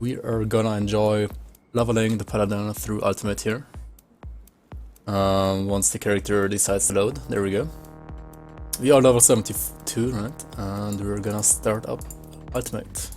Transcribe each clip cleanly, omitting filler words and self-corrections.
we are gonna enjoy leveling the Paladin through Ultimate here. Once the character decides to load, there we go. We are level 72, right? And we're gonna start up Ultimate.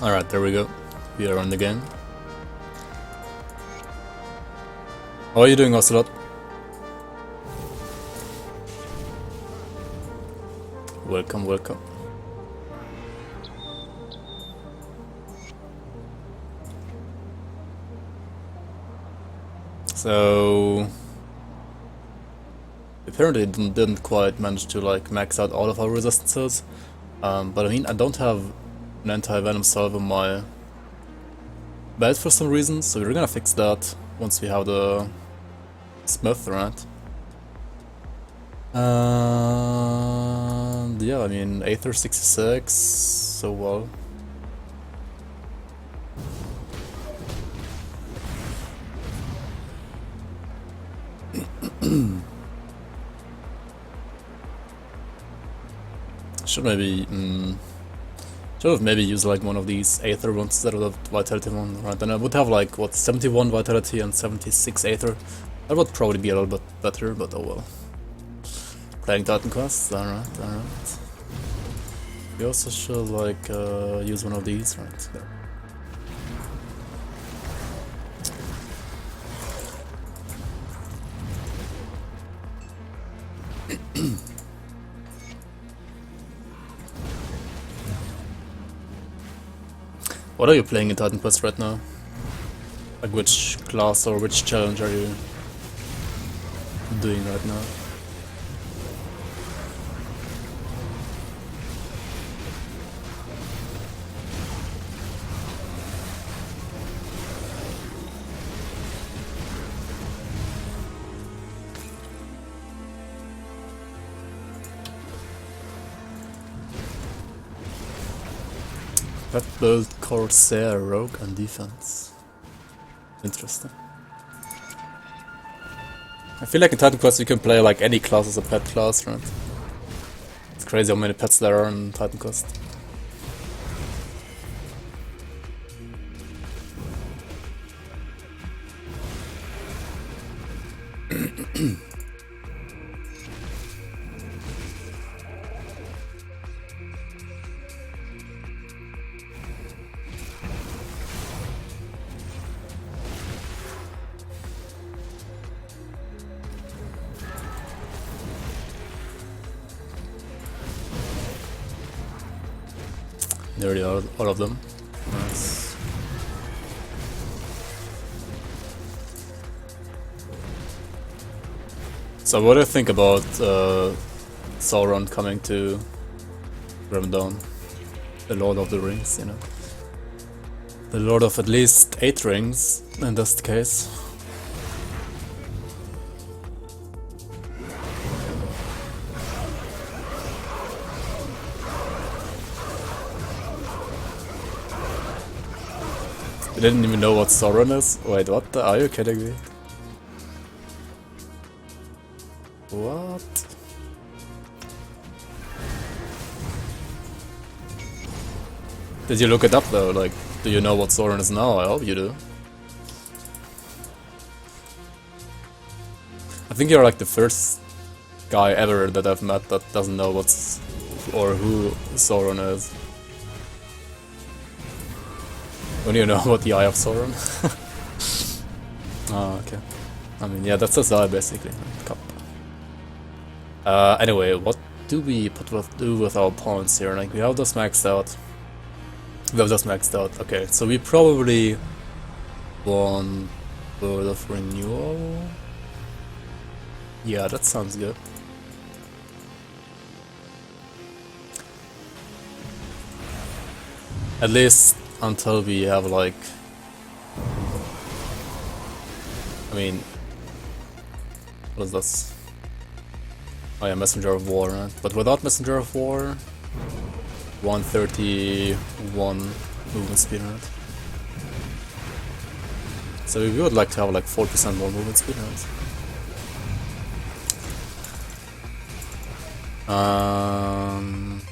Alright, there we go. We are on the game. How are you doing, Ocelot? Welcome, welcome. So apparently didn't quite manage to like max out all of our resistances, but I mean I don't have an anti-venom salve on my bed for some reason, so we're gonna fix that once we have the smith, right? And yeah, I mean Aether 66, so well. Should have maybe used like one of these Aether ones instead of the Vitality one, right? Then I would have like, what, 71 Vitality and 76 Aether. That would probably be a little bit better, but oh well. Playing Titan quests, alright, alright. We also should like use one of these, right? There. What are you playing in Titan Quest right now? Like which class or which challenge are you doing right now? Pet build, Corsair, Rogue and Defense. Interesting. I feel like in Titan Quest you can play like any class as a pet class, right? It's crazy how many pets there are in Titan Quest. Nearly all of them. Nice. So what do you think about Sauron coming to Grimdawn? The Lord of the Rings, you know. The Lord of at least 8 rings, in this case. I didn't even know what Sauron is. Wait, what? Are you kidding me? What? Did you look it up though? Like, do you know what Sauron is now? I hope you do. I think you're like the first guy ever that I've met that doesn't know what's or who Sauron is. Don't you know about the Eye of Sauron? Oh, okay. I mean, yeah, that's a die basically. Cup. Anyway, what do we do with our points here? Like, we have this maxed out. We have this maxed out. Okay, so we probably want Bird of Renewal. Yeah, that sounds good. At least until we have like, I mean, what is this? Oh yeah, Messenger of War, right? But without Messenger of War, 131 movement speed, right? So we would like to have like 4% more movement speed, right?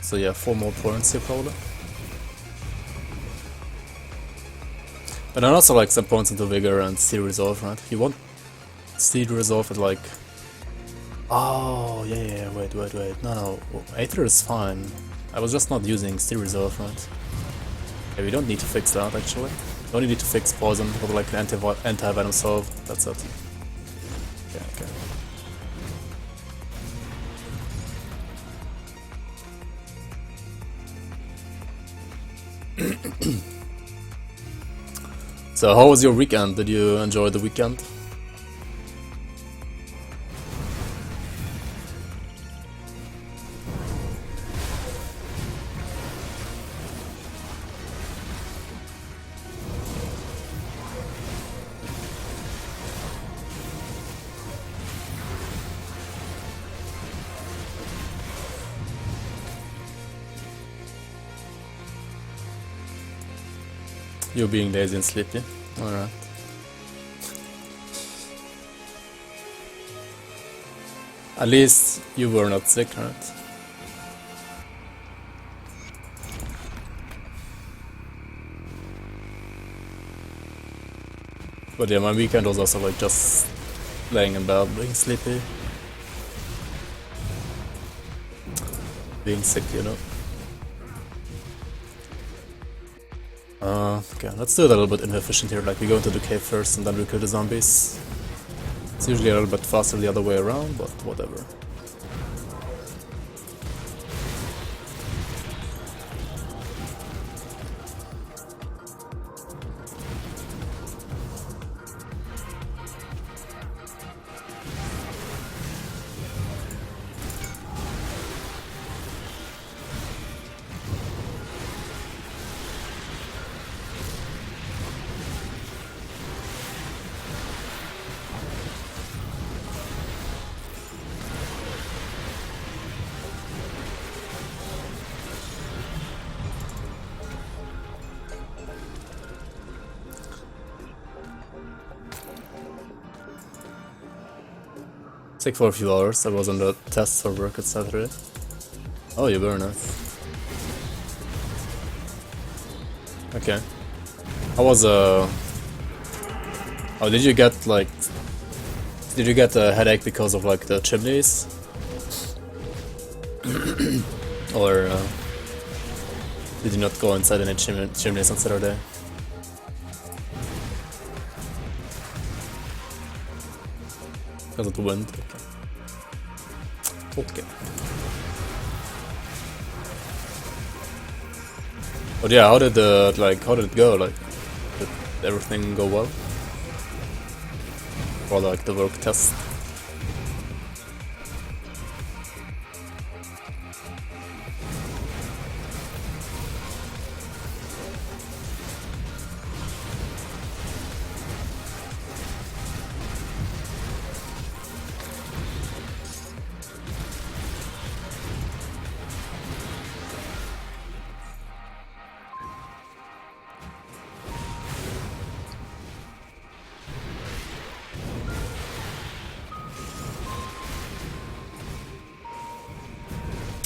So yeah, 4 more points here probably. But then also like some points into Vigor and Steel Resolve, right? You want Steel Resolve at like... Oh, yeah, wait, no, Aether is fine. I was just not using Steel Resolve, right? Okay, we don't need to fix that actually. We only need to fix Poison with like anti-venom solve, that's it. Okay. So how was your weekend? Did you enjoy the weekend? You being lazy and sleepy? Alright. At least you were not sick, right? But yeah, my weekend was also like just laying in bed, being sleepy. Being sick, you know. Okay, let's do it a little bit inefficient here, like we go into the cave first and then we kill the zombies. It's usually a little bit faster the other way around, but whatever. Sick for a few hours. I was on the test for work at Saturday. Oh, you were nice. Okay. How was Oh, did you get like? Did you get a headache because of like the chimneys? Or did you not go inside any chimneys on Saturday? Because of the wind. Okay. But yeah, how did it go? Like, did everything go well? Or like the work test?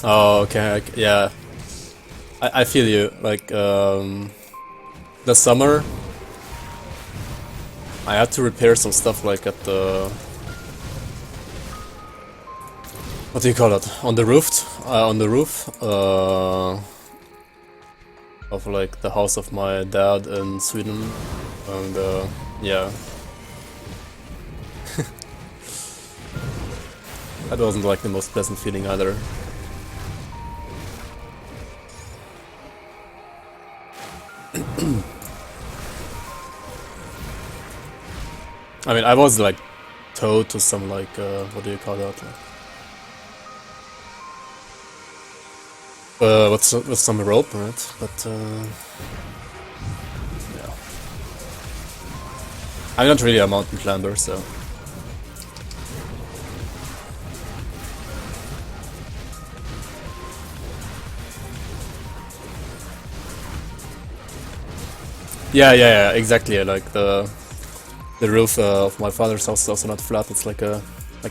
Oh, okay, yeah. I feel you. Like, the summer, I had to repair some stuff like at the... What do you call it? On the roof? Of like the house of my dad in Sweden. And yeah. That wasn't like the most pleasant feeling either. I mean, I was like towed to some like, what do you call that? With some rope, right? But yeah, I'm not really a mountain climber, so. Yeah, exactly. Like the roof of my father's house is also not flat. It's like a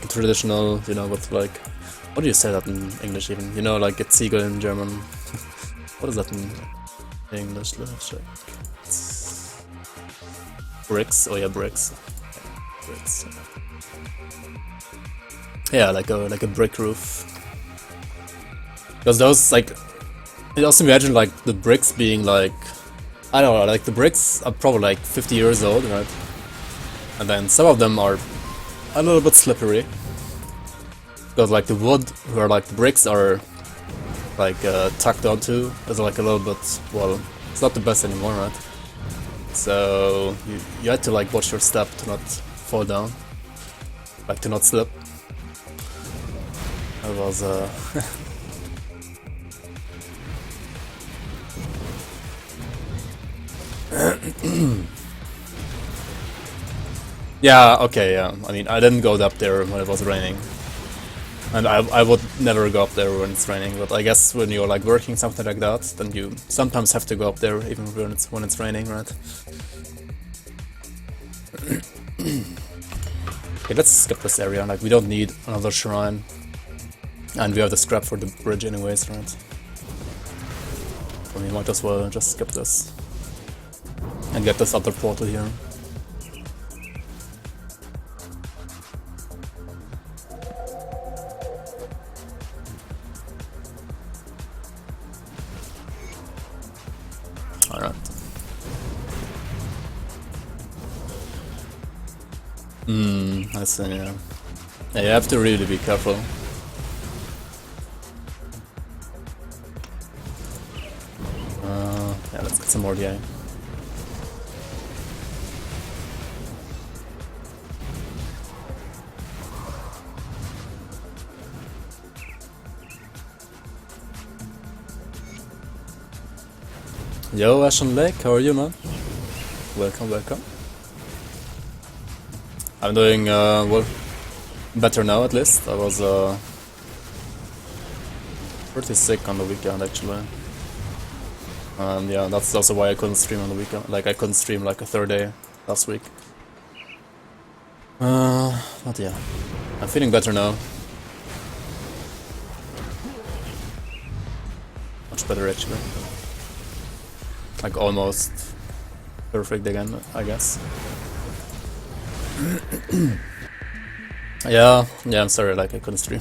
traditional, you know, with like, what do you say that in English even? You know, like a Ziegel in German. What is that in English? Let's check. It's bricks. Oh yeah, bricks. Bricks. Yeah, like a brick roof. Because those like, you also imagine like the bricks being like, I don't know, like the bricks are probably like 50 years old, right? And then some of them are a little bit slippery. Because like the wood, where like the bricks are like tucked onto, is like a little bit, well, it's not the best anymore, right? So you had to like watch your step to not fall down, like to not slip. That was yeah, okay, yeah. I mean, I didn't go up there when it was raining. And I would never go up there when it's raining, but I guess when you're like working something like that, then you sometimes have to go up there even when it's raining, right? Okay, let's skip this area, like we don't need another shrine. And we have the scrap for the bridge anyways, right? So we might as well just skip this. And get this other portal here. Alright. I see, yeah. Yeah, you have to really be careful. Yeah, let's get some more DI. Yo, Ashen Lake, how are you, man? Welcome, welcome. I'm doing, well, better now at least. I was, pretty sick on the weekend, actually. And yeah, that's also why I couldn't stream on the weekend. Like, I couldn't stream like a third day last week. But yeah, I'm feeling better now. Much better, actually. Like almost perfect again, I guess. yeah, I'm sorry, like I couldn't stream.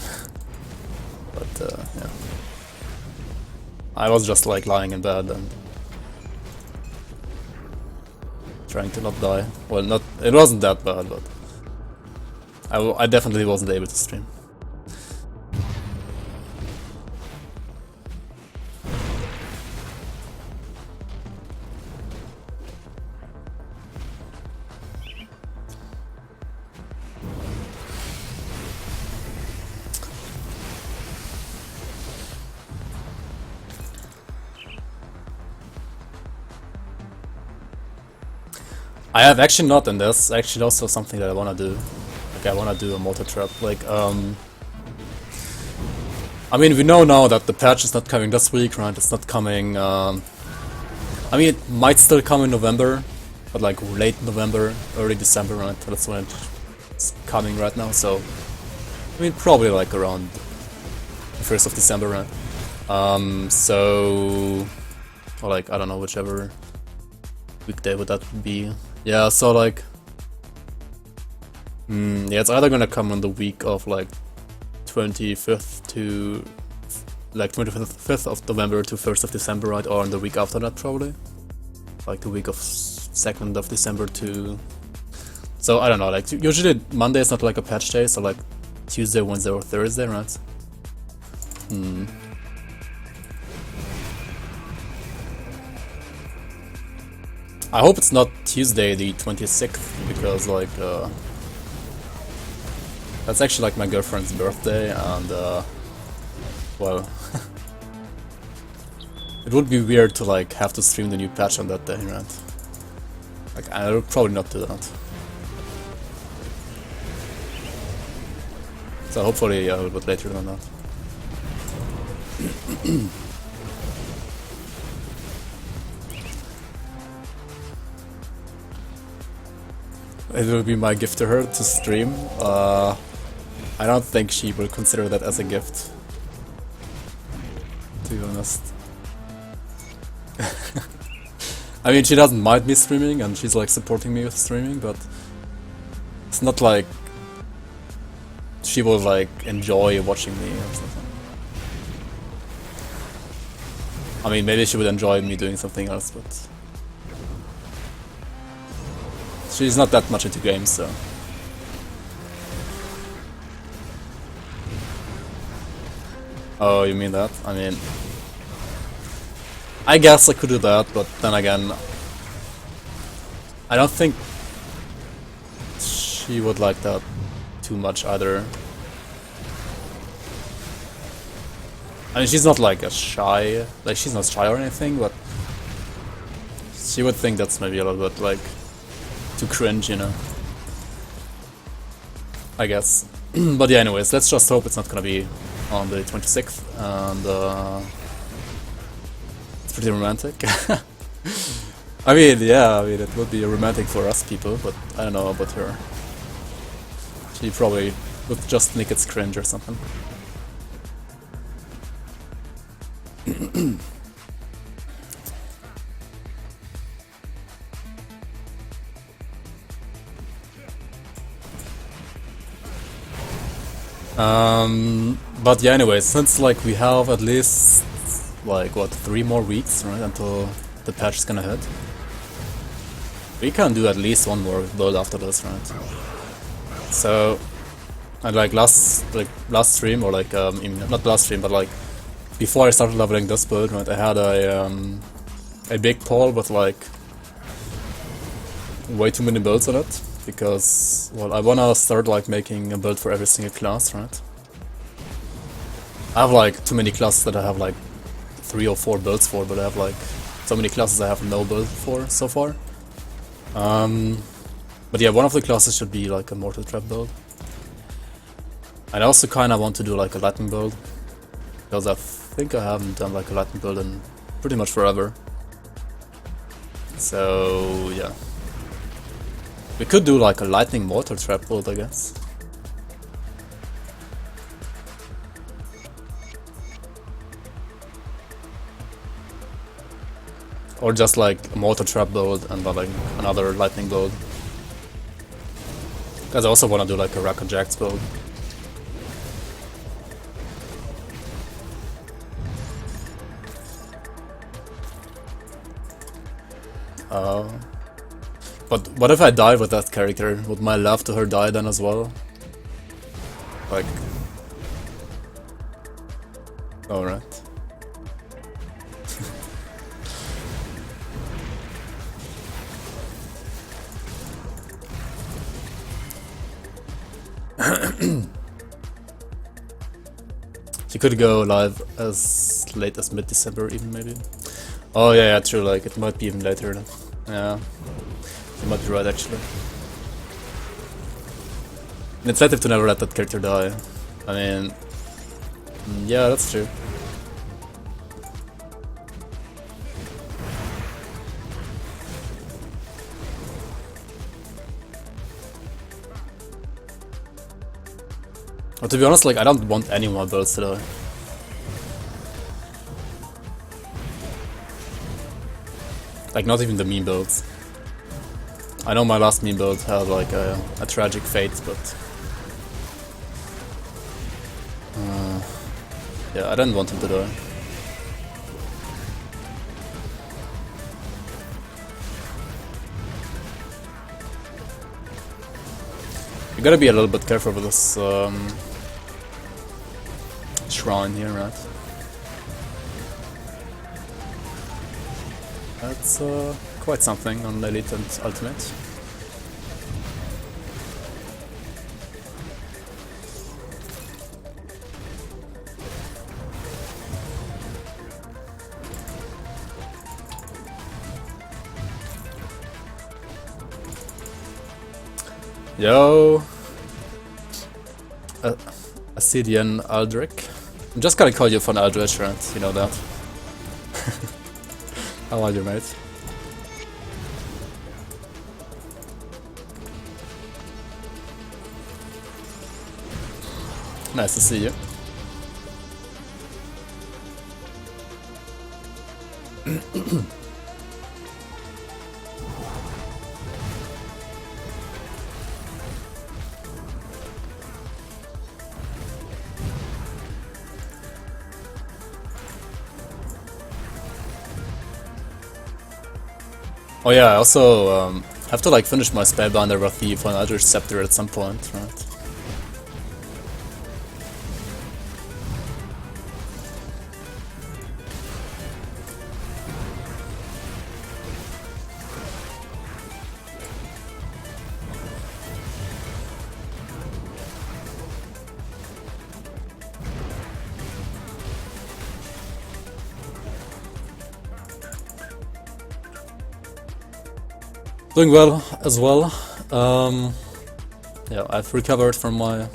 But yeah. I was just like lying in bed and trying to not die. Well, not, it wasn't that bad, but I definitely wasn't able to stream. I have actually not, and that's actually also something that I wanna do. Like I wanna do a motor trap. Like I mean, we know now that the patch is not coming this week, right? It's not coming. I mean, it might still come in November, but like late November, early December, right? That's when it's coming right now. So I mean, probably like around the 1st of December, right? So, or like I don't know, whichever weekday would that be. Yeah, so like, yeah, it's either gonna come on the week of like 25th to like 25th of November to 1st of December, right? Or on the week after that, probably, like the week of 2nd of December to. So I don't know. Like usually Monday is not like a patch day, so like Tuesday, Wednesday, or Thursday, right? I hope it's not Tuesday the 26th, because like that's actually like my girlfriend's birthday, and well, it would be weird to like have to stream the new patch on that day, right? Like I'll probably not do that. So hopefully a little bit later than that. It will be my gift to her to stream. I don't think she will consider that as a gift, to be honest. I mean, she doesn't mind me streaming, and she's like supporting me with streaming, but it's not like she will like enjoy watching me or something. I mean, maybe she would enjoy me doing something else, but she's not that much into games, so. Oh, you mean that? I mean, I guess I could do that, but then again, I don't think she would like that too much either. I mean, she's not like she's not shy or anything, but she would think that's maybe a little bit like too cringe, you know. I guess. But yeah, anyways, let's just hope it's not gonna be on the 26th, and it's pretty romantic. I mean, yeah, I mean, it would be romantic for us people, but I don't know about her. She probably would just think it's cringe or something. But yeah, anyways, since like we have at least like what 3 more weeks, right, until the patch is gonna hit, we can do at least one more build after this, right? So, and like last stream, or like not last stream, but like before I started leveling this build, right, I had a big poll with like way too many builds on it, because, well, I wanna start like making a build for every single class, right? I have like too many classes that I have like 3 or 4 builds for, but I have like so many classes I have no build for so far. But yeah, one of the classes should be like a mortar trap build. I also kinda want to do like a lightning build, because I think I haven't done like a lightning build in pretty much forever. So yeah. We could do like a lightning mortar trap build, I guess. Or just like a mortar trap build and then like another lightning build. Because I also want to do like a Rack and Jacks build. But what if I die with that character? Would my love to her die then as well? Like... Alright. She could go live as late as mid-December even, maybe. Oh yeah, true, like it might be even later then. Yeah. You might be right, actually. And it's safe to never let that character die. I mean... yeah, that's true. But to be honest, like, I don't want any more builds to die. Like, not even the meme builds. I know my last meme build had like a tragic fate, but... yeah, I didn't want him to die. You gotta be a little bit careful with this shrine here, right? That's quite something on Elite and Ultimate. Yo! Ascidian Aldrich. I'm just gonna call you von Aldrich, right? You know that. How are you, mate? Nice to see you. Oh yeah, I also have to like finish my Spellbinder with the von Aldrich Scepter at some point, right? Doing well as well. Yeah, I've recovered from my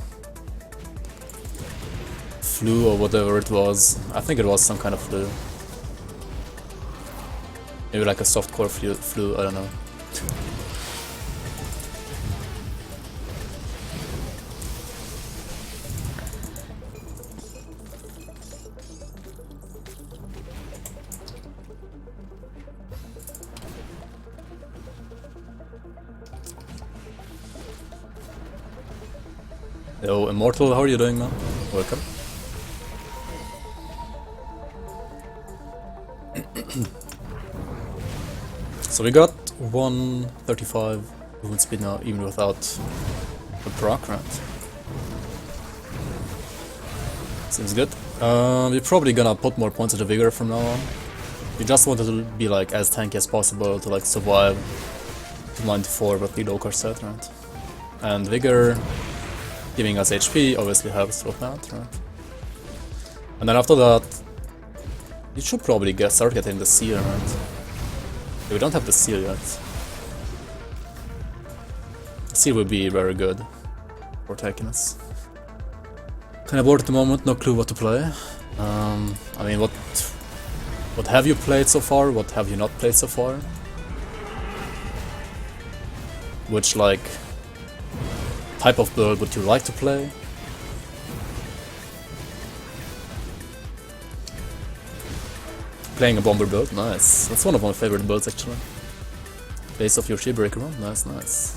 flu or whatever it was. I think it was some kind of flu. Maybe like a softcore flu, I don't know. Yo, Immortal, how are you doing, man? Welcome. So we got 135 movement speed now, even without the proc, right? Seems good. We're probably gonna put more points into Vigor from now on. We just wanted to be like as tanky as possible to like survive to 94 with the low corset, right? And Vigor giving us HP obviously helps with that, right? And then after that, you should probably start getting the seal, right? We don't have the seal yet. The seal would be very good for taking us. Kinda bored at the moment, no clue what to play. I mean, what have you played so far? What have you not played so far? Which, like, type of build would you like to play? Playing a bomber build, nice. That's one of my favorite builds actually. Base of your Shipbreaker one, nice, nice.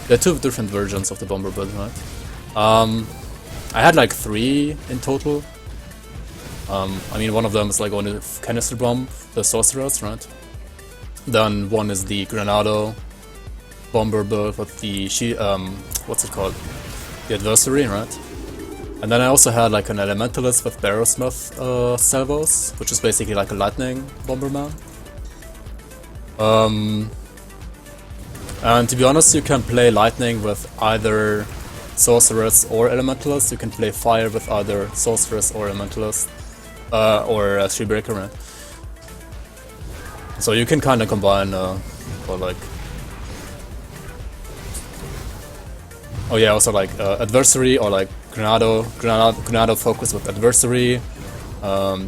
There are two different versions of the bomber build, right? I had like 3 in total. I mean, one of them is like on the canister bomb, the sorcerers, right? Then one is the Granado bomber build with the what's it called? The adversary, right? And then I also had like an elementalist with Barrowsmith salvos, which is basically like a lightning bomberman. And to be honest, you can play lightning with either sorceress or elementalist. You can play fire with either sorceress or elementalist, or Shipbreaker, right? So you can kind of combine, or like. Oh yeah, also like adversary or like Granado focus with adversary,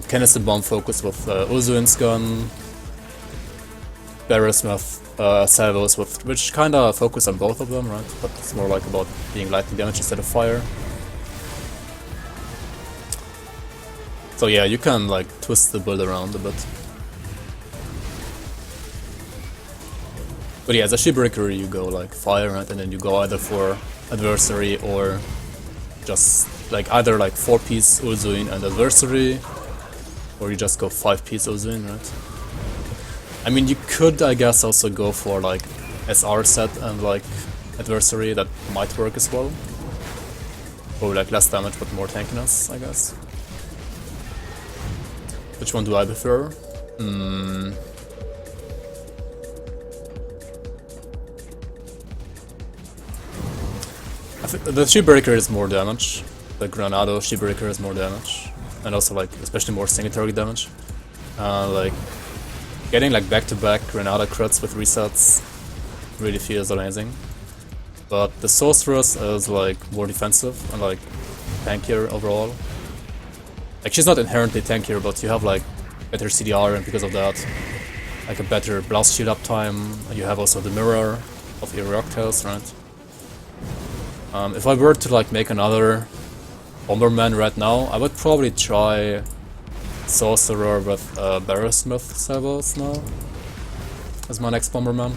canister bomb focus with Urzuin's gun, Barrowsmith salvos with which kinda focus on both of them, right? But it's more like about being lightning damage instead of fire. So yeah, you can like twist the build around a bit. But yeah, as a Shipbreaker you go like fire, right? And then you go either for adversary or just like either like 4-piece Urzuin and adversary, or you just go 5-piece Urzuin, right? I mean, you could, I guess, also go for like SR set and like adversary, that might work as well. Or like less damage but more tankiness, I guess. Which one do I prefer? I think the Shipbreaker is more damage. The Granado Shipbreaker is more damage. And also like, especially more single target damage. Like, getting like back-to-back Granada crits with resets really feels amazing. But the Sorceress is like more defensive and like tankier overall. Like she's not inherently tankier, but you have like better CDR, and because of that, like a better blast shield uptime. You have also the mirror of Erectus, right? If I were to like make another Bomberman right now, I would probably try Sorcerer with Barrowsmith Sabers now as my next Bomberman.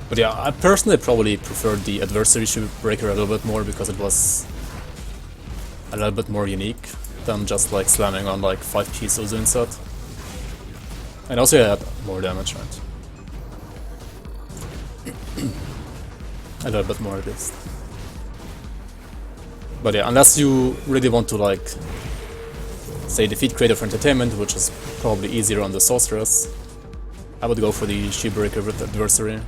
But yeah, I personally probably preferred the Adversary Shipbreaker a little bit more because it was a little bit more unique than just like slamming on like 5 pieces inside. And also it had more damage, right? A little bit more at least. But yeah, unless you really want to like, say, defeat Creative Entertainment, which is probably easier on the Sorceress, I would go for the Shipbreaker with Adversary.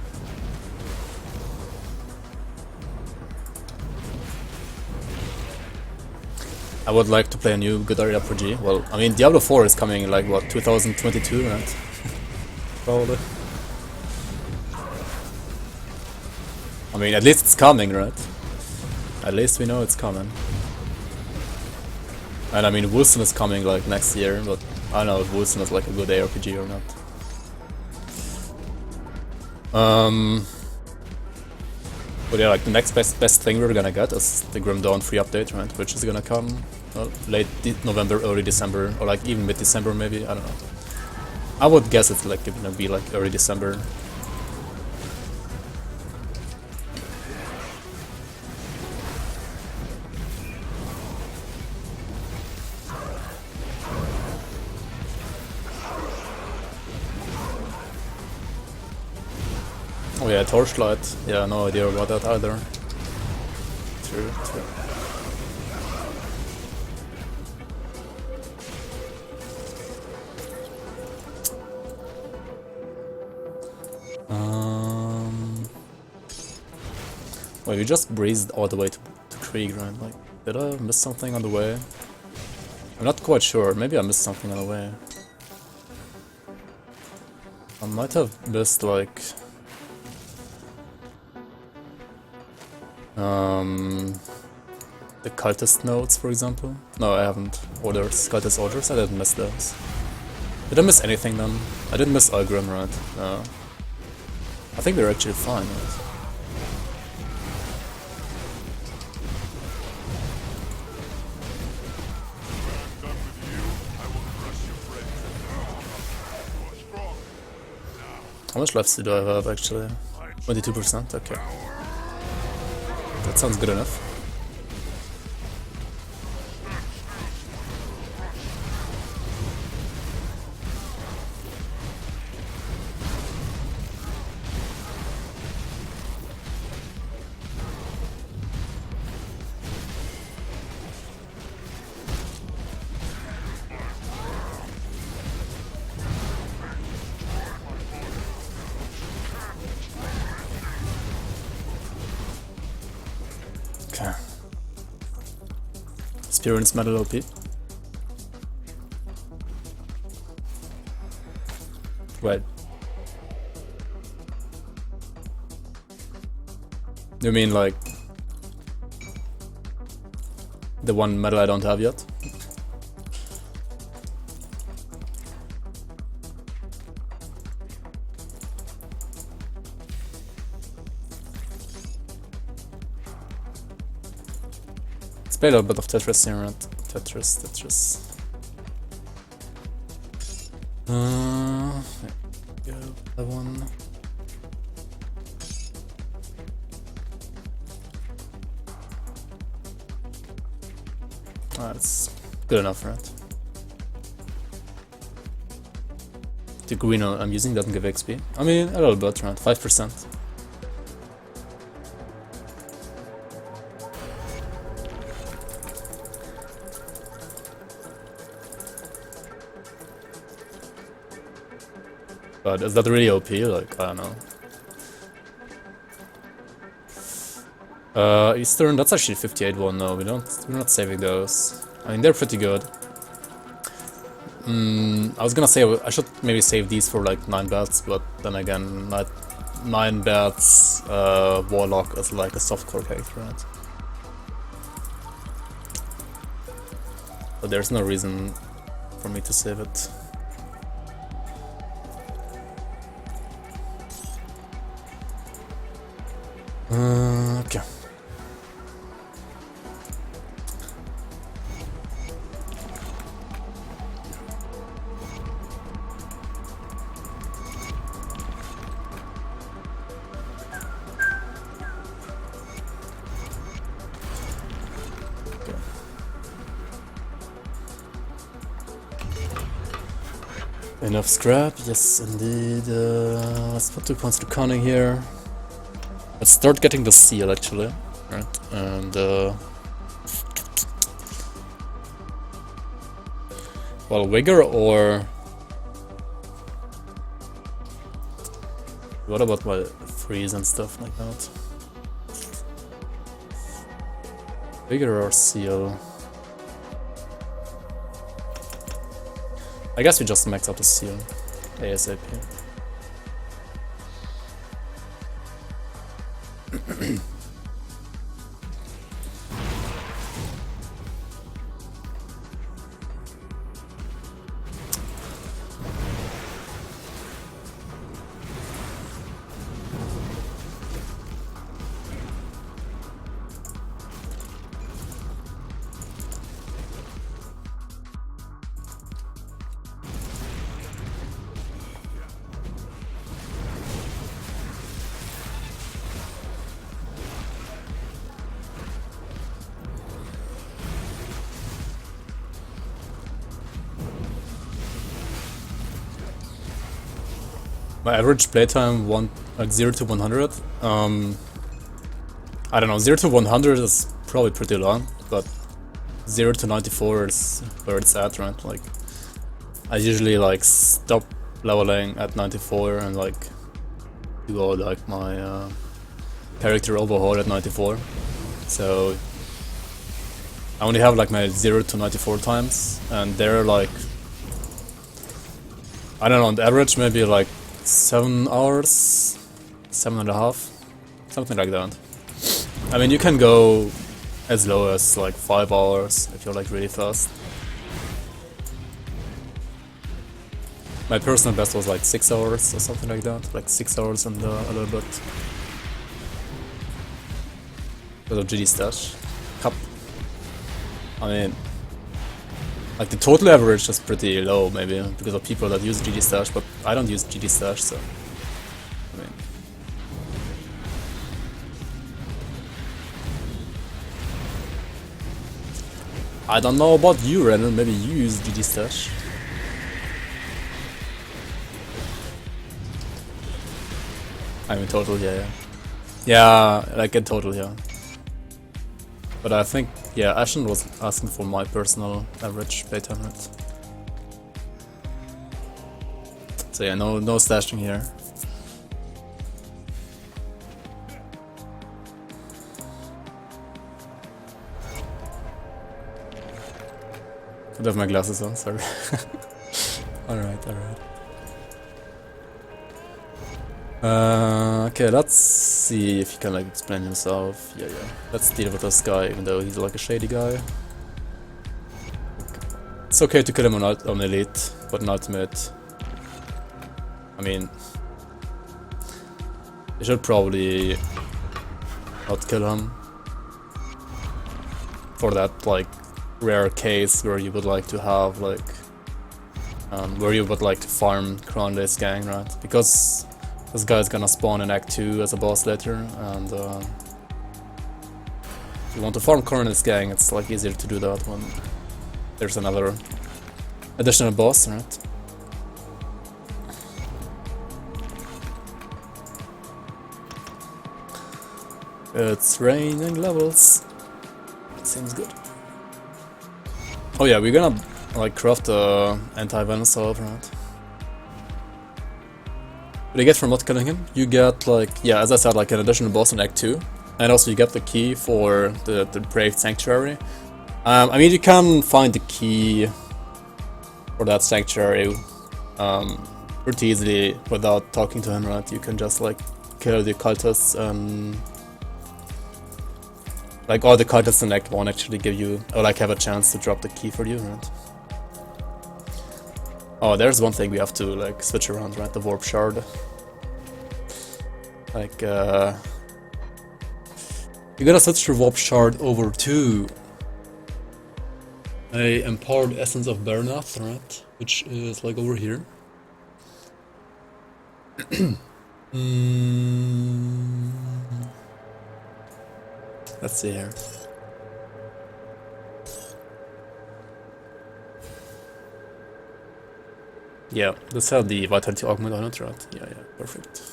I would like to play a new good RPG. Well, I mean, Diablo 4 is coming in like, what, 2022, right? Probably. I mean, at least it's coming, right? At least we know it's coming. And I mean, Wilson is coming like next year, but I don't know if Wilson is like a good ARPG or not. But yeah, like the next best thing we're gonna get is the Grim Dawn free update, right? Which is gonna come late November, early December, or like even mid-December maybe, I don't know. I would guess it's like gonna be like early December. Oh yeah, Torchlight. Yeah, no idea about that either. True. Well, we just breezed all the way to Krieg, right? Like, did I miss something on the way? I'm not quite sure. Maybe I missed something on the way. I might have missed like the cultist notes, for example. No, I haven't ordered cultist orders. I didn't miss those. Did I miss anything then? I didn't miss Ulgrim, right? No. I think we're actually fine, right? How much lives do I have actually? 22%? Okay. That sounds good enough. Okay. Experience metal OP. Wait. You mean like the one medal I don't have yet? Let's play a little bit of Tetris here, right? Tetris. Yeah, that one. That's good enough, right? The green I'm using doesn't give XP. I mean, a little bit, right? 5%. But is that really OP? Like, I don't know. Eastern, that's actually 58-1. No, we're not saving those. I mean, they're pretty good. I was gonna say I should maybe save these for like 9 bats, but then again, 9 bats, Warlock is like a softcore character, right? But there's no reason for me to save it. Okay. Enough scrap, yes indeed. Let's put 2 points to cunning here. Let's start getting the seal actually, right? And well, vigor or what about my freeze and stuff like that? Vigor or seal? I guess we just max out the seal ASAP. My average playtime like 0 to 100. I don't know, 0 to 100 is probably pretty long, but 0 to 94 is where it's at, right? Like, I usually like stop leveling at 94 and like do all like my character overhaul at 94. So I only have like my 0 to 94 times, and they're like, I don't know, on average maybe like 7 hours, 7.5, something like that. I mean, you can go as low as like 5 hours if you're like really fast. My personal best was like 6 hours or something like that, like 6 hours and a little bit. Because of GD stash. Cup. I mean, like the total average is pretty low, maybe because of people that use GD stash, but I don't use GD stash, so I mean, I don't know about you, Renan. Maybe you use GD stash. I mean, total, yeah, like in total, yeah. But I think, yeah, Ashen was asking for my personal average playtime rate. So yeah, no stashing here. I don't have my glasses on, sorry. Alright. Okay, let's see if he can like explain himself. Yeah. Let's deal with this guy, even though he's like a shady guy. It's okay to kill him on elite, but on ultimate, I mean, you should probably not kill him. For that like rare case where you would like to have like, where you would like to farm Crown Lace Gang, right? Because this guy's gonna spawn in Act 2 as a boss later, and if you want to farm Crown Gang, it's like easier to do that when there's another additional boss, right? It's raining levels. It seems good. Oh yeah, we're gonna like craft the anti-venom salve, right? What you get from not killing him, you get like, yeah, as I said, like an additional boss in Act 2. And also you get the key for the Braved Sanctuary. I mean, you can find the key for that sanctuary pretty easily without talking to him, right? You can just like kill the cultists and like all the cultists in Act 1 actually give you, or like have a chance to drop the key for you, right? Oh, there's one thing we have to like switch around, right? The warp shard. Like you gotta switch the warp shard over to a empowered essence of Bernath, right? Which is like over here. Let's see here. Yeah, this had the vitality augment on it, right? Yeah, perfect.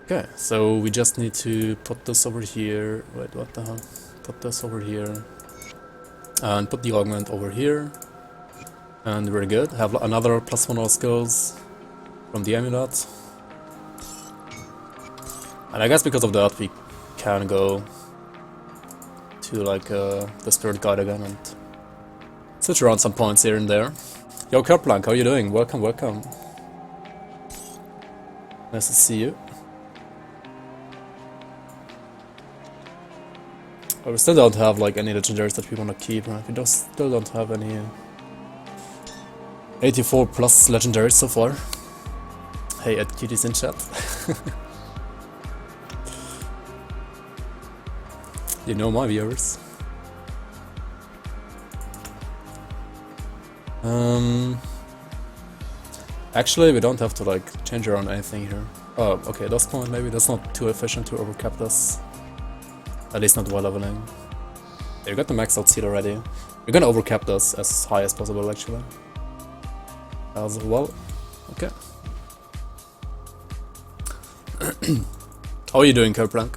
Okay, so we just need to put this over here. Wait, what the hell? Put this over here. And put the augment over here. And we're good. Have another +1 all skills from the amulet. And I guess because of that we can go to like the spirit guide again and switch around some points here and there. Yo, Kerplank, how you doing? Welcome, welcome. Nice to see you. We still don't have like any legendaries that we want to keep, right? We still don't have any 84 plus legendaries so far. Hey, at Cuties in chat. You know my viewers. Actually, we don't have to like change around anything here. Oh, okay, this point maybe that's not too efficient to overcap this. At least not while leveling. Yeah, you got the max out seed already. We're gonna overcap this as high as possible actually. As well. Okay. How are you doing, Kerplank?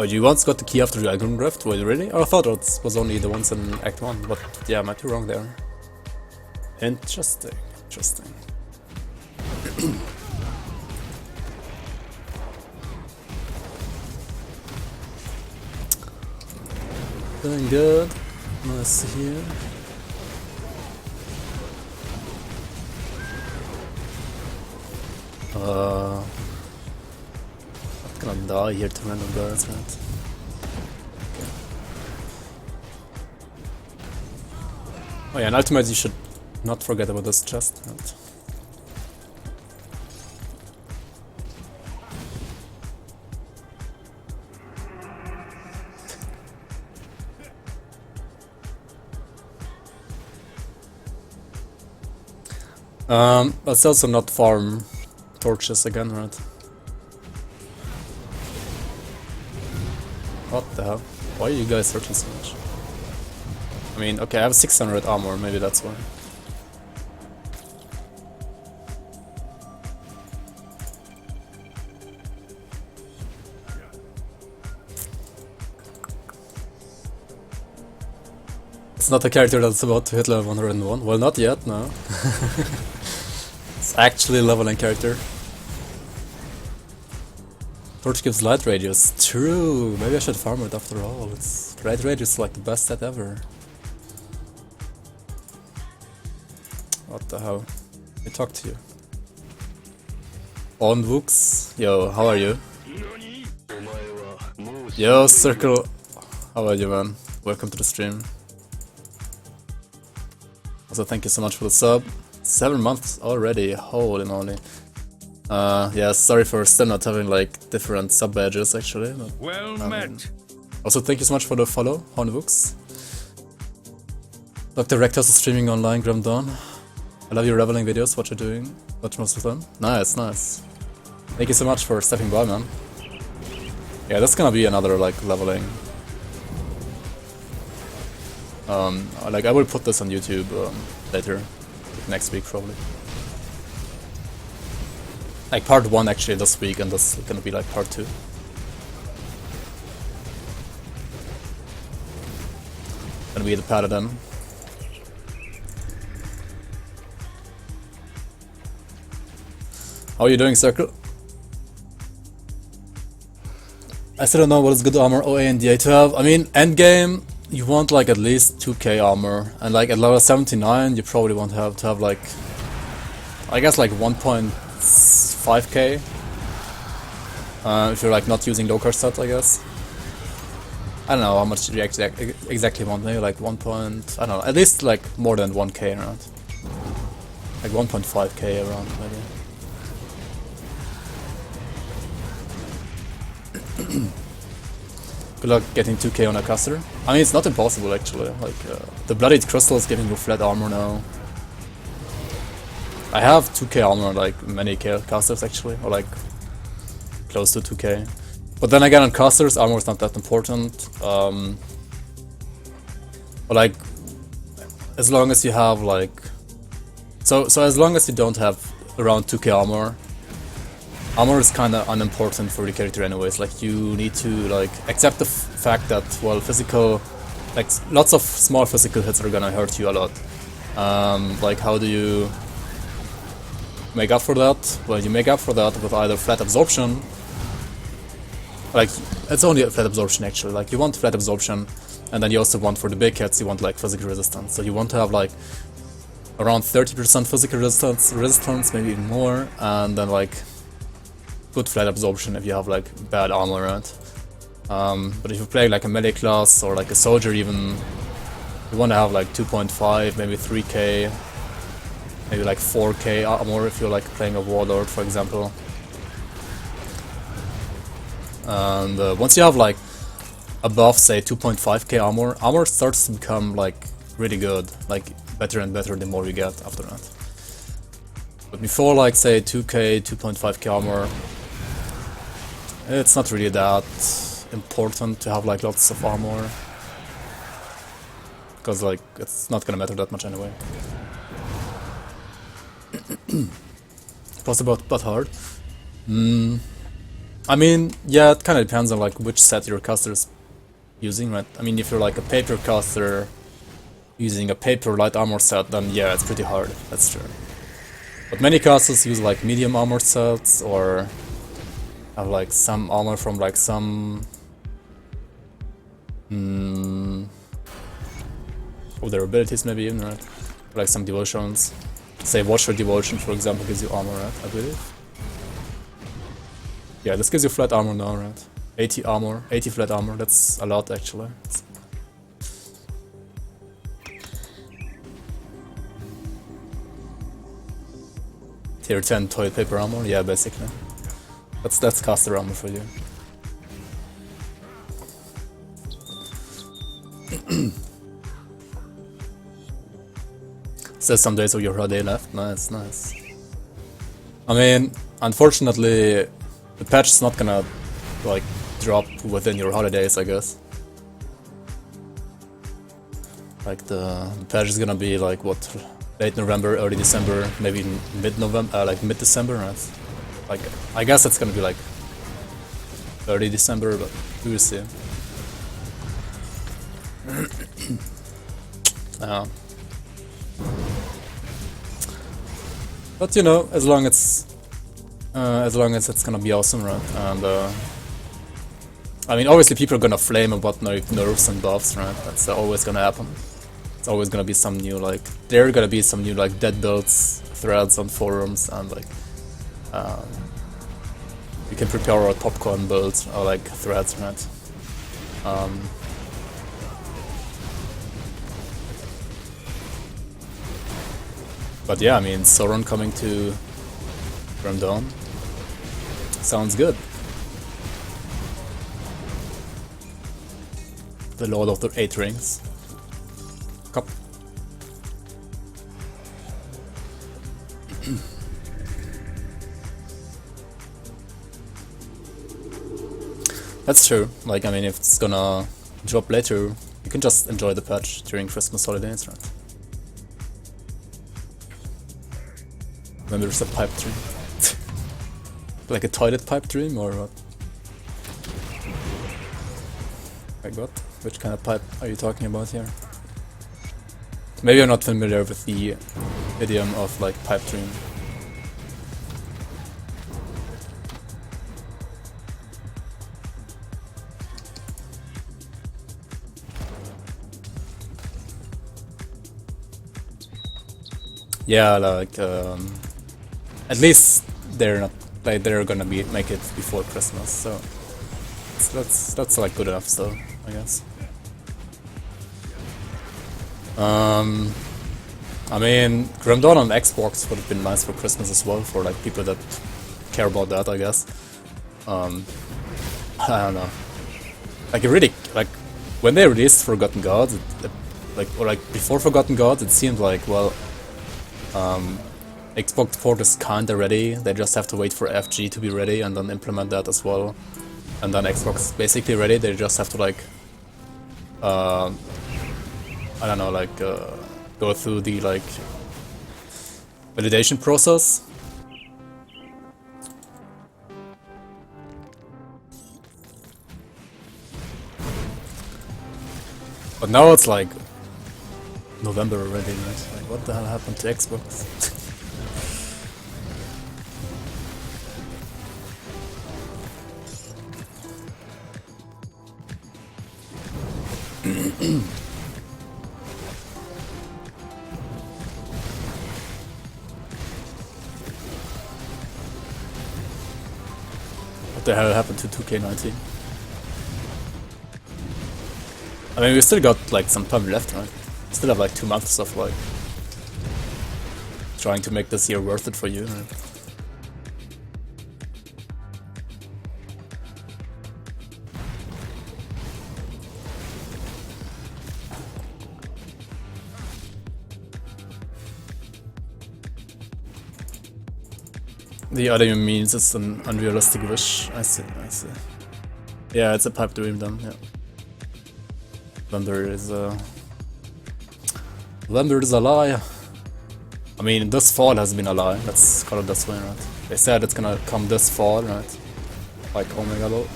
Oh, you once got the key after the Dragon Rift? Wait, really? Oh, I thought it was only the ones in Act 1, but yeah, I might be wrong there. Interesting, interesting. Doing good. Nice here. Not gonna die here to random birds, right? Okay. Oh yeah, and ultimately you should not forget about this chest, right? Let's also not farm torches again, right? What the hell? Why are you guys searching so much? I mean, okay, I have 600 armor, maybe that's why. It's not a character that's about to hit level 101. Well, not yet, no. It's actually a leveling character. Torch gives light radius. True! Maybe I should farm it after all. It's light radius is like the best set ever. What the hell? I talk to you. On Vooks? Yo, how are you? Yo, Circle! How are you, man? Welcome to the stream. Also, thank you so much for the sub. 7 months already, holy moly. Yeah, sorry for still not having like different sub badges actually. But, well met. Also, thank you so much for the follow, Hornbooks. Dr. Rectus is streaming online, Grim Dawn. I love your leveling videos, what you're doing. Watch most of them. Nice, nice. Thank you so much for stepping by, man. Yeah, that's gonna be another like leveling. Like I will put this on YouTube later, like next week probably. Like part 1 actually this week, and this is gonna be like part 2. Gonna be the Paladin. How are you doing, Circle? I still don't know what is good armor OA and DA to have. I mean, endgame, you want like at least 2k armor, and like at level 79, you probably want to have like, I guess like 1.5k. If you're like not using low card stats, I guess. I don't know how much you exactly want, maybe like 1. I don't know, at least like more than 1k around. Like 1.5k around, maybe. Good luck getting 2k on a caster. I mean, it's not impossible actually. Like, the bloodied crystal is giving you flat armor now. I have 2k armor, like many casters actually, or like close to 2k. But then again, on casters, armor is not that important. But like, as long as you have like, so as long as you don't have around 2k armor, armor is kind of unimportant for the character anyways. Like, you need to like accept the fact that, well, physical, like lots of small physical hits are gonna hurt you a lot. Like, how do you make up for that? Well, you make up for that with either flat absorption. Like, it's only a flat absorption actually. Like, you want flat absorption, and then you also want, for the big hits, you want like physical resistance. So you want to have like around 30% physical resistance, maybe even more, and then like good flat absorption if you have like bad armor, right? But if you play like a melee class or like a soldier even, you want to have like 2.5, maybe 3k, maybe like 4k armor if you're like playing a warlord, for example. And once you have like above, say, 2.5k armor starts to become like really good, like better and better the more you get after that. But before, like, say 2k, 2.5k armor, it's not really that important to have like lots of armor, because like it's not gonna matter that much anyway. Possible but hard. I mean, yeah, it kind of depends on like which set your caster's using, right? I mean, if you're like a paper caster using a paper light armor set, then yeah, it's pretty hard, that's true. But many casters use like medium armor sets, or have like some armor from like some of their abilities, maybe even, right? Or like some devotions. Say Watcher Devotion, for example, gives you armor, right? I believe. Yeah, this gives you flat armor now, right? 80 armor, 80 flat armor, that's a lot actually. Tier 10 toilet paper armor, yeah, basically. That's caster armor for you. Says some days of your holiday left, nice, nice. I mean, unfortunately, the patch is not gonna like drop within your holidays, I guess. Like the patch is gonna be like what, late November, early December, maybe mid-November, like mid-December, right? Like, I guess it's gonna be like early December, but we will see. But you know, as long as it's gonna be awesome, right? And I mean, obviously people are gonna flame about nerfs and buffs, right? That's always gonna happen. It's always gonna be some new, like, there are gonna be some new like dead builds threads on forums, and like you can prepare a popcorn builds or like threads, right? But yeah, I mean, Sauron coming to Grim Dawn sounds good. The Lord of the Eight Rings. Cup. That's true. Like, I mean, if it's gonna drop later, you can just enjoy the patch during Christmas holidays, right? When there's a pipe dream. Like a toilet pipe dream, or what? Like what? Which kind of pipe are you talking about here? Maybe I'm not familiar with the idiom of like pipe dream. Yeah, like at least they're not like they're gonna make it before Christmas, so that's like good enough still, I guess. I mean, Grim Dawn on Xbox would have been nice for Christmas as well, for like people that care about that, I guess. I don't know. Like it really, like when they released Forgotten Gods, or like before Forgotten Gods, it seemed like, well, Xbox port is kinda ready. They just have to wait for FG to be ready and then implement that as well. And then Xbox is basically ready. They just have to like, I don't know, like go through the like validation process. But now it's like November already, right? Like, what the hell happened to Xbox? What the hell happened to 2K19? I mean, we still got like some time left, right? Still have like 2 months of like trying to make this year worth it for you, right? The other means it's an unrealistic wish. I see, I see. Yeah, it's a pipe dream then, yeah. November is a lie. I mean, this fall has been a lie, let's call it this way, right? They said it's gonna come this fall, right? Like Omega Low.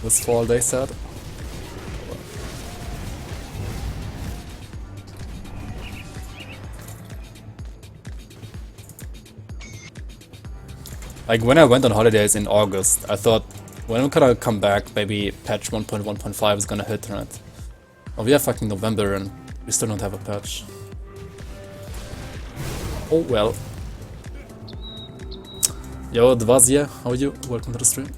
This fall, they said. Like when I went on holidays in August, I thought when we're gonna come back, maybe patch 1.1.5 is gonna hit, right? Oh, we are fucking November and we still don't have a patch. Oh well. Yo, Dvazia, how are you? Welcome to the stream.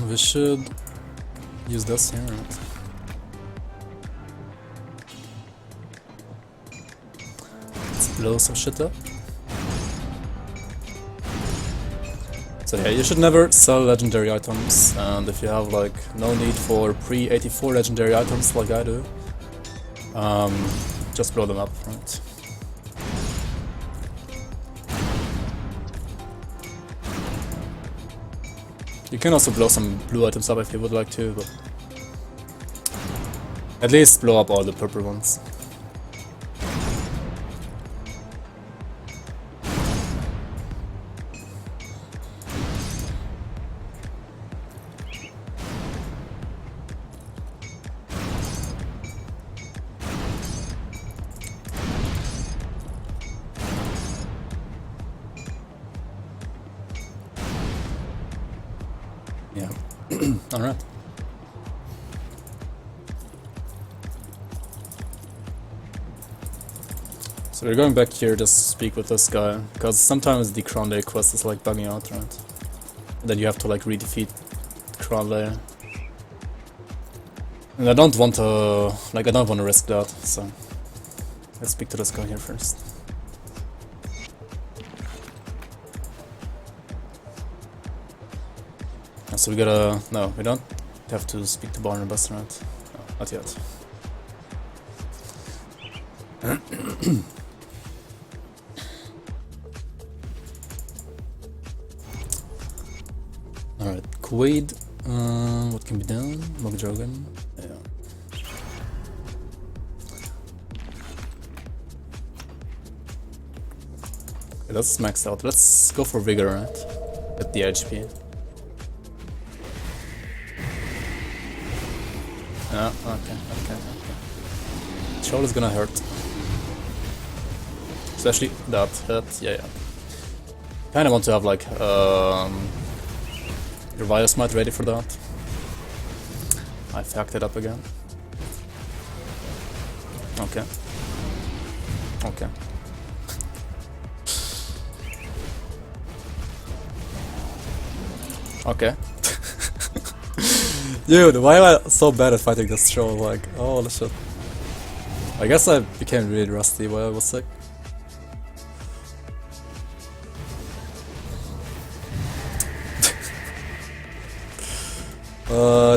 We should use this here, right? Let's blow some shit up. So yeah, you should never sell legendary items, and if you have like no need for pre-84 legendary items like I do, just blow them up, right? You can also blow some blue items up if you would like to, but at least blow up all the purple ones. Yeah. Alright. So we're going back here just to speak with this guy, because sometimes the Crown Layer quest is like bugging out, right? And then you have to like redefeat the Crown Layer. And I don't want to, like, I don't want to risk that, so let's speak to this guy here first. So we gotta... no, we don't have to speak to Barnabas, right? No, not yet. Alright, Quaid. What can be done? Mogdragon. Yeah. Okay, that's maxed out. Let's go for Vigor, right? At the HP. Okay. Shoulder's gonna hurt. Especially that hit, yeah. Kinda want to have like your Vire smite ready for that. I fucked it up again. Okay. Okay. Okay. Dude, why am I so bad at fighting this troll? Like, oh shit. I guess I became really rusty while I was sick.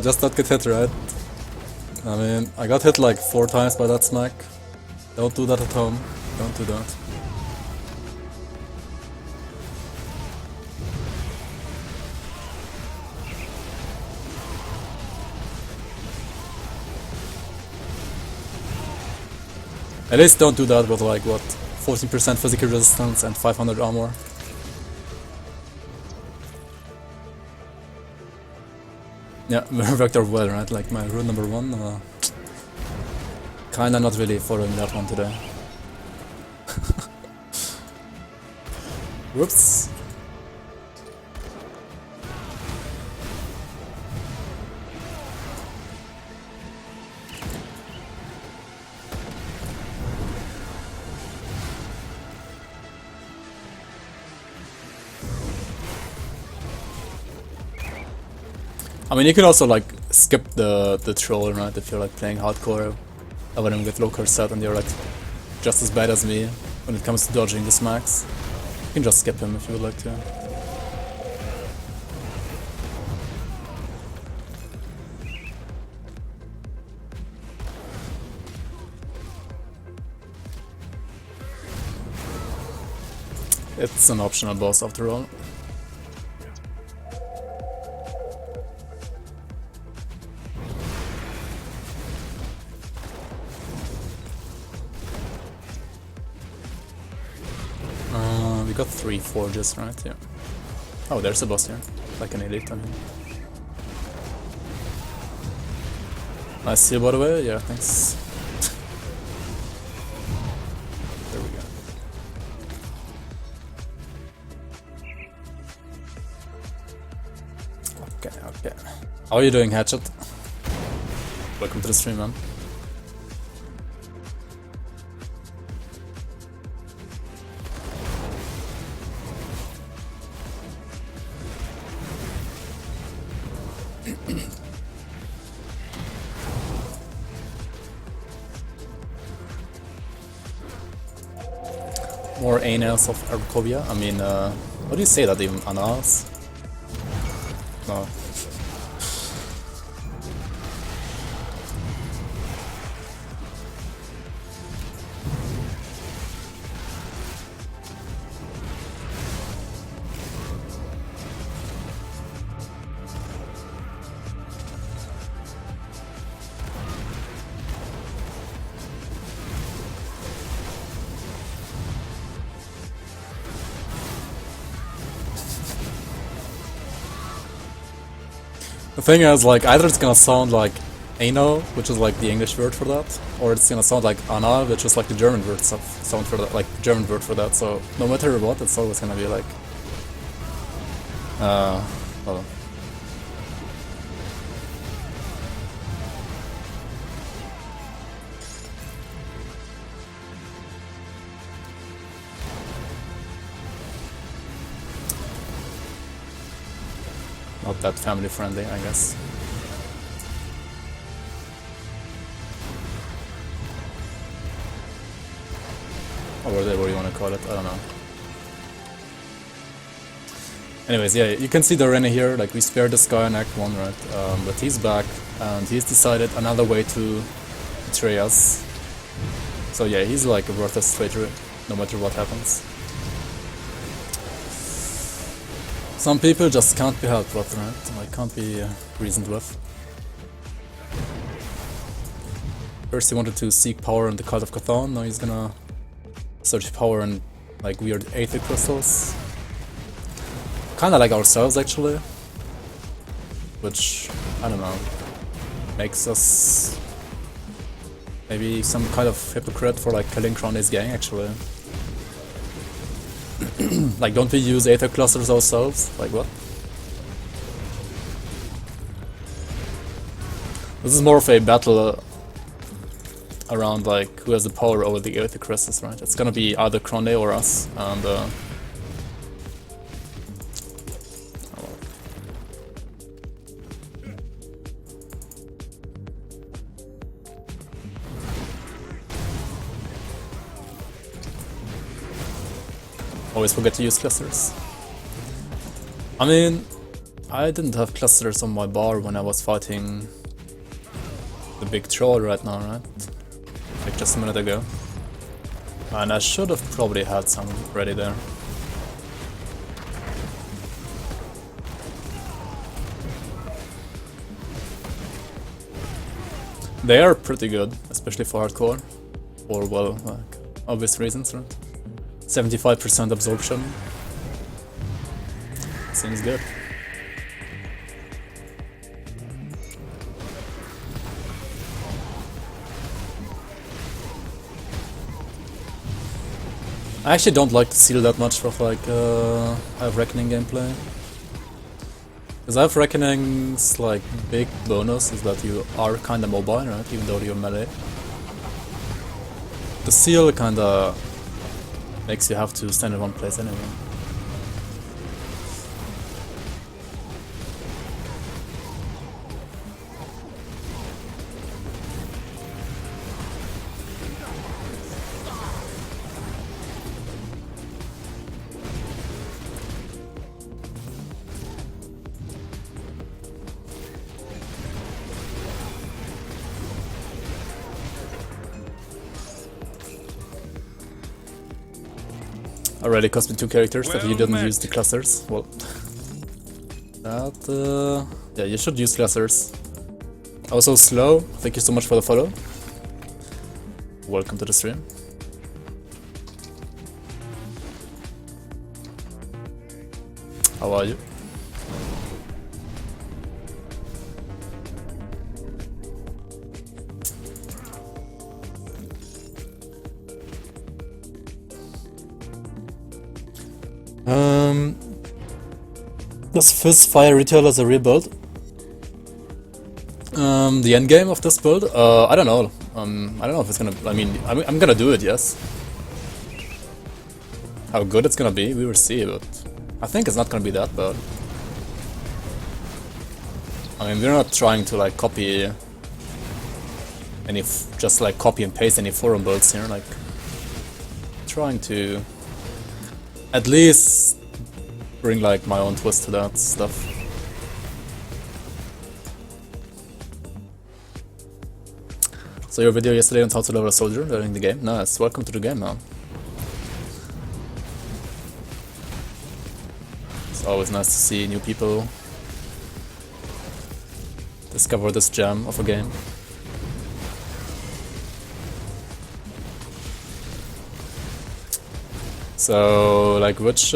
Just not get hit, right? I mean, I got hit like 4 times by that smack. Don't do that at home. Don't do that. At least don't do that with like, what, 14% physical resistance and 500 armor. Yeah, Vector well, right? Like my rule number 1. Kinda not really following that one today. Whoops. I mean, you can also like skip the troll, right? If you're like playing hardcore, when you get low curse set and you're like just as bad as me when it comes to dodging the smacks, you can just skip him if you would like to. It's an optional boss after all. We got 3 forges, right? Yeah. Oh, there's a boss here. Like an elite, I mean. Nice heal, by the way. Yeah, thanks. There we go. Okay, okay. How are you doing, Hatchet? Welcome to the stream, man. More anals of Arkovia. I mean, what do you say that even? Anals? No. The thing is, like, either it's gonna sound like anal, which is like the English word for that, or it's gonna sound like anal, which is like the German word sound for that, like German word for that. So no matter what, it's always gonna be like, well. Not that family friendly, I guess. Or whatever you want to call it, I don't know. Anyways, yeah, you can see the arena here, like we spared this guy in Act 1, right? But he's back, and he's decided another way to betray us. So yeah, he's like a worthless traitor, no matter what happens. Some people just can't be helped with, right? Like, can't be reasoned with. First he wanted to seek power in the Cult of Cthulhu, now he's gonna search power in like weird aether crystals. Kinda like ourselves actually. Which, I don't know, makes us maybe some kind of hypocrite for like killing Krondy's gang actually. Like, don't we use Aether clusters ourselves? Like, what? This is more of a battle around, like, who has the power over the Aether crystals, right? It's gonna be either Krone or us, and always forget to use clusters. I mean, I didn't have clusters on my bar when I was fighting the big troll right now, right? Like just a minute ago. And I should have probably had some ready there. They are pretty good, especially for hardcore. For, well, like, obvious reasons, right? 75% absorption. Seems good. I actually don't like to seal that much of like Hive Reckoning gameplay. Because Hive Reckoning's like big bonus is that you are kinda mobile, right? Even though you're melee. The seal kinda makes you have to stand in one place anyway. Already cost me 2 characters that you didn't use the clusters. Well, that yeah, you should use clusters. Also slow, thank you so much for the follow. Welcome to the stream. How are you? Does Fizz Fire Retail as a real build? The end game of this build? I don't know. I don't know if it's gonna. I mean, I'm gonna do it, yes. How good it's gonna be, we will see, but I think it's not gonna be that bad. I mean, we're not trying to like copy any, just like copy and paste any forum builds here. Like, trying to at least bring like my own twist to that stuff. So your video yesterday on how to level a soldier during the game? Nice, welcome to the game, man. It's always nice to see new people discover this gem of a game. So, like, which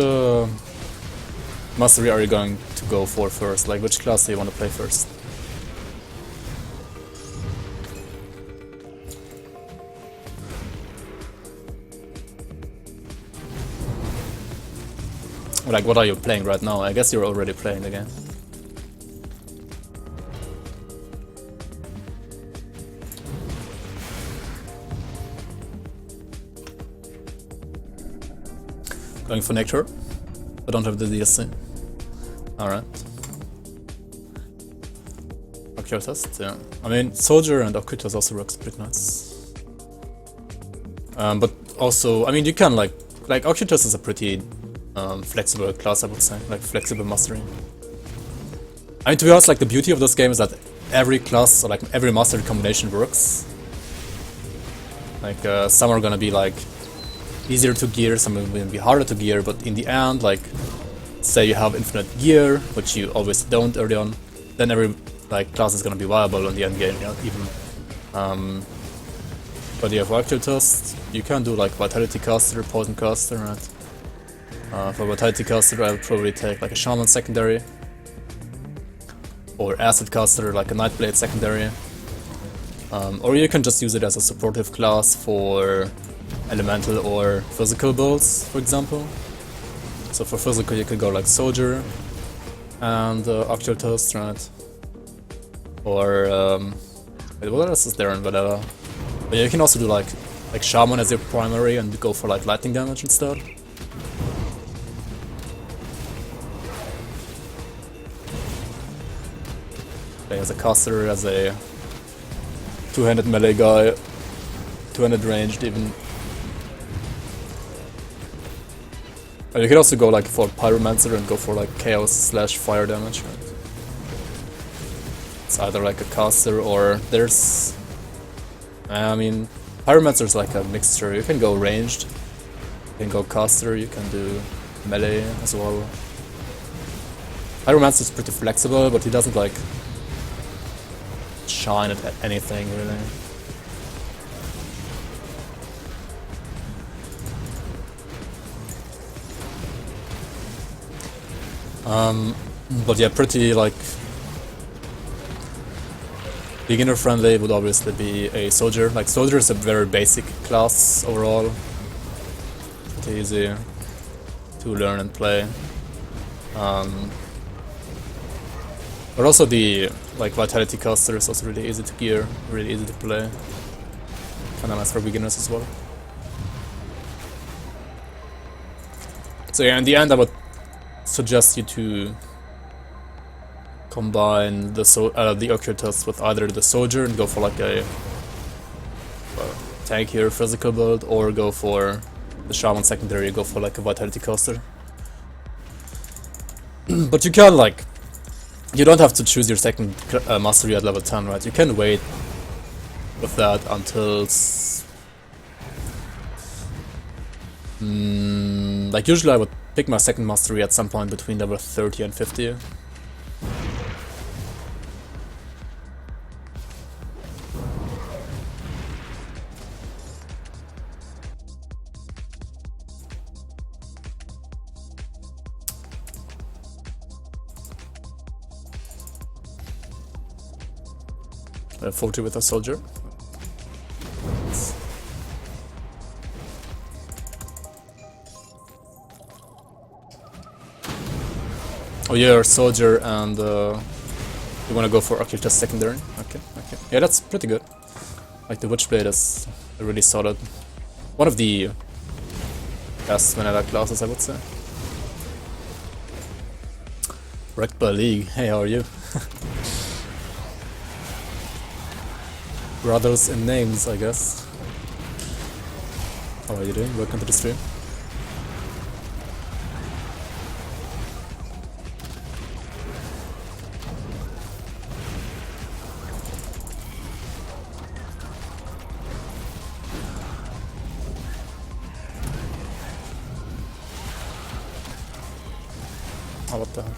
mastery are you going to go for first? Like, which class do you want to play first? Like, what are you playing right now? I guess you're already playing the game. Going for Nectar? I don't have the DLC. Alright. Occultist, yeah. I mean, Soldier and Occultist also works pretty nice. But also, I mean, you can like Occultist is a pretty flexible class, I would say, like flexible mastery. I mean, to be honest, like the beauty of this game is that every class or like every mastery combination works. Like some are gonna be like easier to gear, some are gonna be harder to gear, but in the end, like say you have infinite gear, which you always don't early on, then every like class is gonna be viable in the end game, you know, even. But yeah, for Occultist, you can do like Vitality Caster, Poison Caster, right? For Vitality Caster, I would probably take like a Shaman secondary, or Acid Caster, like a Nightblade secondary. Or you can just use it as a supportive class for elemental or physical builds, for example. So for physical you could go like Soldier and Occultist, right? Or wait, what else is there in Vanilla? But yeah, you can also do like Shaman as your primary and go for like lightning damage instead. Play as a caster, as a two-handed melee guy, two-handed ranged even. And you can also go like for Pyromancer and go for like chaos/fire damage, right? It's either like a caster or there's... I mean, Pyromancer is like a mixture. You can go ranged, you can go caster, you can do melee as well. Pyromancer is pretty flexible, but he doesn't like shine at anything really. But yeah, pretty like beginner friendly would obviously be a Soldier. Like Soldier is a very basic class overall. Pretty easy to learn and play. But also the like Vitality caster is also really easy to gear, really easy to play. Kinda nice for beginners as well. So yeah, in the end I would suggest you to combine the Occultist with either the Soldier and go for like a tankier physical build, or go for the Shaman secondary, go for like a Vitality caster. But you can like, you don't have to choose your second mastery at level 10, right? You can wait with that until like usually I would pick my second mastery at some point between level 30 and 50. Level 40 with a Soldier. Oh, you're a Soldier and you wanna go for Occultist secondary? Okay, okay. Yeah, that's pretty good. Like the Witchblade is really solid. One of the best vanilla classes, I would say. Wrecked by League, hey, how are you? Brothers in names, I guess. How are you doing? Welcome to the stream. Oh, what the hell?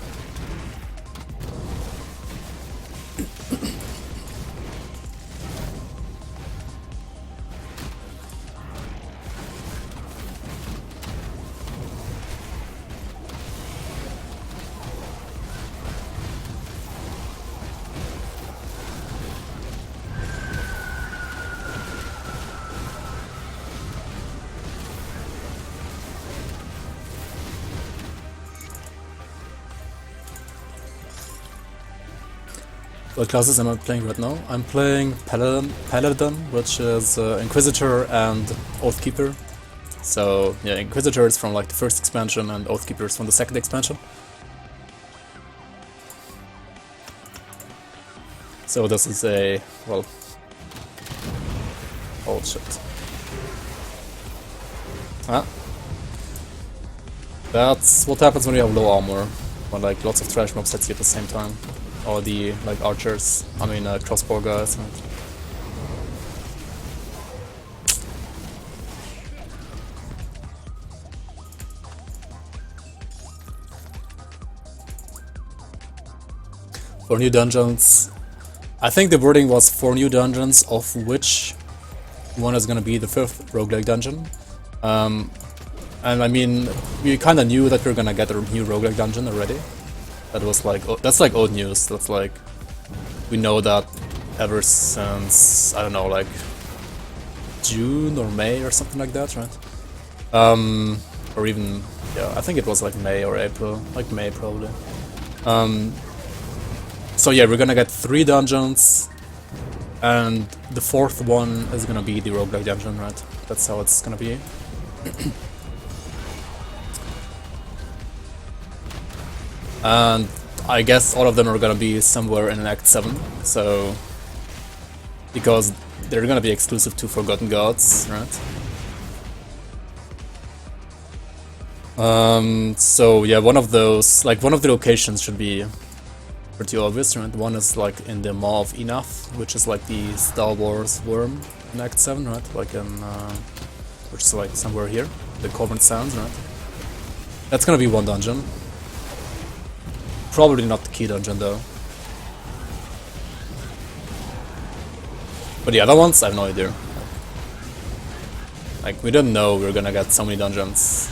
What classes am I playing right now? I'm playing Paladin, which is Inquisitor and Oathkeeper. So yeah, Inquisitor is from like the first expansion and Oathkeeper is from the second expansion. So this is a, well... Oh shit. Ah. That's what happens when you have low armor. When like lots of trash mobs hit you at the same time. Or the like archers, I mean crossbow guys. Right? For new dungeons, I think the wording was 4 new dungeons, of which one is gonna be the 5th roguelike dungeon. And I mean, we kinda knew that we were gonna get a new roguelike dungeon already. That was like, that's like old news. That's like, we know that ever since, I don't know, like June or May or something like that, right? or even, yeah, I think it was like May or April, like May probably. So yeah, we're gonna get 3 dungeons, and the 4th one is gonna be the roguelike dungeon, right? That's how it's gonna be. And I guess all of them are gonna be somewhere in Act 7, so... because they're gonna be exclusive to Forgotten Gods, right? So yeah, one of those, like one of the locations should be pretty obvious, right? One is like in the Maw of Enough, which is like the Star Wars worm in Act 7, right? Like in, which is like somewhere here, the Covent Sands, right? That's gonna be one dungeon. Probably not the key dungeon though. But the other ones, I have no idea. Like, we didn't know we were gonna get so many dungeons.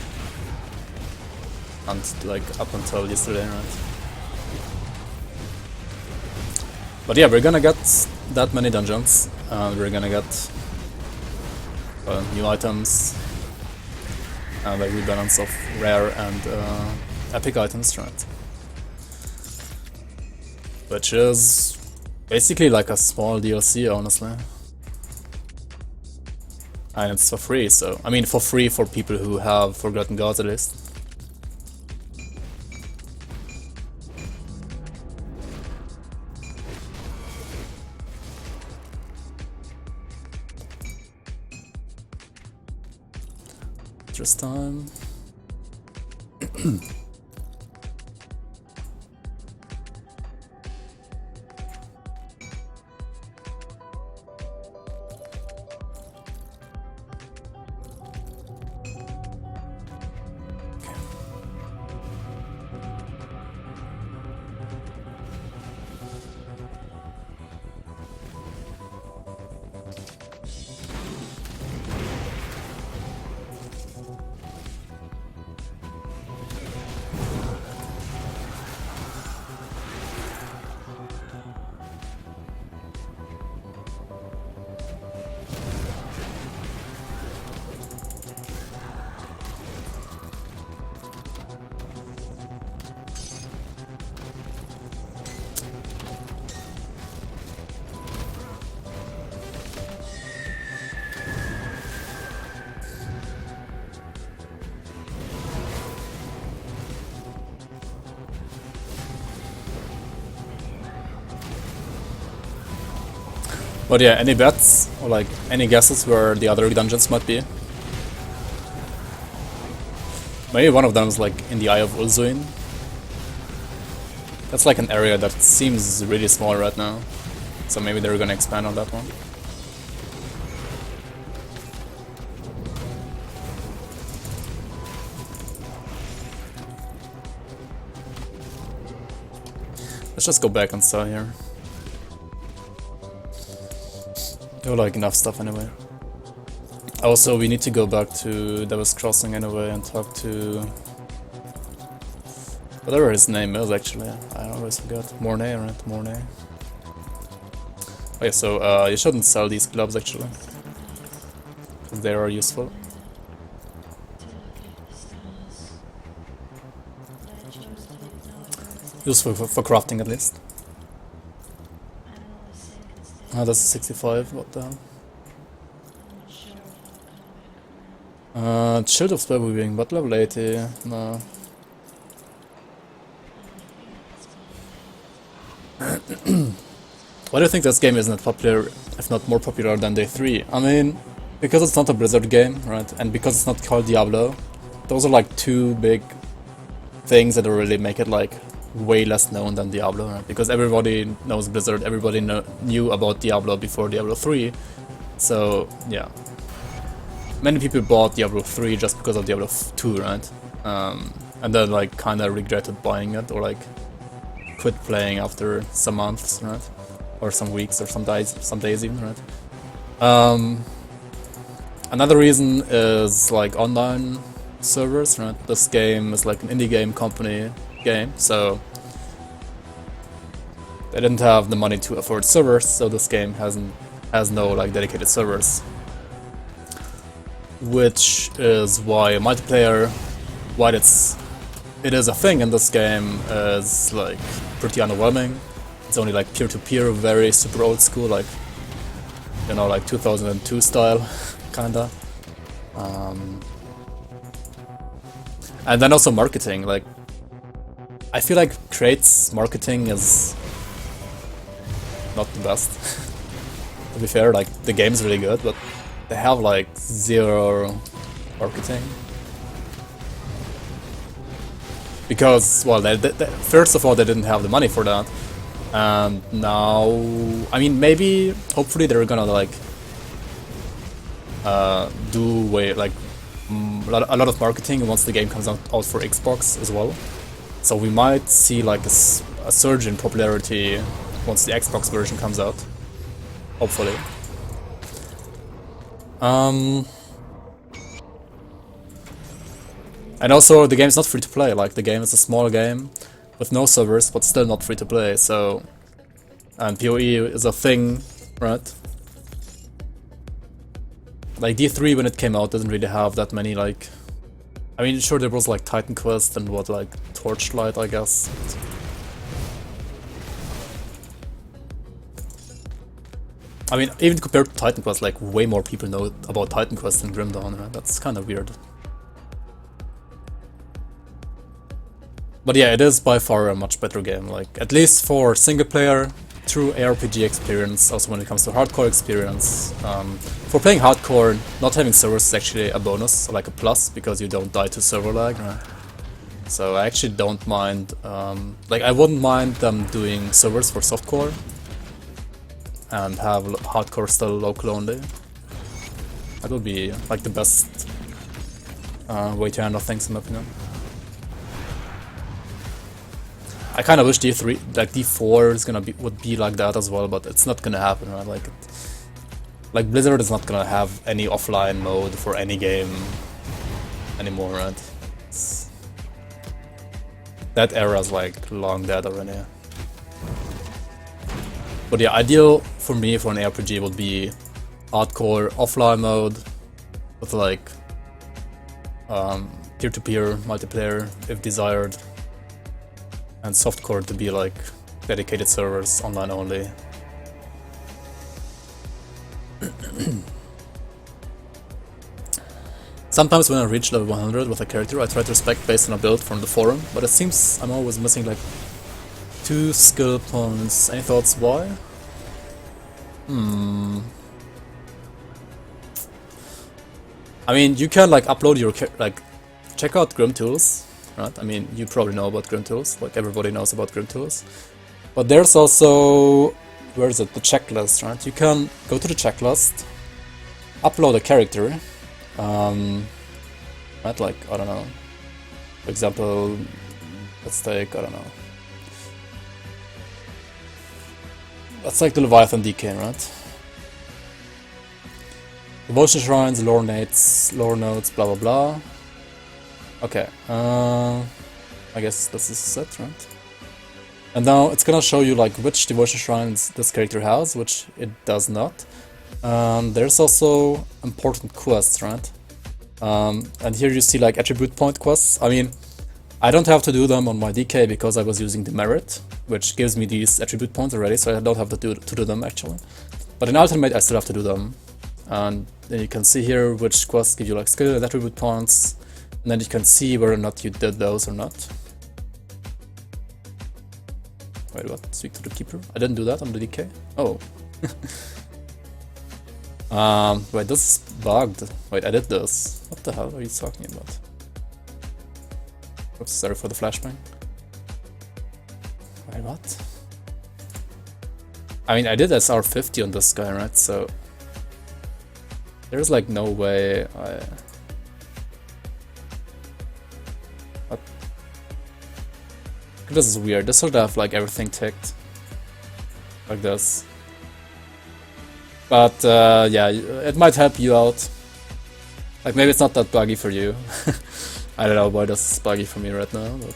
And like, up until yesterday, right? But yeah, we're gonna get that many dungeons. We're gonna get new items. And like rebalance of rare and epic items, right? Which is basically like a small DLC, honestly. And it's for free, so... I mean, for free for people who have Forgotten Gods, at least. Just time. But yeah, any bets or like any guesses where the other dungeons might be? Maybe one of them is like in the Eye of Ulzuin. That's like an area that seems really small right now, so maybe they're gonna expand on that one. Let's just go back and sell here. There are like enough stuff anyway. Also, we need to go back to Devil's Crossing anyway and talk to whatever his name is actually. I always forget. Mornay, right? Mornay. Okay, so you shouldn't sell these gloves actually, because they are useful. Useful for crafting at least. Oh, that's a 65, what the hell? Shield of Spell Weaving, but level 80, no. Why do you think this game isn't popular, if not more popular than Day 3? I mean, because it's not a Blizzard game, right? And because it's not called Diablo. Those are like two big things that really make it like way less known than Diablo, right? Because everybody knows Blizzard, everybody knew about Diablo before Diablo 3, so yeah. Many people bought Diablo 3 just because of Diablo 2, right? And then like kinda regretted buying it, or like quit playing after some months, right? Or some weeks, or some days even, right? Another reason is like online servers, right? This game is like an indie game company game, so they didn't have the money to afford servers, so this game has no like dedicated servers, which is why multiplayer what it is a thing in this game is like pretty underwhelming. It's only like peer-to-peer, very super old school, like, you know, like 2002 style, kinda. And then also marketing, like, I feel like Crate's marketing is not the best. To be fair, like, the game's really good, but they have like zero marketing. Because, well, first of all, they didn't have the money for that. And now, I mean, maybe, hopefully they're gonna like do a lot of marketing once the game comes out for Xbox as well. So we might see like a surge in popularity once the Xbox version comes out. Hopefully. And also, the game's not free to play. Like, the game is a small game with no servers, but still not free to play. So, and PoE is a thing, right? Like D3 when it came out didn't really have that many like. I mean, sure there was like Titan Quest and what, like Torchlight, I guess. I mean, even compared to Titan Quest, like way more people know about Titan Quest than Grim Dawn, right? That's kind of weird. But yeah, it is by far a much better game, like, at least for single player, true ARPG experience, also when it comes to hardcore experience. For playing hardcore, not having servers is actually a bonus, like a plus, because you don't die to server lag, right? So I actually don't mind, like, I wouldn't mind them doing servers for softcore, and have hardcore still local only. That would be, like, the best way to handle things, in my opinion. I kind of wish D3, like D4 is would be like that as well, but it's not gonna happen, right? Like Blizzard is not gonna have any offline mode for any game anymore, right? That era is like long dead already. But yeah, ideal for me for an RPG would be hardcore offline mode with like peer-to-peer multiplayer if desired. And softcore to be like dedicated servers, online only. Sometimes when I reach level 100 with a character, I try to respec based on a build from the forum, but it seems I'm always missing like 2 skill points. Any thoughts why? I mean, you can like upload your check out Grim Tools. Right? I mean, you probably know about Grim Tools, like everybody knows about Grim Tools. But there's also, where is it, the checklist, right? You can go to the checklist, upload a character, right, like, I don't know, for example, let's take, I don't know, let's take the Leviathan DK, right? Devotion Shrines, lore notes, blah blah blah. Okay, I guess this is set, right? And now it's gonna show you like which devotion shrines this character has, which it does not. There's also important quests, right? And here you see like attribute point quests. I mean, I don't have to do them on my DK because I was using the merit, which gives me these attribute points already, so I don't have to do them actually. But in Ultimate I still have to do them. And then you can see here which quests give you like skill and attribute points. And then you can see whether or not you did those or not. Wait, what? Speak to the keeper? I didn't do that on the DK? Oh. Wait, this is bugged. Wait, I did this. What the hell are you talking about? Oops, sorry for the flashbang. Wait, what? I mean, I did SR50 on this guy, right? So there's like no way I... What? This is weird. This should have like everything ticked. Like this. But yeah, it might help you out. Like maybe it's not that buggy for you. I don't know why this is buggy for me right now, but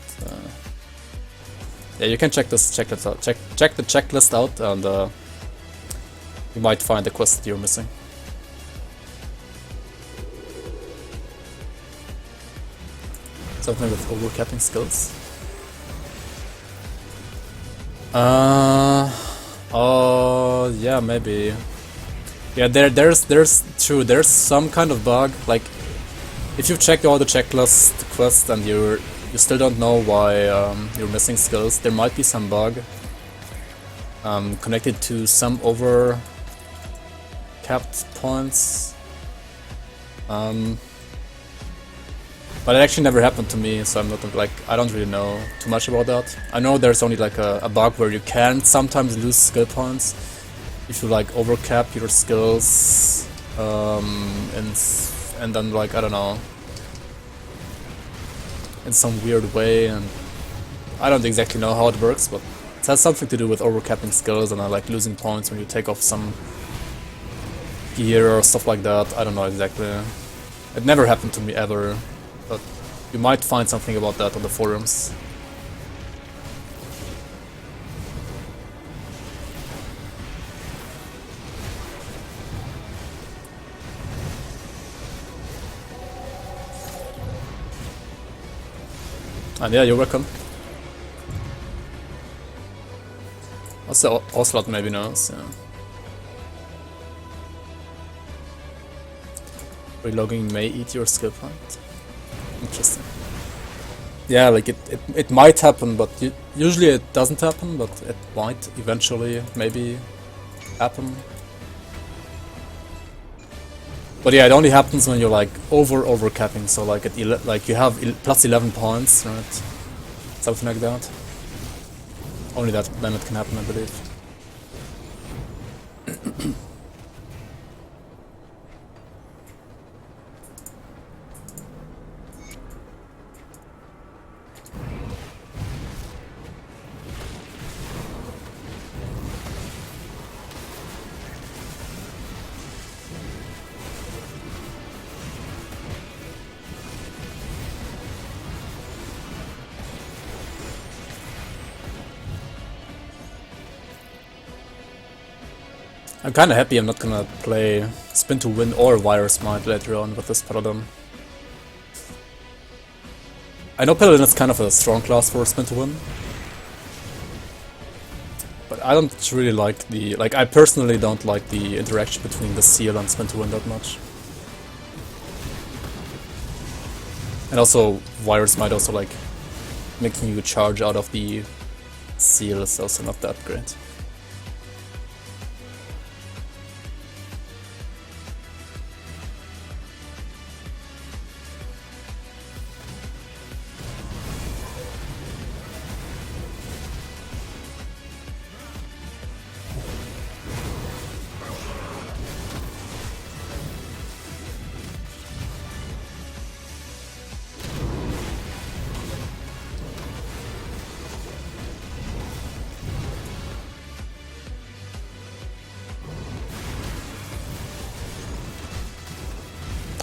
yeah, you can check this checklist out. Check the checklist out, and you might find the quest that you're missing. Something with overcapping skills. Oh yeah, maybe. Yeah, there's some kind of bug. Like, if you've checked all the checklist quests and you still don't know why you're missing skills, there might be some bug connected to some over capped points. But it actually never happened to me, so I'm not like, I don't really know too much about that. I know there's only like a bug where you can sometimes lose skill points if you like overcap your skills, and then like, I don't know, in some weird way, and I don't exactly know how it works, but it has something to do with overcapping skills and like losing points when you take off some gear or stuff like that. I don't know exactly. It never happened to me ever, but you might find something about that on the forums. And yeah, you're welcome. Also, Ocelot maybe knows, yeah. Relogging may eat your skill point. Interesting. Yeah, like it might happen, but usually it doesn't happen, but it might eventually maybe happen. But yeah, it only happens when you're like overcapping, so like like you have plus 11 points, right? Something like that. Only then it can happen, I believe. I'm kinda happy I'm not gonna play Spin to Win or Vire Smite later on with this Paladin. I know Paladin is kind of a strong class for Spin to Win, but I don't really like the... like, I personally don't like the interaction between the seal and Spin to Win that much. And also, Vire Smite also like making you charge out of the seal is also not that great.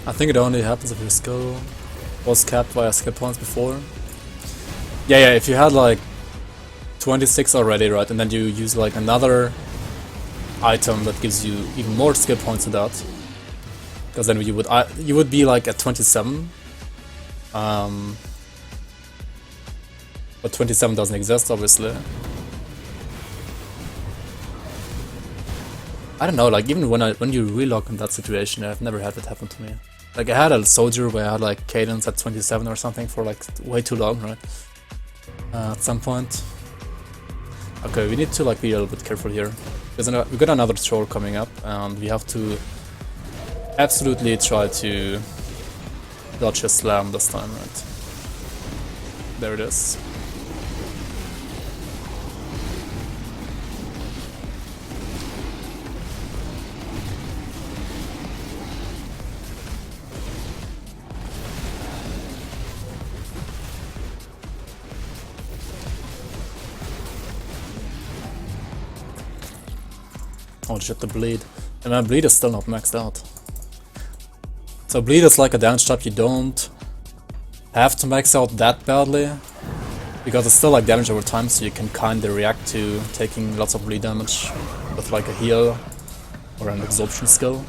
I think it only happens if your skill was capped via skill points before. Yeah, if you had like 26 already, right, and then you use like another item that gives you even more skill points to that, because then you would be like at 27. But 27 doesn't exist, obviously. I don't know, like even when you relog in that situation, I've never had it happen to me. Like I had a soldier where I had like cadence at 27 or something for like way too long, right? At some point. Okay, we need to like be a little bit careful here. We got another troll coming up, and we have to absolutely try to dodge his slam this time, right? There it is. Oh shit, the bleed. And my bleed is still not maxed out. So bleed is like a damage type you don't have to max out that badly, because it's still like damage over time, so you can kinda react to taking lots of bleed damage with like a heal or an absorption skill.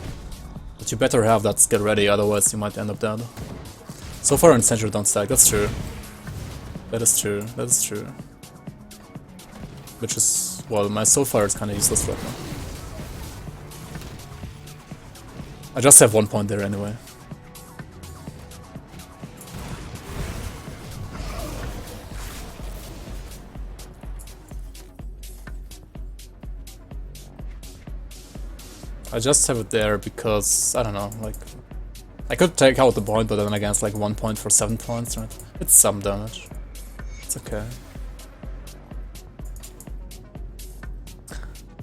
But you better have that skill ready, otherwise you might end up dead. So far in Central don't stack, that's true. That is true, that is true. Which is, well, my Soulfire is kinda useless right now. I just have 1 point there anyway. I just have it there because, I don't know, like... I could take out the point, but then again it's like 1 point for 7 points, right? It's some damage. It's okay.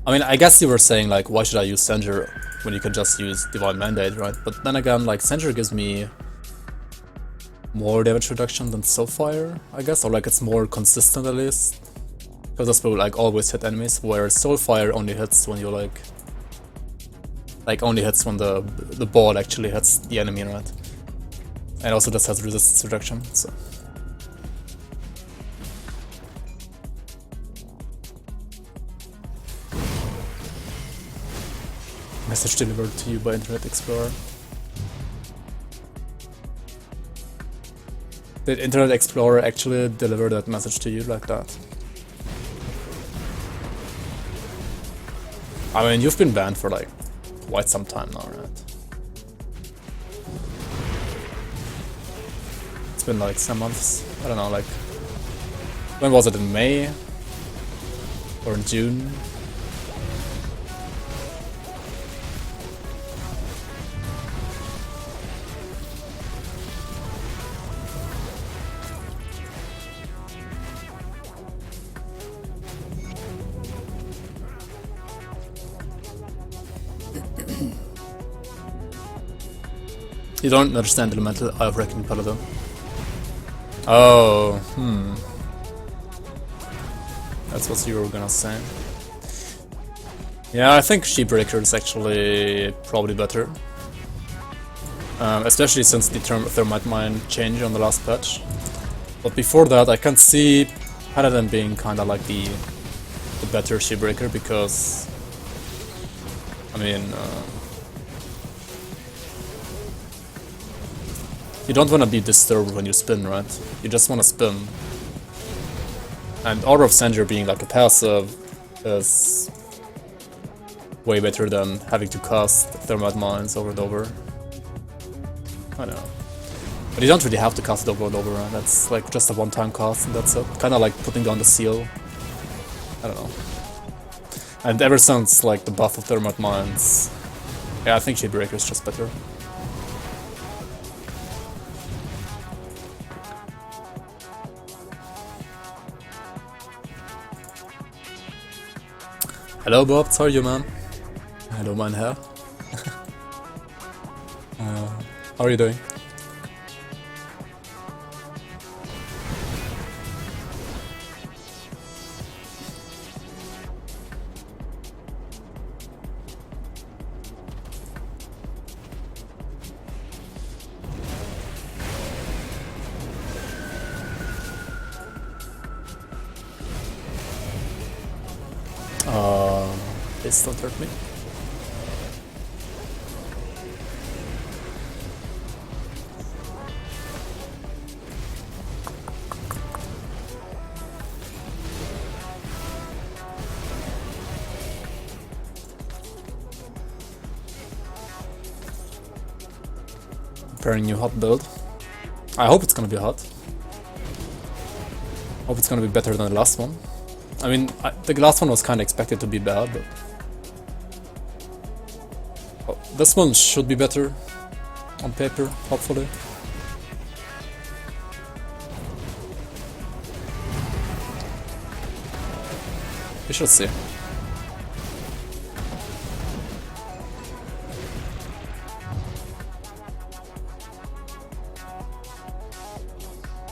I mean, I guess you were saying, like, why should I use Sengir when you can just use Divine Mandate, right? But then again, like, Sengir gives me more damage reduction than Soulfire, I guess, or like it's more consistent at least. Because this will like always hit enemies, whereas Soulfire only hits when you like only hits when the ball actually hits the enemy, right? And also just has resistance reduction, so. Message delivered to you by Internet Explorer. Did Internet Explorer actually deliver that message to you like that? I mean, you've been banned for like quite some time now, right? It's been like some months. I don't know, like... When was it? In May? Or in June? You don't understand Elemental, I reckon, Paladin. Oh, That's what you were gonna say. Yeah, I think Sheepbreaker is actually probably better. Especially since the Thermite Mine changed on the last patch. But before that, I can see Paladin being kinda like the better Sheepbreaker because... I mean... you don't want to be disturbed when you spin, right? You just want to spin. And Aura of Sengir being like a passive is way better than having to cast Thermite Mines over and over. I don't know. But you don't really have to cast it over and over, right? That's like just a one-time cast and that's it. Kinda like putting down the seal. I don't know. And ever since like the buff of Thermite Mines, yeah, I think Sheepbreaker is just better. Hello Bob, how are you, man? Hello, mein Herr. How are you doing? Please don't hurt me. Preparing new hot build. I hope it's gonna be hot. Hope it's gonna be better than the last one. I mean, the last one was kinda expected to be bad, but... oh, this one should be better on paper, hopefully. We shall see.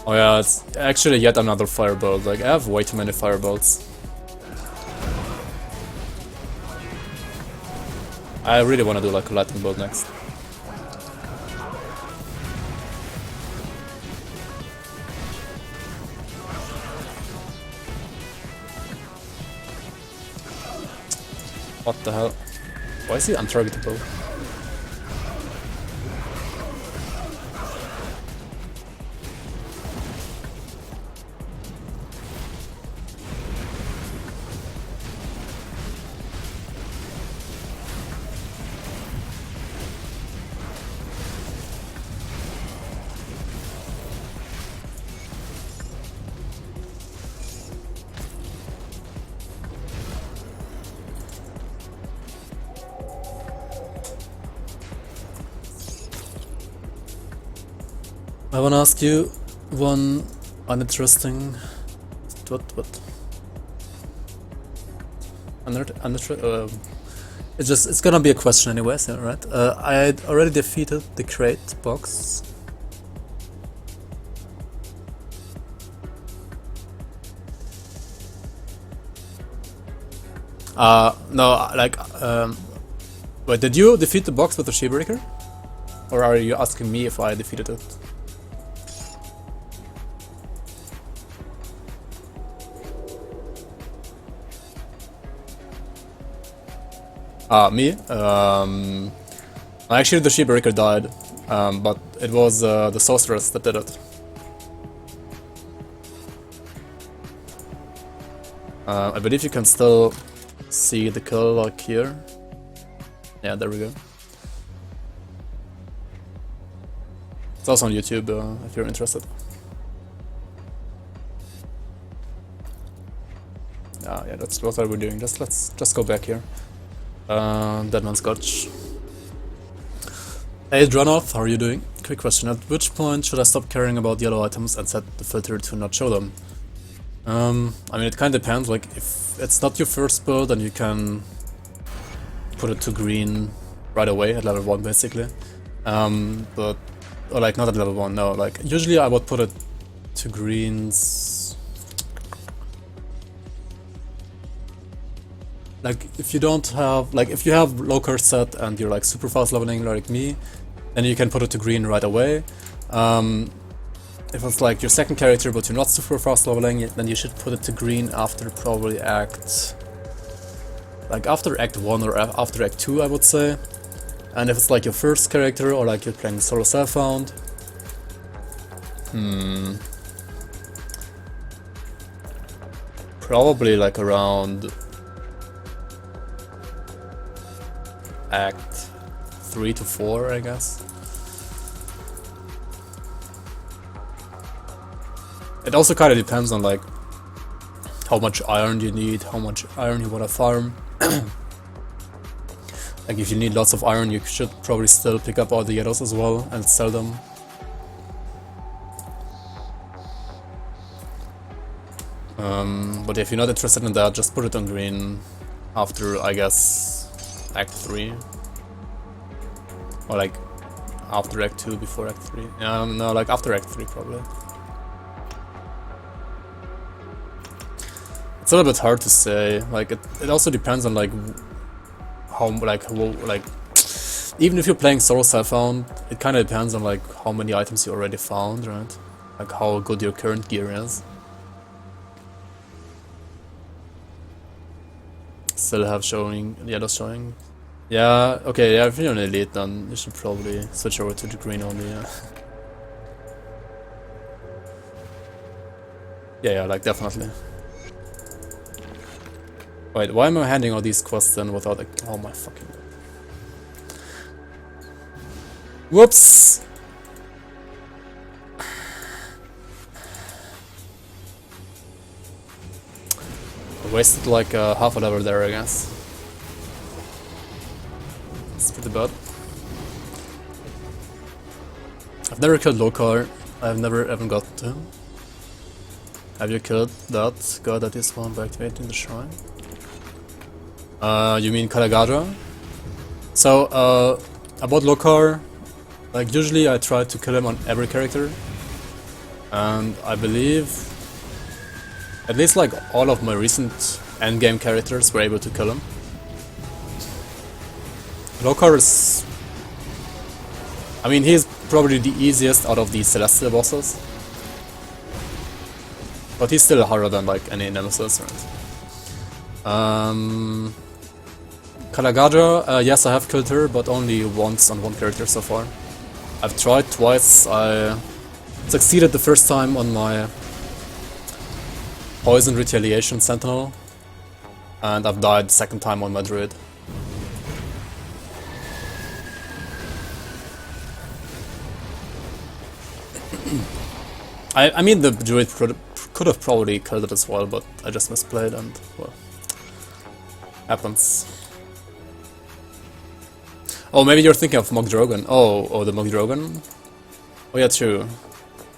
Oh yeah, it's actually yet another firebolt. Like, I have way too many firebolts. I really want to do like a lightning bolt next. What the hell? Why is he untargetable? I wanna ask you one uninteresting... What? It's gonna be a question anyways, yeah, right? I already defeated the crate box. No, like, wait, did you defeat the box with the Shebreaker? Or are you asking me if I defeated it? Me? Actually the Shebreaker died, but it was the Sorceress that did it. I believe you can still see the kill like here. Yeah, there we go. It's also on YouTube if you're interested. Yeah, that's what we're doing. Let's just go back here. Deadman Scotch. Hey Dronoff, how are you doing? Quick question, at which point should I stop caring about yellow items and set the filter to not show them? I mean, it kinda depends, like, if it's not your first build, then you can put it to green right away at level 1, basically. But, or like, not at level 1, no, like, usually I would put it to greens... Like, if you don't have, like, if you have low curse set and you're like super fast leveling like me, then you can put it to green right away. If it's like your second character but you're not super fast leveling, then you should put it to green after probably act... Like after act 1 or after act 2, I would say. And if it's like your first character or like you're playing solo self-found... Probably like around... Act 3 to 4, I guess. It also kind of depends on like how much iron you need, how much iron you want to farm. Like if you need lots of iron, you should probably still pick up all the yellows as well and sell them. But if you're not interested in that, just put it on green after, I guess, Act 3. Or like after Act 2, before Act 3. No, like after Act 3 probably. It's a little bit hard to say. Like it also depends on like how even if you're playing solo self-found, it kind of depends on like how many items you already found, right? Like how good your current gear is. Still have yellow showing. Yeah, okay, yeah, if you're an elite then you should probably switch over to the green only, yeah. Yeah, like definitely. Wait, why am I handing all these quests in without a... Oh my fucking god. Whoops! I wasted like half a level there, I guess. It's pretty bad. I've never killed Lokar. I've never even got to him. Have you killed that god that is spawned by activating the shrine? You mean Kalagadra? So, about Lokar, like usually I try to kill him on every character. And I believe at least like all of my recent endgame characters were able to kill him. Lokar is... I mean, he's probably the easiest out of the Celestial bosses. But he's still harder than like any nemesis, right? Kalagadra, yes, I have killed her, but only once on one character so far. I've tried twice. I succeeded the first time on my Poison Retaliation Sentinel, and I've died the second time on my Druid. I mean, the Druid could have probably killed it as well, but I just misplayed and, well, happens. Oh, maybe you're thinking of Mogdrogan. Oh, the Mogdrogan? Oh yeah, true.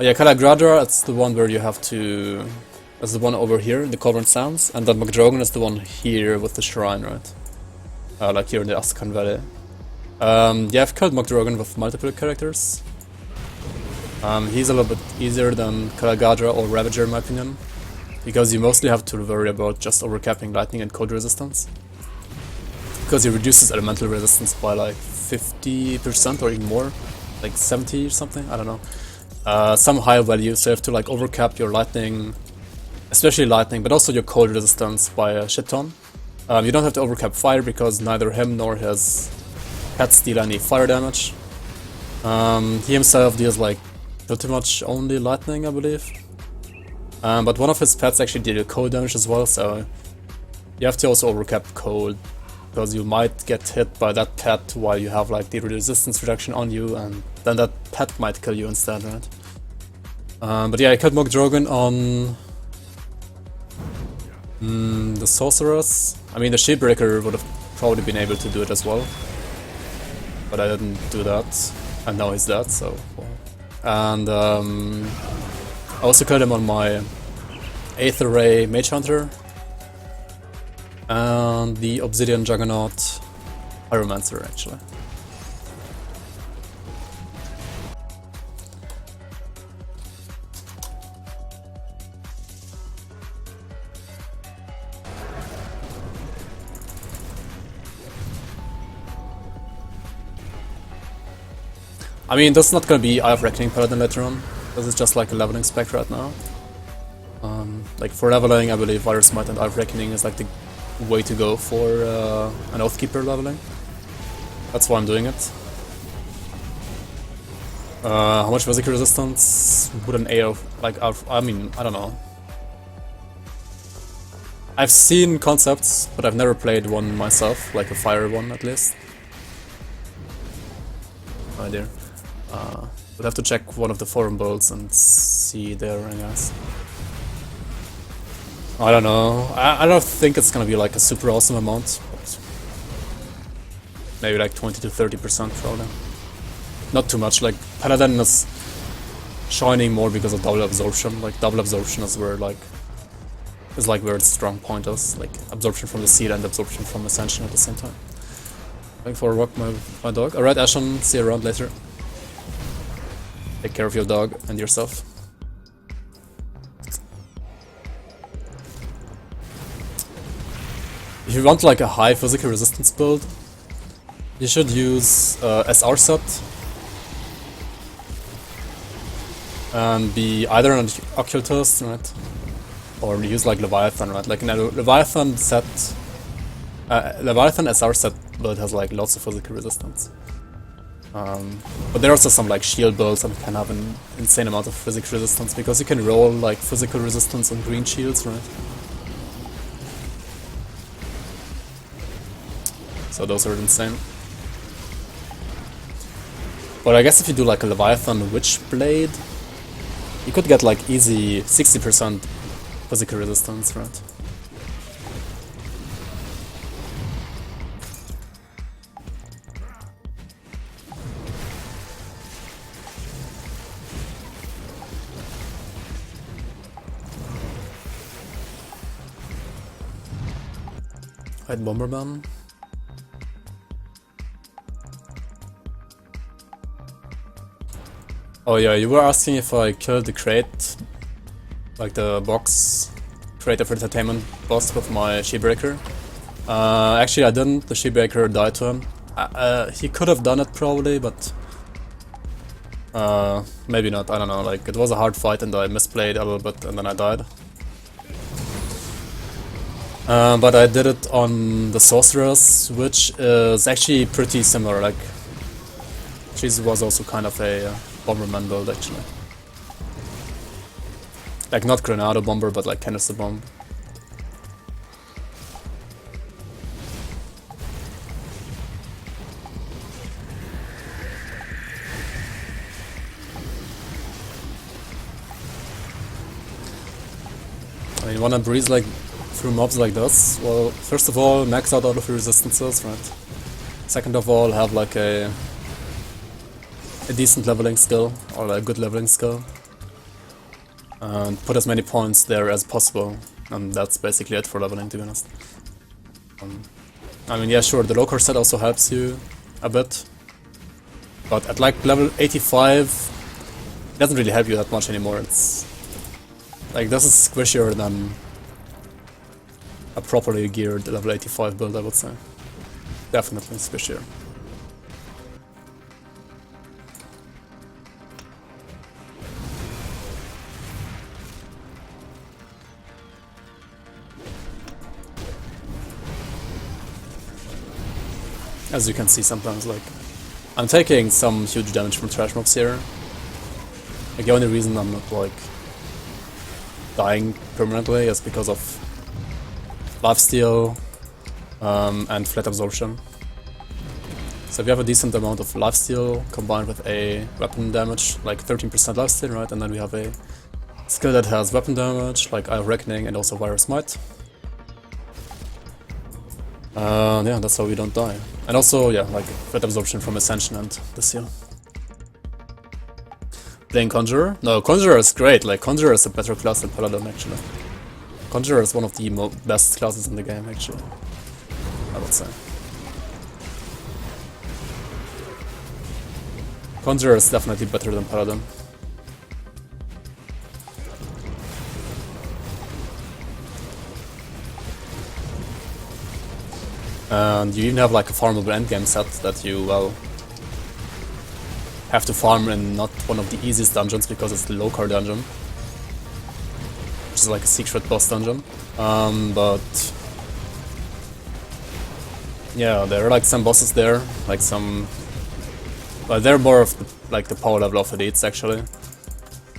Oh yeah, Calagradra, it's the one where you have to... That's the one over here, the Cauldron Sands, and then McDrogan is the one here with the shrine, right? Like here in the Astkan Valley. Yeah, I've killed McDrogan with multiple characters. He's a little bit easier than Calagadra or Ravager in my opinion, because you mostly have to worry about just overcapping lightning and cold resistance. Because he reduces elemental resistance by like 50% or even more, like 70 or something, I don't know. Some higher value, so you have to like overcap your lightning, especially lightning, but also your cold resistance by a shit ton. You don't have to overcap fire because neither him nor his pets deal any fire damage. He himself deals like pretty much only lightning, I believe. But one of his pets actually deal cold damage as well, so you have to also overcap cold, because you might get hit by that pet while you have like the resistance reduction on you, and then that pet might kill you instead, right? But yeah, I killed McDrogan on the Sorceress. I mean, the Shipbreaker would have probably been able to do it as well, but I didn't do that, and now he's dead, so... And I also killed him on my Aether Ray Mage Hunter, and the Obsidian Juggernaut Pyromancer, actually. I mean, this is not gonna be Eye of Reckoning Paladin later on. This is just like a leveling spec right now. Like for leveling, I believe Vire Smite and Eye of Reckoning is like the way to go for an Oathkeeper leveling. That's why I'm doing it. How much physical resistance would an A of, like, I mean, I don't know. I've seen concepts, but I've never played one myself, like a fire one at least. Oh dear. Would have to check one of the forum builds and see there, I guess. I don't know. I don't think it's gonna be like a super awesome amount, but maybe like 20 to 30% probably. Not too much. Like Paladin is shining more because of double absorption. Like double absorption is where like where its strong point is. Like absorption from the seed and absorption from ascension at the same time. Going for a walk, my dog. Alright, Ashen, see you around later. Take care of your dog and yourself. If you want like a high physical resistance build, you should use SR set and be either an occultist, right? Or use like Leviathan, right? Like in a Leviathan set, Leviathan SR set build has like lots of physical resistance. But there are also some like shield builds that can have an insane amount of physical resistance because you can roll like physical resistance on green shields, right? So those are insane. But I guess if you do like a Leviathan Witchblade, you could get like easy 60% physical resistance, right? Right, Bomberman. Oh yeah, you were asking if I killed the crate, like the box crate of entertainment boss with my Shipbreaker. Actually I didn't, the Shipbreaker died to him. He could have done it probably, but maybe not, I don't know, like it was a hard fight and I misplayed a little bit and then I died. But I did it on the Sorceress, which is actually pretty similar, like she was also kind of a Bomberman build actually. Like not Granado Bomber, but like Canister Bomb. I mean, wanna breeze like through mobs like this? Well, first of all, max out all of your resistances, right? Second of all, have like a decent leveling skill, or a good leveling skill. and put as many points there as possible, and that's basically it for leveling, to be honest. I mean, yeah, sure, the low core set also helps you a bit, but at like level 85, it doesn't really help you that much anymore. It's like, this is squishier than a properly geared level 85 build, I would say. Definitely squishier. As you can see sometimes, like, I'm taking some huge damage from trash mobs here. Like, the only reason I'm not, like, dying permanently is because of lifesteal and flat absorption. So if you have a decent amount of lifesteal combined with a weapon damage, like 13% lifesteal, right? And then we have a skill that has weapon damage, like Eye of Reckoning and also Vire Smite. Yeah, that's how we don't die. And also, yeah, like flat absorption from Ascension and this here. Playing Conjurer? No, Conjurer is great. Like, Conjurer is a better class than Paladin, actually. Conjurer is one of the best classes in the game, actually, I would say. Conjurer is definitely better than Paladin. And you even have like a farmable endgame set that you, well, have to farm in not one of the easiest dungeons because it's the low core dungeon, which is like a secret boss dungeon. But yeah, there are like some bosses there, like some, well, they're more of the, like the power level of elites actually,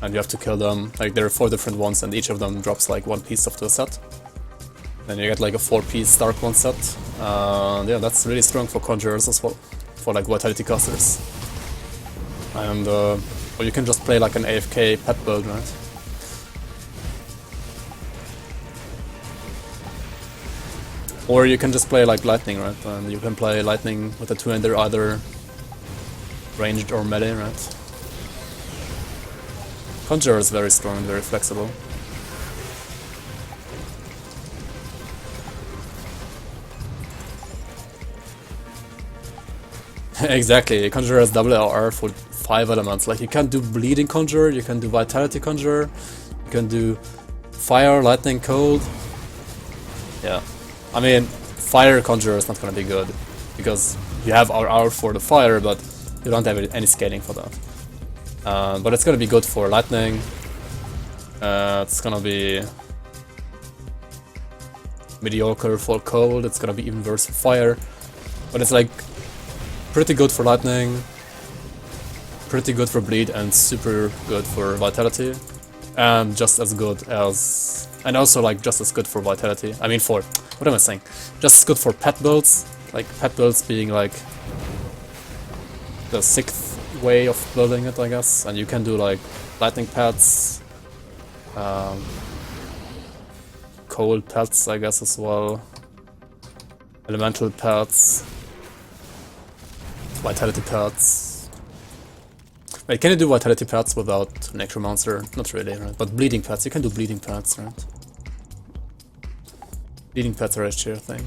and you have to kill them. Like there are 4 different ones, and each of them drops like 1 piece of the set. Then you get like a 4-piece Dark One set. Yeah, that's really strong for Conjurers as well, for like Vitality casters. And or you can just play like an AFK pet build, right? Or you can just play like Lightning, right? And you can play Lightning with a 2-hander, either ranged or melee, right? Conjurer is very strong and very flexible. Exactly, Conjurer has double RR for 5 elements. Like, you can do Bleeding Conjurer, you can do Vitality Conjurer, you can do Fire, Lightning, Cold. Yeah, I mean, Fire Conjurer is not gonna be good, because you have RR for the Fire, but you don't have any scaling for that. But it's gonna be good for Lightning, it's gonna be mediocre for Cold, it's gonna be even worse for Fire, but it's like pretty good for Lightning, pretty good for Bleed, and super good for Vitality, and just as good as, and also like just as good for Vitality. I mean, for, what am I saying? Just as good for pet builds, like pet builds being like the 6th way of building it, I guess. And you can do like Lightning pets, Cold pets, I guess, as well, Elemental pets, Vitality pets. Wait, can you do Vitality pets without Necromancer? Not really, right? But Bleeding pets, you can do Bleeding pets, right? Bleeding pets are actually a thing.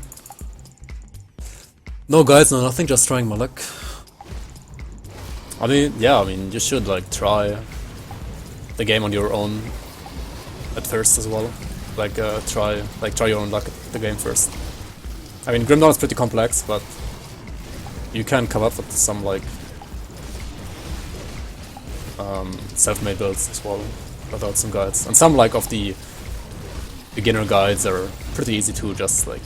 No guys, no nothing, just trying my luck. I mean, yeah, I mean, you should like try the game on your own at first as well. Like, try your own luck at the game first. I mean, Grim Dawn is pretty complex, but you can come up with some like self-made builds as well without some guides, and some like of the beginner guides are pretty easy to just like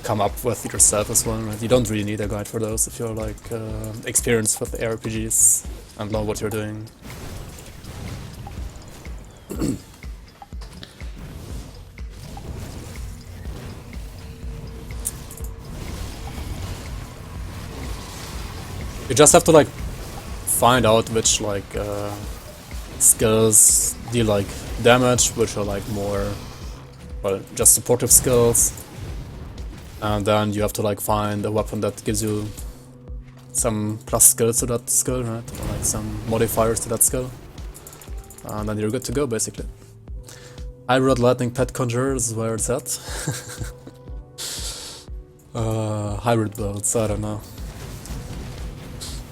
come up with yourself as well, right? You don't really need a guide for those if you're like experienced with the RPGs and know what you're doing. You just have to like find out which like skills deal like damage, which are like more, well, just supportive skills, and then you have to like find a weapon that gives you some plus skills to that skill, right? Or like some modifiers to that skill. And then you're good to go, basically. Hybrid Lightning Pet Conjurer is where it's at. Hybrid builds, I don't know.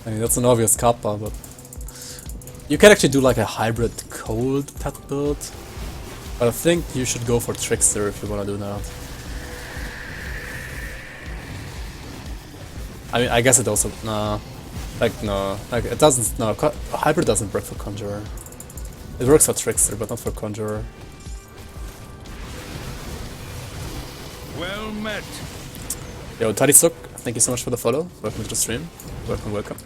I mean, that's an obvious kappa, but... You can actually do like a hybrid cold pet build. But I think you should go for Trickster if you wanna do that. I mean, I guess it also... no. Like, it doesn't... No, hybrid doesn't work for Conjurer. It works for Trickster, but not for Conjurer. Well met. Yo, Tadisuk, thank you so much for the follow. Welcome to the stream. Welcome, welcome.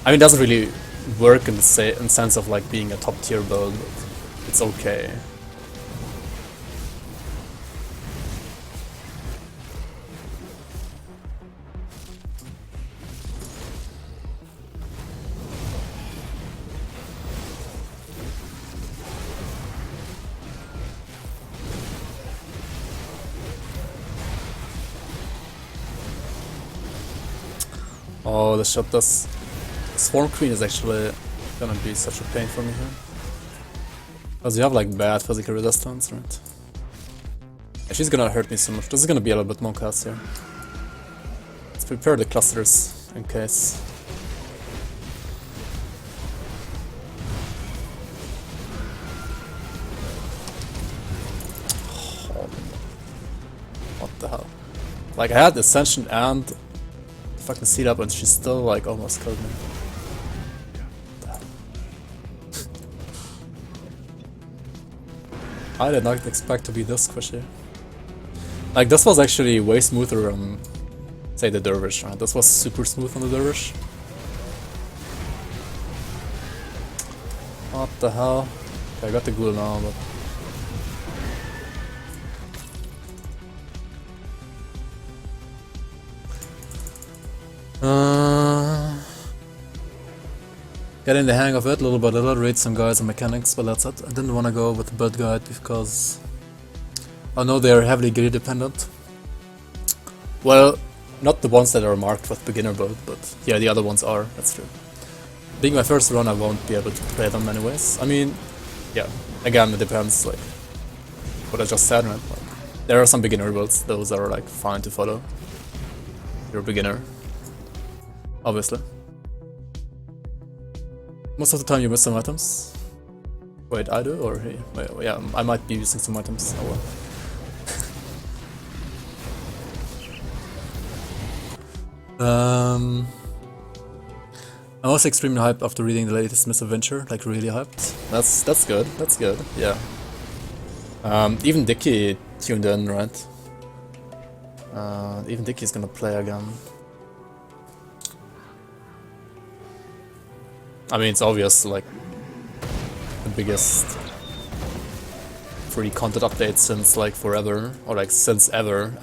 I mean, it doesn't really work in the sense of like being a top tier build, but it's okay. Oh, the shot does. Swarm Queen is actually gonna be such a pain for me here. Because you have like bad physical resistance, right? And she's gonna hurt me so much. This is gonna be a little bit more chaos here. Let's prepare the clusters in case. Oh, what the hell? Like I had Ascension and fucking seat up and she still like almost killed me. I did not expect to be this squishy. Like this was actually way smoother on, say, the Dervish, right? This was super smooth on the Dervish. What the hell? Okay, I got the ghoul now, but... Getting the hang of it little by little, read some guides and mechanics, but that's it. I didn't want to go with the build guide because I know they are heavily grid dependent. Well, not the ones that are marked with beginner build, but yeah, the other ones are, that's true. Being my first run, I won't be able to play them anyways. I mean, yeah, again, it depends, like, what I just said, right? Like, there are some beginner builds, those are like fine to follow. You're a beginner, obviously. Most of the time you miss some items. Wait, I do? Or he? Wait, yeah, I might be using some items. Oh well. I was extremely hyped after reading the latest misadventure, like really hyped. That's good, that's good, yeah. Even Dicky tuned in, right? Even Dicky's gonna play again. I mean, it's obvious, like, the biggest free content update since, like, forever, or, like, since ever.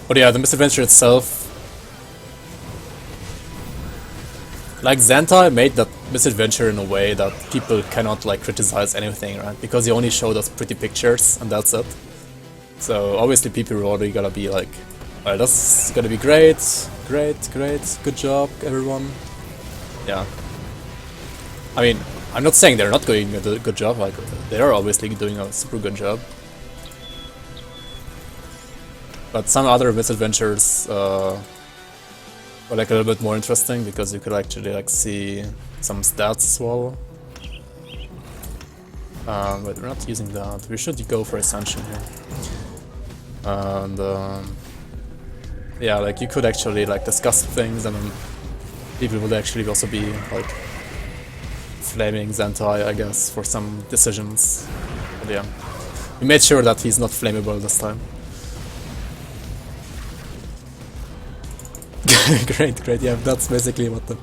But yeah, the misadventure itself... Like, Xantai made that misadventure in a way that people cannot, like, criticize anything, right? Because he only showed us pretty pictures, and that's it. So, obviously, people are already gonna be like... Alright, that's gonna be great, good job, everyone. Yeah. I mean, I'm not saying they're not doing a good job, like, they are obviously doing a super good job. But some other misadventures were like a little bit more interesting, because you could actually like see some stats as well. But we're not using that, we should go for Ascension here. And yeah, like you could actually like discuss things, and then people would actually also be like flaming Xantai, I guess, for some decisions. But yeah, we made sure that he's not flammable this time. Great, yeah, that's basically what the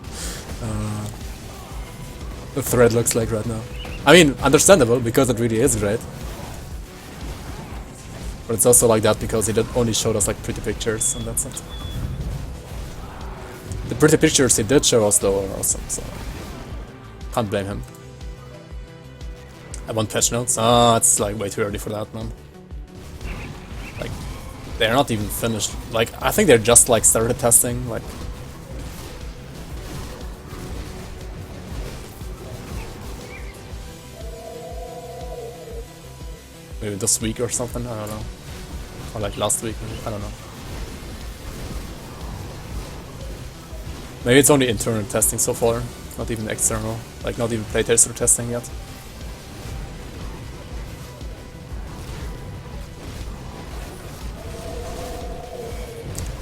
thread looks like right now. I mean, understandable, because it really is great. But it's also like that because he only showed us like pretty pictures, and that's it. The pretty pictures he did show us though are awesome, so can't blame him. I want patch notes. Ah, it's like way too early for that, man. Like, they're not even finished. Like, I think they're just like started testing, like. Maybe this week or something, I don't know. Or like last week, maybe. I don't know. Maybe it's only internal testing so far, not even external, like not even playtester testing yet.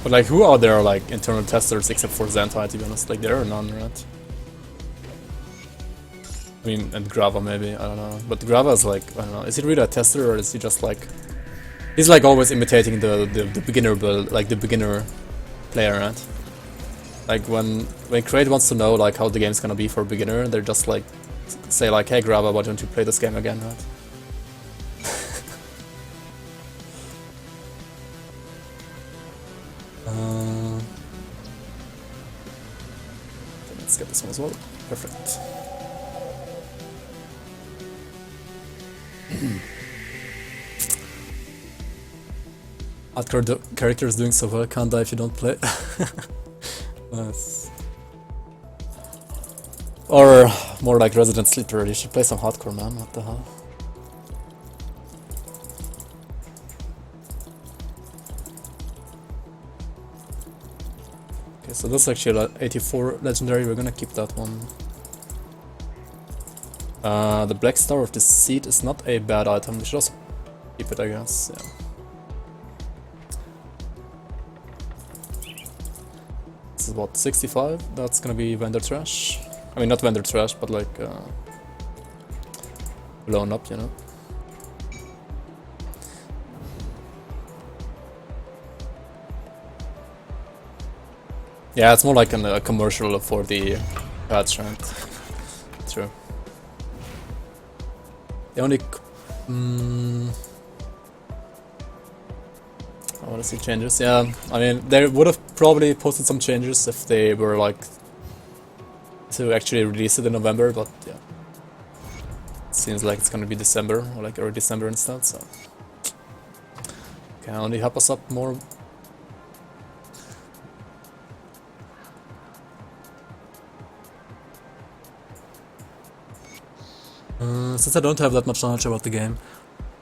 But like, who are there like internal testers except for Zentai, to be honest? Like, there are none, right? I mean, and Grava maybe, I don't know. But Grava is like, I don't know, is he really a tester or is he just like... He's like always imitating the beginner build, like the beginner player, right? Like when Create wants to know like how the game's gonna be for a beginner, they're just like, say like, hey Grava, why don't you play this game again, right? Let's get this one as well. Perfect. Hardcore character is doing so well, can't die if you don't play. Nice. Or more like Resident Sleeper, you should play some hardcore, man, what the hell. Okay, so this is actually an 84 legendary, we're gonna keep that one. The Black Star of the Seed is not a bad item, we should also keep it, I guess, yeah. This is what, 65? That's gonna be vendor trash. I mean, not vendor trash, but like blown up, you know. Yeah, it's more like a commercial for the patch, right? True. The only I want to see changes. Yeah, I mean, they would have probably posted some changes if they were like to actually release it in November, but yeah, it seems like it's gonna be December or like early December instead. So can only help us up more. Since I don't have that much knowledge about the game,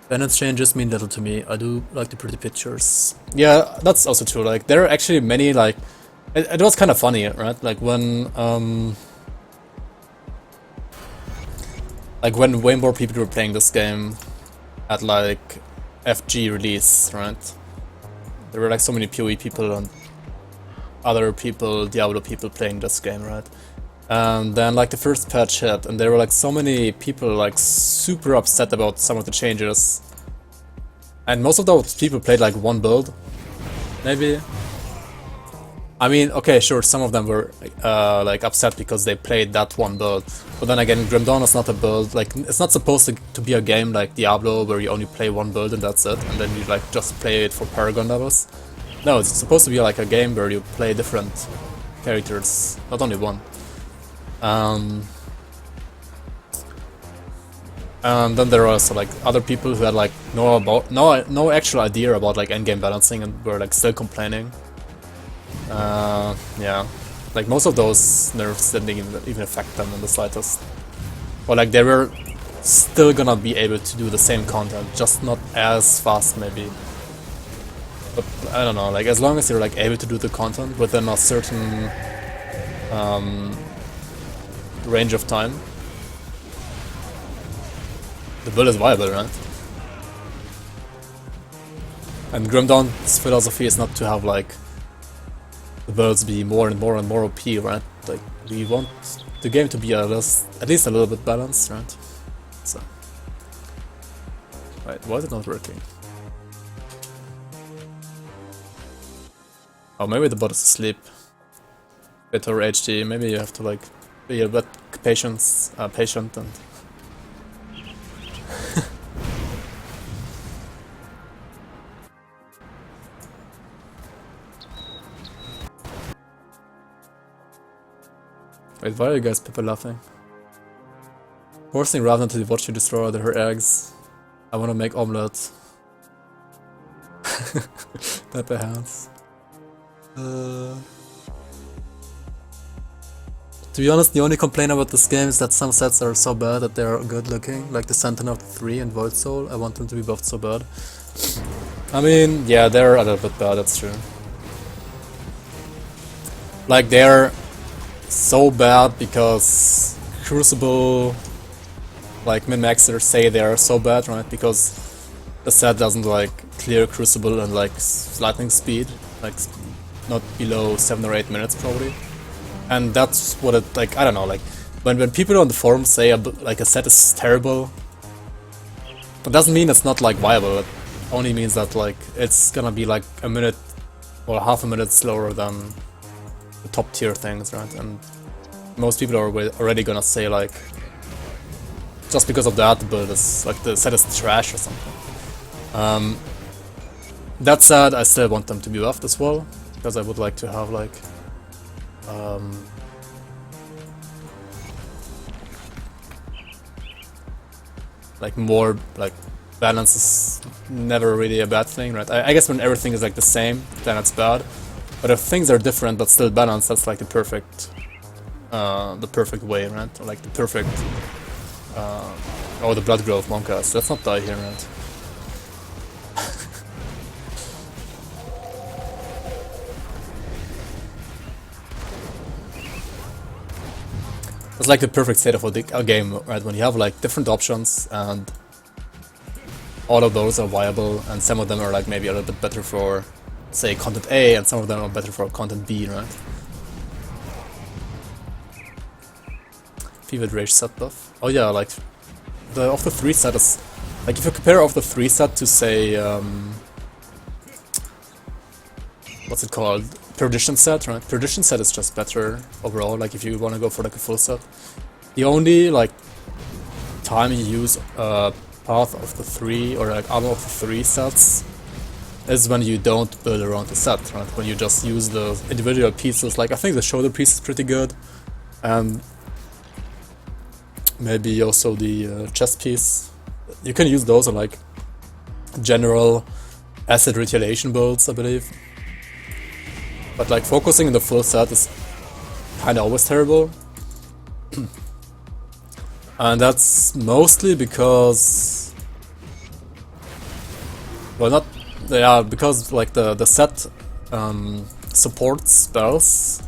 balance changes mean little to me. I do like the pretty pictures. Yeah, that's also true. Like, there are actually many, like... It was kind of funny, right? Like, when way more people were playing this game at, like, FG release, right? There were, like, so many PoE people and other people, Diablo people playing this game, right? And then like the first patch hit, and there were like so many people like super upset about some of the changes. And most of those people played like one build, maybe. I mean, okay, sure, some of them were like upset because they played that one build. But then again, Grim Dawn is not a build, like it's not supposed to be a game like Diablo where you only play one build and that's it, and then you like just play it for Paragon levels. No, it's supposed to be like a game where you play different characters, not only one. And then there are also like other people who had like no actual idea about like endgame balancing and were like still complaining. Yeah, like most of those nerfs didn't even affect them in the slightest. Or like they were still gonna be able to do the same content, just not as fast maybe. But I don't know, like as long as you're like able to do the content within a certain range of time, the build is viable, right? And Grim Dawn's philosophy is not to have like the builds be more and more and more OP, right? Like we want the game to be at least a little bit balanced, right? So, right, why is it not working? Oh, maybe the bot is asleep. Better HD. Maybe you have to like be a bit patient and. Wait, why are you guys people laughing? Forcing Ravna to watch you destroy her eggs. I wanna make omelette. That perhaps. To be honest, the only complaint about this game is that some sets are so bad that they're good looking, like the Sentinel 3 and Void Soul. I want them to be buffed so bad. I mean, yeah, they're a little bit bad, that's true. Like, they're so bad because Crucible, like, min-maxers say they're so bad, right? Because the set doesn't, like, clear Crucible and, like, lightning speed, like, not below 7 or 8 minutes, probably. And that's what it, like, I don't know, like, when people on the forums say, like, a set is terrible, it doesn't mean it's not, like, viable. It only means that, like, it's gonna be, like, a minute or half a minute slower than the top tier things, right? And most people are already gonna say, like, just because of that, the build is, like, the set is trash or something. That said, I still want them to be buffed as well, because I would like to have, like, like more, like, balance is never really a bad thing, right? I guess when everything is like the same, then it's bad. But if things are different but still balanced, that's like the perfect way, right? Or like the perfect, oh, the blood growth monkas. Let's not die here, right? It's like the perfect state of a game, right? When you have like different options and all of those are viable, and some of them are like maybe a little bit better for, say, content A, and some of them are better for content B, right? Fevered Rage set buff. Oh yeah, like the of the 3 set is, like, if you compare of the 3 set to, say, what's it called? Perdition set, right? Perdition set is just better overall, like if you want to go for like a full set. The only, like, time you use path of the 3 or like armor of the 3 sets is when you don't build around the set, right? When you just use the individual pieces. Like, I think the shoulder piece is pretty good, and maybe also the chest piece. You can use those on like general acid retaliation builds, I believe. But like focusing on the full set is kinda always terrible. And that's mostly because, well, not, yeah, because like the set supports spells,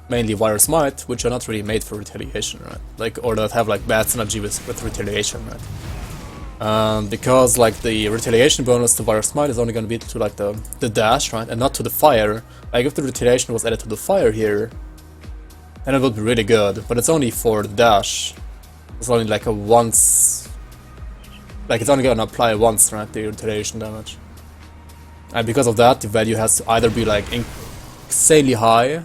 mainly Vire Smite, which are not really made for retaliation, right? Like, or that have like bad synergy with retaliation, right? Because like the retaliation bonus to Vire Smite is only gonna be to like the dash, right, and not to the fire. Like, if the retaliation was added to the fire here, then it would be really good, but it's only for the dash. It's only like a once, like it's only gonna apply once, right, the retaliation damage. And because of that, the value has to either be like insanely high,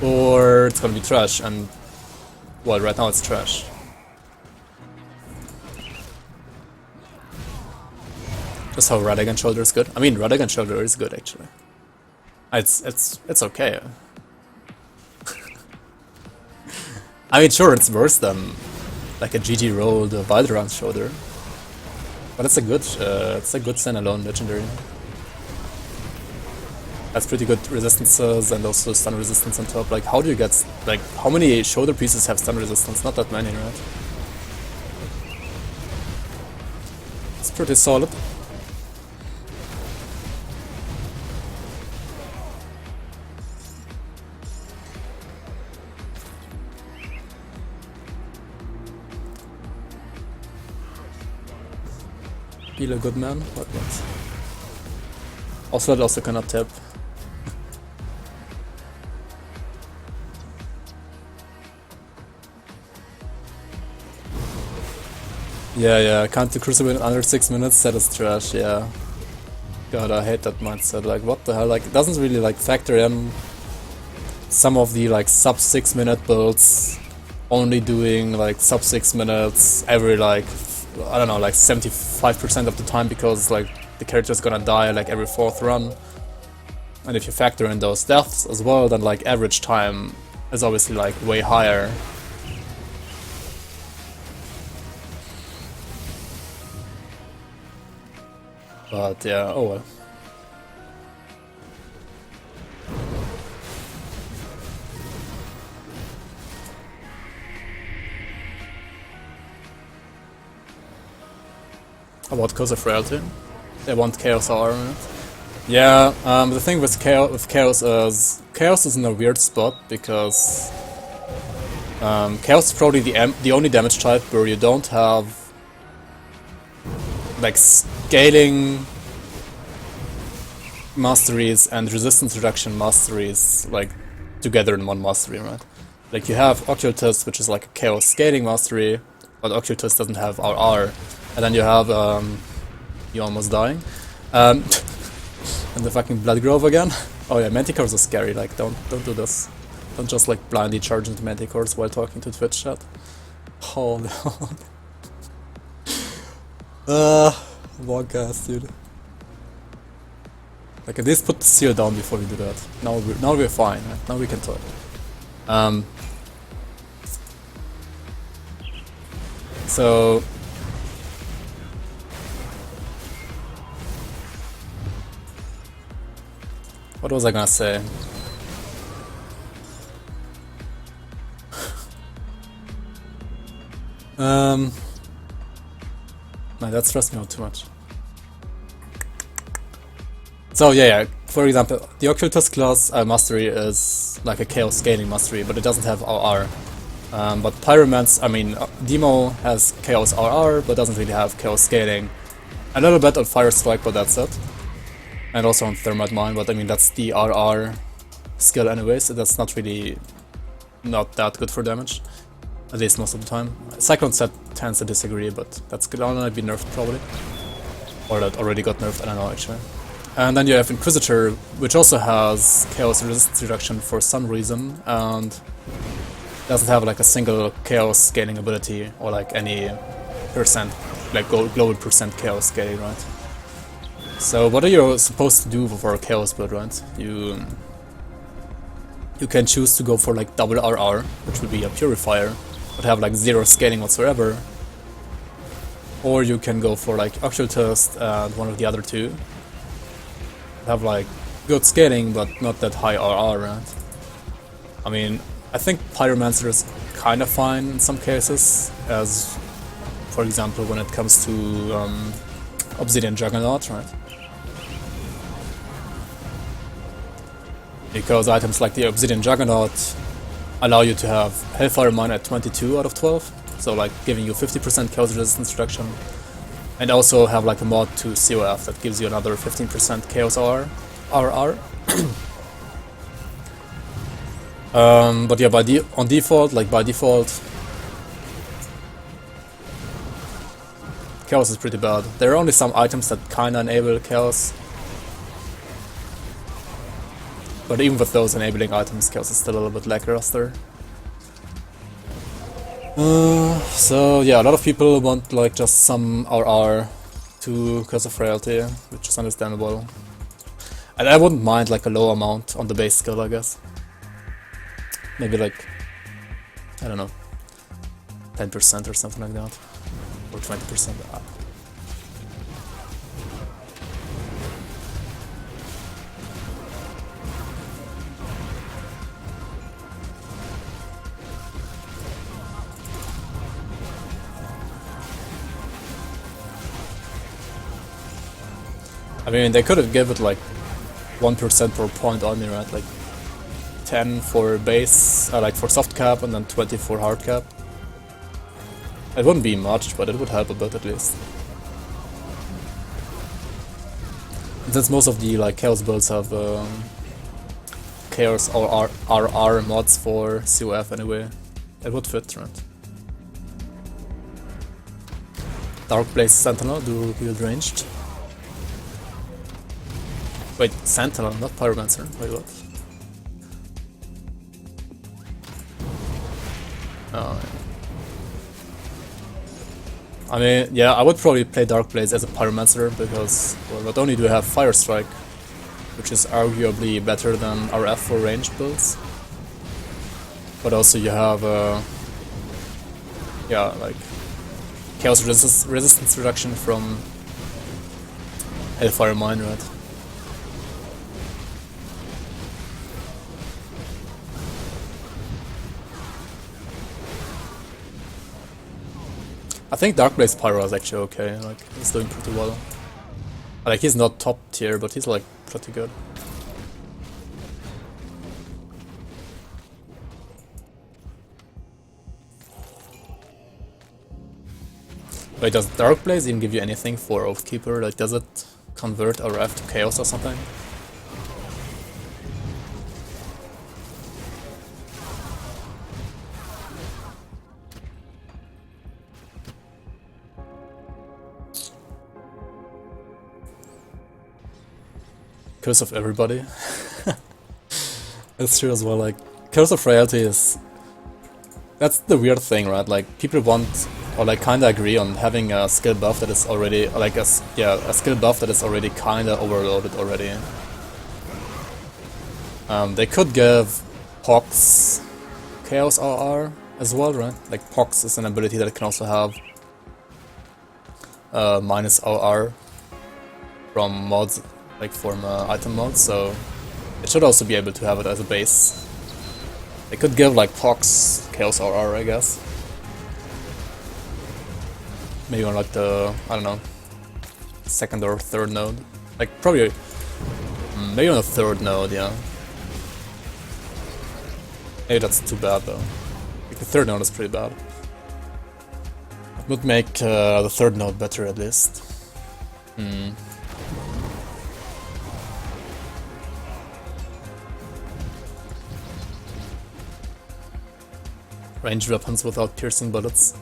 or it's gonna be trash, and, well, right now it's trash. Just how Radagon Shoulder is good. I mean, Radagon Shoulder is good, actually. It's okay. I mean, sure, it's worse than like a GG rolled Valderan Shoulder, but it's a good standalone legendary. Has pretty good resistances and also stun resistance on top. Like, how do you get, like, how many shoulder pieces have stun resistance? Not that many, right? It's pretty solid. Feel a good man, but what? Also, it also cannot tap. Yeah, can't do Crucible in under 6 minutes, that is trash, yeah. God, I hate that mindset, like, what the hell, like, it doesn't really, like, factor in some of the, like, sub 6 minute builds, only doing, like, sub 6 minutes every, like, I don't know, like 75% of the time, because like the character's gonna die like every 4th run. And if you factor in those deaths as well, then like average time is obviously like way higher. But yeah, oh well. About Curse of Frailty? They want Chaos R in it. Yeah, the thing with Chaos is... Chaos is in a weird spot, because... Chaos is probably the only damage type where you don't have... like, scaling... masteries and resistance reduction masteries, like, together in one mastery, right? Like, you have Occultist, which is like a Chaos scaling mastery, but Occultist doesn't have RR. And then you have, you almost dying. And the fucking Blood Grove again. Oh yeah, Manticores are scary, like, don't do this. Don't just, like, blindly charge into Manticores while talking to Twitch chat. Holy Warcast, dude. Like, at least put the seal down before we do that. Now we're fine, right? Now we can talk. So... what was I gonna say? No, that stressed me out too much. So yeah, for example, the Occultist class mastery is like a Chaos scaling mastery, but it doesn't have RR. But Pyromancer, I mean, Demo has Chaos RR, but doesn't really have Chaos scaling. A little bit on Fire Strike, but that's it. And also on Thermite Mine, but I mean, that's the RR skill anyway, so that's not really not that good for damage. At least most of the time. Cyclone set tends to disagree, but that's gonna be nerfed probably. Or that already got nerfed, I don't know actually. And then you have Inquisitor, which also has Chaos resistance reduction for some reason, and doesn't have like a single Chaos scaling ability, or like any percent, like global percent Chaos scaling, right? So what are you supposed to do for a Chaos build, right? You can choose to go for like double RR, which would be a Purifier, but have like 0 scaling whatsoever. Or you can go for like Occultist and one of the other two. Have like good scaling, but not that high RR, right? I mean, I think Pyromancer is kind of fine in some cases, as for example when it comes to Obsidian Juggernaut, right? Because items like the Obsidian Juggernaut allow you to have Hellfire Mine at 22 out of 12, so like giving you 50% Chaos resistance reduction, and also have like a mod to COF that gives you another 15% Chaos RR. But yeah, by default, Chaos is pretty bad. There are only some items that kinda enable Chaos. But even with those enabling items, Chaos is still a little bit lackluster. So yeah, a lot of people want like just some RR to Curse of Frailty, which is understandable. And I wouldn't mind like a low amount on the base skill, I guess. Maybe like, I don't know, 10% or something like that. Or 20%. I mean, they could have given it like 1% per point only, right? Like 10 for base, like for soft cap, and then 20 for hard cap. It wouldn't be much, but it would help a bit at least. And since most of the like Chaos builds have Chaos or RR mods for COF anyway, it would fit, right? Dark Blaze Sentinel, do field ranged. Wait, Sentinel, not Pyromancer. Wait, what? Oh, yeah. I mean, yeah, I would probably play Dark Blaze as a Pyromancer because, well, not only do you have Fire Strike, which is arguably better than RF for ranged builds, but also you have, yeah, like Chaos resistance reduction from Hellfire Mine, right? I think Darkblaze Pyro is actually okay, like, he's doing pretty well. Like, he's not top tier, but he's like pretty good. Wait, does Darkblaze even give you anything for Oathkeeper? Like, does it convert RF to Chaos or something? Curse of Everybody. That's true as well, like, Curse of Frailty is... That's the weird thing, right? Like, people want, or like kinda agree on having a skill buff that is already, like a skill buff that is already kinda overloaded already. They could give Pox Chaos RR as well, right? Like, Pox is an ability that can also have minus RR from mods, like from item mods, so it should also be able to have it as a base. They could give like Pox Chaos RR, I guess. Maybe on like the, I don't know, second or third node. Like probably, maybe on the third node, yeah. Maybe that's too bad though. Like the third node is pretty bad. It would make the third node better at least. Ranged weapons without piercing bullets.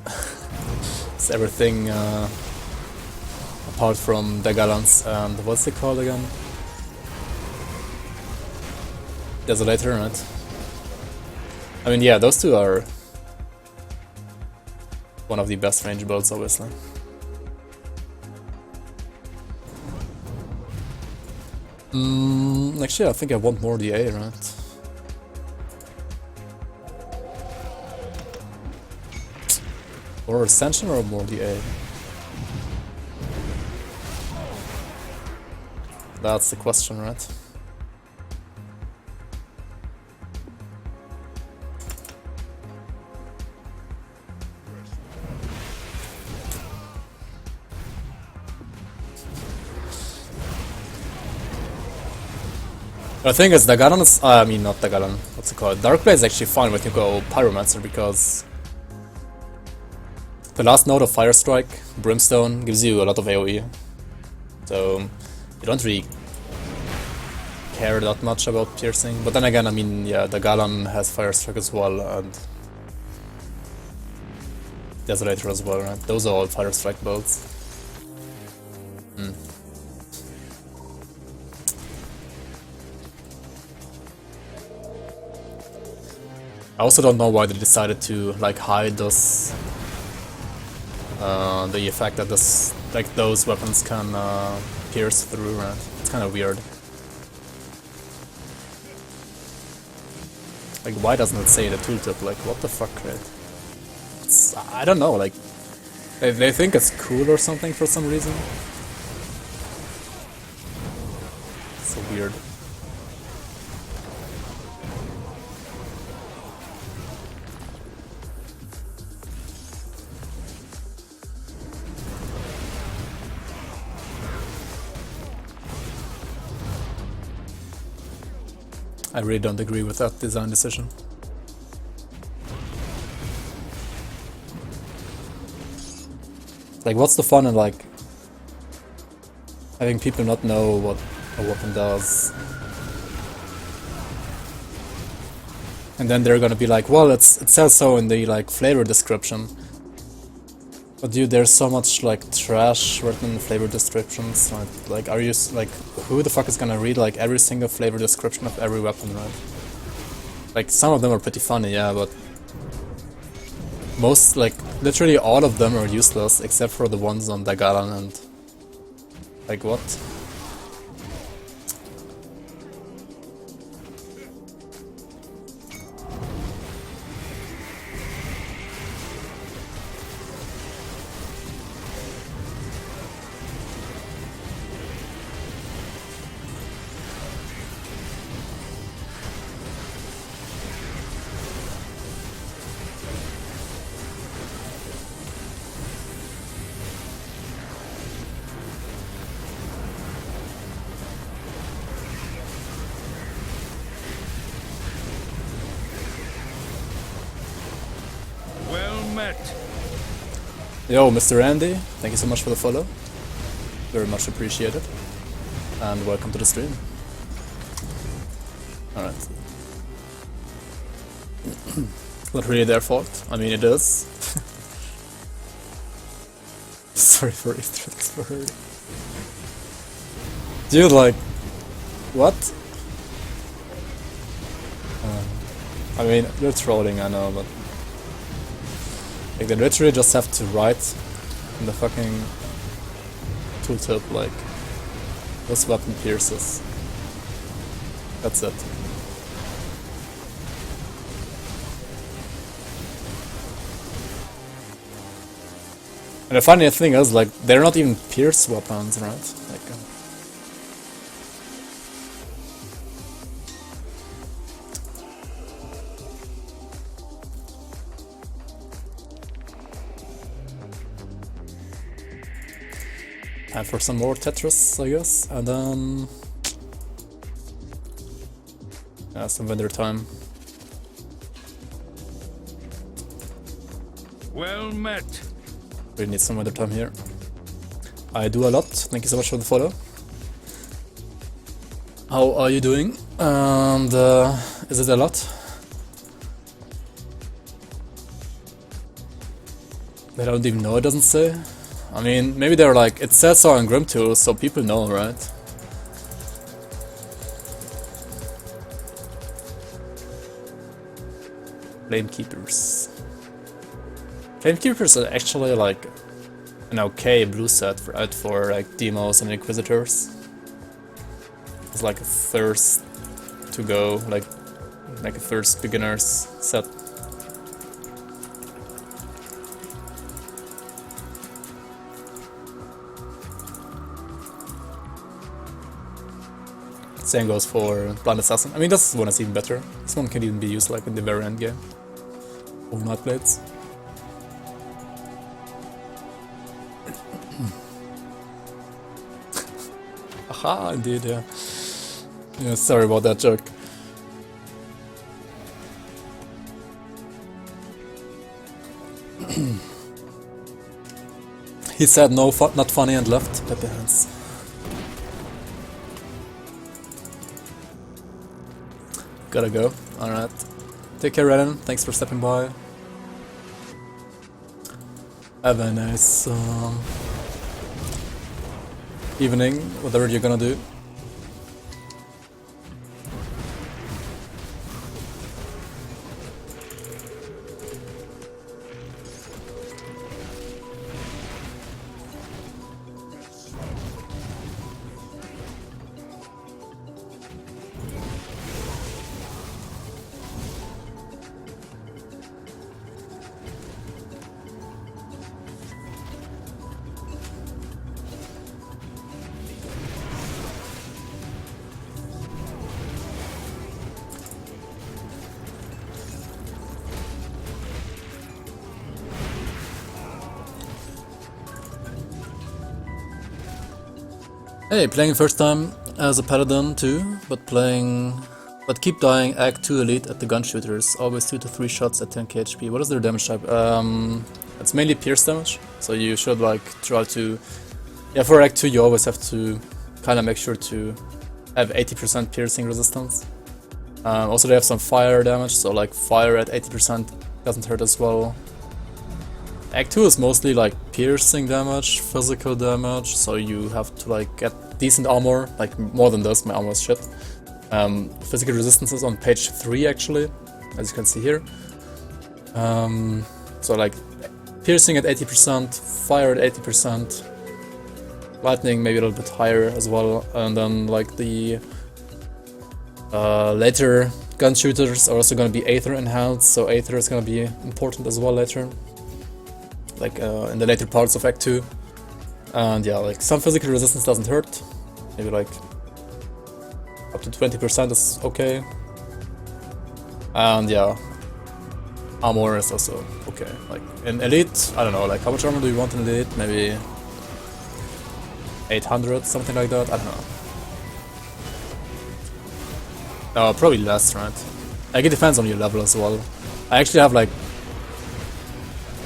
It's everything apart from Dagalans and what's it called again? Desolator, right? I mean, yeah, those two are one of the best range builds, obviously. Actually, I think I want more DA, right? Or Ascension or more DA? That's the question, right? The thing is, Dagalan is... I mean, not Dagalan. What's it called? Darkblade is actually fine when you go Pyromancer because... the last node of Fire Strike, Brimstone, gives you a lot of AoE. So, you don't really care that much about piercing. But then again, I mean, yeah, Dagalan has Fire Strike as well, and... Desolator as well, right? Those are all Fire Strike builds. I also don't know why they decided to like hide this, the effect that this, like those weapons can pierce through. Right? It's kind of weird. Like, why doesn't it say the tooltip? Like, what the fuck, right? It's, I don't know. Like, they think it's cool or something for some reason. It's so weird. I really don't agree with that design decision. Like, what's the fun in, like, having people not know what a weapon does? And then they're gonna be like, well, it says so in the, like, flavor description. But dude, there's so much, like, trash written in flavor descriptions. Like, are you, like, who the fuck is gonna read, like, every single flavor description of every weapon, right? Like, some of them are pretty funny, yeah, but... most, like, literally all of them are useless, except for the ones on Dagalan and... like, what? met. Yo, Mr. Andy, thank you so much for the follow. Very much appreciated. And welcome to the stream. Alright. Not really their fault. I mean, it is. Sorry for Easter for her. Dude, like, what? I mean, they're trolling, I know, but like, they literally just have to write in the fucking tooltip, like, this weapon pierces. That's it. And the funny thing is, like, they're not even pierce weapons, right? Like, time for some more Tetris, I guess, and then yeah, some vendor time. Well met. Really need some vendor time here. I do a lot. Thank you so much for the follow. How are you doing? And is it a lot? They don't even know. It doesn't say. I mean, maybe they're like, it says so on Grim Tools, so people know, right? Flamekeepers. Flamekeepers are actually like an okay blue set for like demos and inquisitors. It's like a first to go, like a first beginner's set. Same goes for Blind Assassin. I mean, this one is even better. This one can even be used like in the very end game. Oh, Night Blades. Aha, indeed, yeah. Yeah, sorry about that joke. He said no, not funny, and left. Clap your hands. Gotta go. Alright. Take care, Renan. Thanks for stepping by. Have a nice evening, whatever you're gonna do. Hey, playing first time as a Paladin too, but keep dying Act 2 Elite at the gun shooters, always 2 to 3 shots at 10k HP. What is their damage type? It's mainly pierce damage, so you should like try to, yeah, for Act 2 you always have to kind of make sure to have 80% piercing resistance. Also they have some fire damage, so like fire at 80% doesn't hurt as well. Act 2 is mostly like piercing damage, physical damage, so you have to like get decent armor, like more than this, my armor is shit. Physical resistance is on page 3 actually, as you can see here. So like piercing at 80%, fire at 80%, lightning maybe a little bit higher as well, and then like the later gun shooters are also going to be Aether enhanced, so Aether is going to be important as well later. Like in the later parts of Act 2. And yeah, like some physical resistance doesn't hurt. Maybe like up to 20% is okay. And yeah, armor is also okay. Like in Elite, I don't know, like how much armor do you want in Elite? Maybe 800, something like that, I don't know. No, probably less, right? Like it depends on your level as well. I actually have like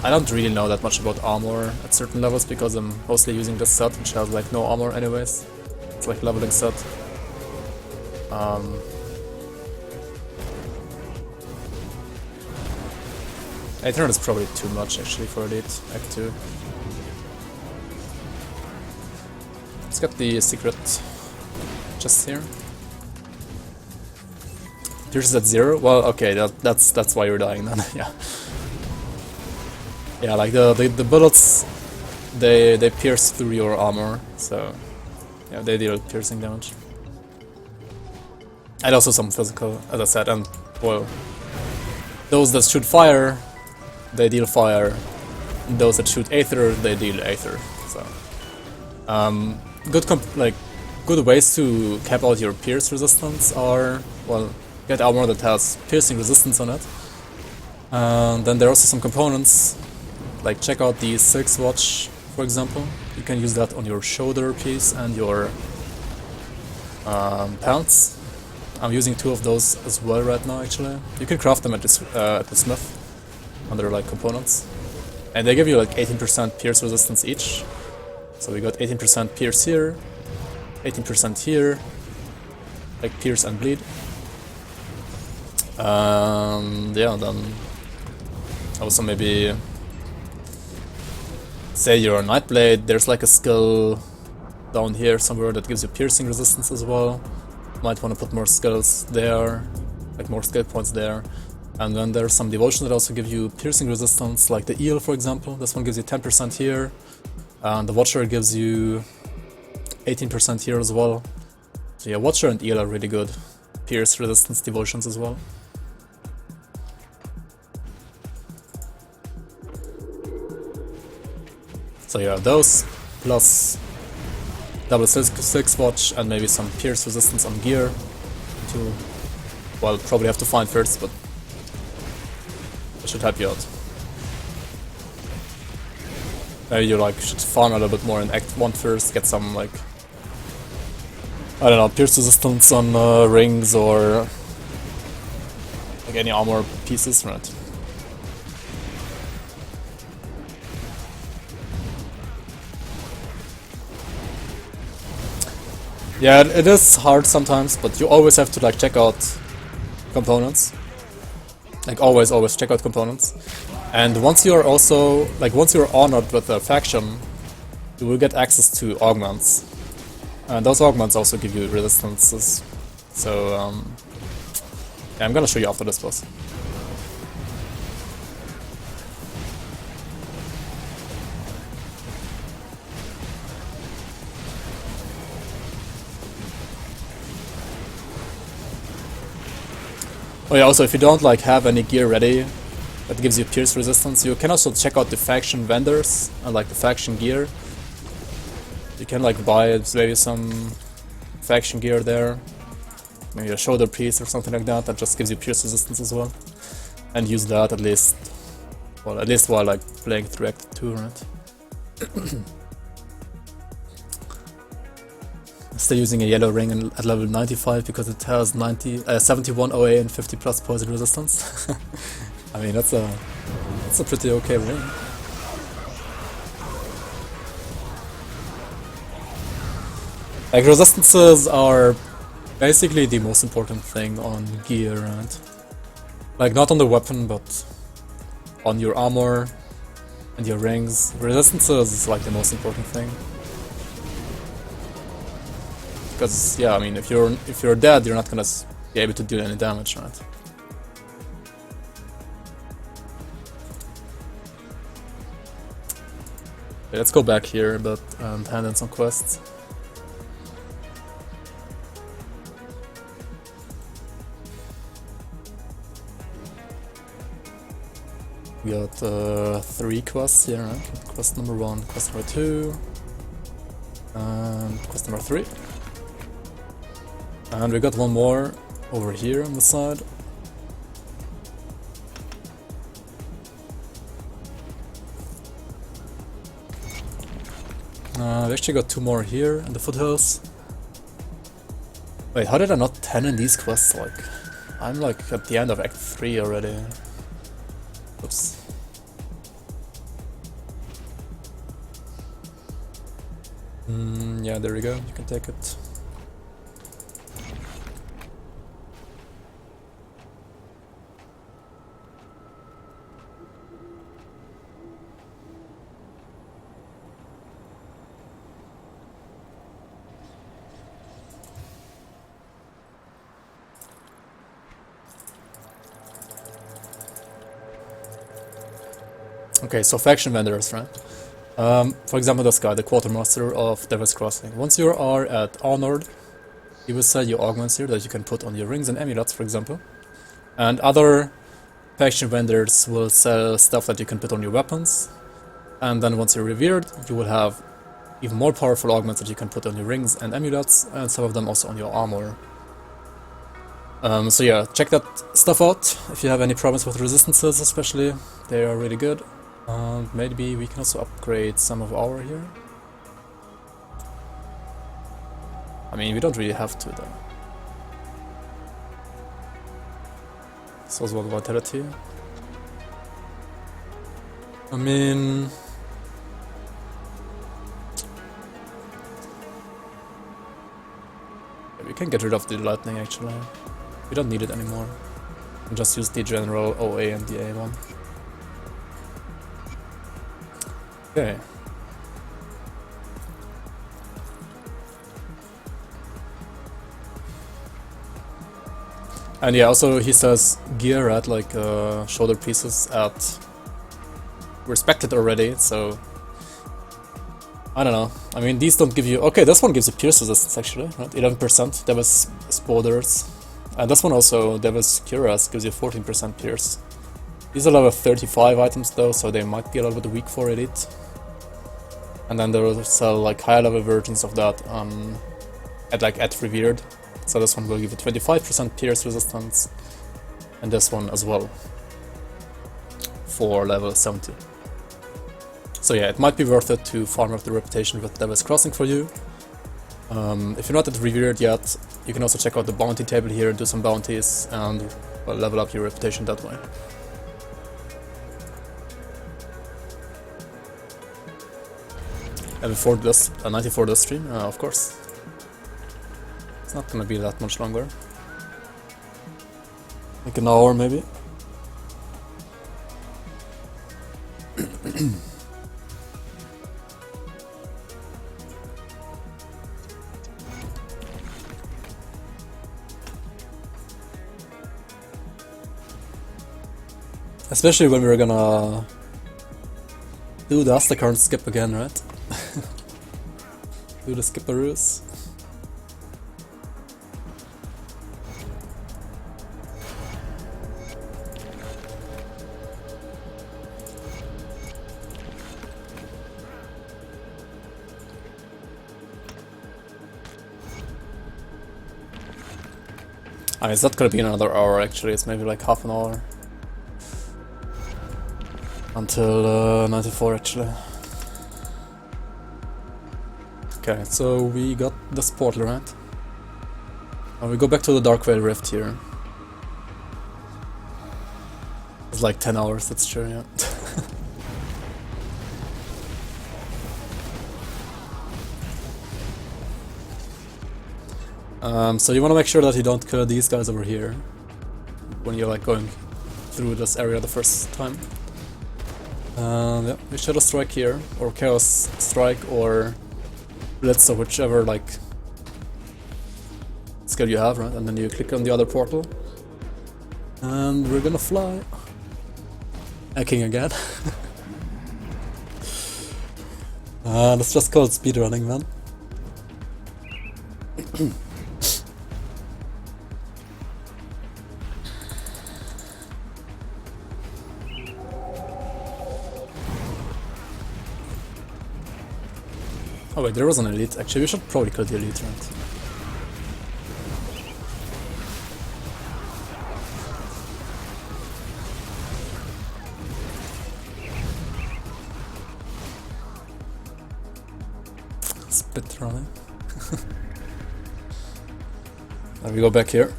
I don't really know that much about armor at certain levels because I'm mostly using this set, which has like no armor anyways. It's like leveling set. Aether is probably too much actually for Elite Act 2. Let's get the secret chest here. Pierce at 0? Well, okay, that's why you're dying then, yeah. Yeah, like the bullets, they pierce through your armor, so yeah, they deal piercing damage. And also some physical, as I said, and well, those that shoot fire, they deal fire. And those that shoot Aether, they deal Aether. So, good ways to cap out your pierce resistance are, well, get armor that has piercing resistance on it. And then there are also some components, like check out the 6 watch, for example. You can use that on your shoulder piece and your pants. I'm using 2 of those as well right now, actually. You can craft them at the smith under like components, and they give you like 18% pierce resistance each. So we got 18% pierce here, 18% here, like pierce and bleed. Yeah, then also maybe say you're a Nightblade, there's like a skill down here somewhere that gives you piercing resistance as well. Might want to put more skills there, like more skill points there. And then there's some devotion that also give you piercing resistance, like the eel, for example. This one gives you 10% here, and the Watcher gives you 18% here as well. So yeah, Watcher and eel are really good pierce resistance devotions as well. So yeah, those plus double 6 watch and maybe some pierce resistance on gear to, well, probably have to find first, but it should help you out. Maybe you like should farm a little bit more in Act 1 first, get some like, I don't know, pierce resistance on rings or like any armor pieces, right? Yeah, it is hard sometimes, but you always have to like check out components. Like always check out components. And once you're also, like once you're honored with a faction, you will get access to augments. And those augments also give you resistances. So, yeah, I'm gonna show you after this boss. Oh yeah, also if you don't like have any gear ready that gives you pierce resistance, you can also check out the faction vendors and like the faction gear. You can like buy maybe some faction gear there, maybe a shoulder piece or something like that just gives you pierce resistance as well, and use that at least while like playing through Act 2, right? Still using a yellow ring at level 95 because it has 71 OA and 50 plus poison resistance. I mean, that's a pretty okay ring. Like, resistances are basically the most important thing on gear, right? Like, not on the weapon, but on your armor and your rings. Resistances is like the most important thing. Because, yeah, I mean, if you're dead, you're not gonna be able to do any damage, right? Okay, let's go back here, but and hand in some quests. We got 3 quests here, right? Quest number 1, quest number 2, and quest number 3. And we got one more over here on the side. We actually got 2 more here in the foothills. Wait, how did I not 10 in these quests? Like, I'm like at the end of Act 3 already. Oops. Yeah, there you go, you can take it. Okay, so faction vendors, right? For example, this guy, the quartermaster of Devil's Crossing. Once you are at Honored, he will sell you augments here that you can put on your rings and amulets, for example. And other faction vendors will sell stuff that you can put on your weapons. And then once you're revered, you will have even more powerful augments that you can put on your rings and amulets, and some of them also on your armor. So yeah, check that stuff out if you have any problems with resistances, especially. They are really good. Maybe we can also upgrade some of our here. I mean, we don't really have to though. So as well vitality. I mean, we can get rid of the lightning actually. We don't need it anymore. And just use the general OA and the A1. Okay. And yeah, also he says gear at like shoulder pieces at respected already, so I don't know. I mean, these don't give you... Okay, this one gives you pierce resistance actually, right? 11%, Devil's Spoders. And this one also, Devil's Cuirass, gives you 14% pierce. These are level 35 items though, so they might be a little bit weak for elite. And then they will sell like higher level versions of that at revered. So this one will give you 25% pierce resistance, and this one as well for level 70. So yeah, it might be worth it to farm up the reputation with Devil's Crossing for you. If you're not at revered yet, you can also check out the bounty table here, do some bounties, and well, level up your reputation that way. Level 4 this, 94 this stream, of course. It's not gonna be that much longer. Like an hour maybe. Especially when we're gonna do the Astakarn skip again, right? Do the skipperoos. I mean, it's not gonna be another hour actually, it's maybe like half an hour. Until 94 actually. Okay, so we got this portal, right? And we go back to the Darkveil Rift here. It's like 10 hours, that's true, yeah. So you want to make sure that you don't kill these guys over here when you're like going through this area the first time. Yeah, we Shadow Strike here, or Chaos Strike, or Blitz, or whichever like skill you have, right? And then you click on the other portal, and we're gonna fly. Hacking again. That's just called speedrunning, man. Oh wait, there was an elite. Actually, we should probably kill the elite, right? Spit running. Then we go back here.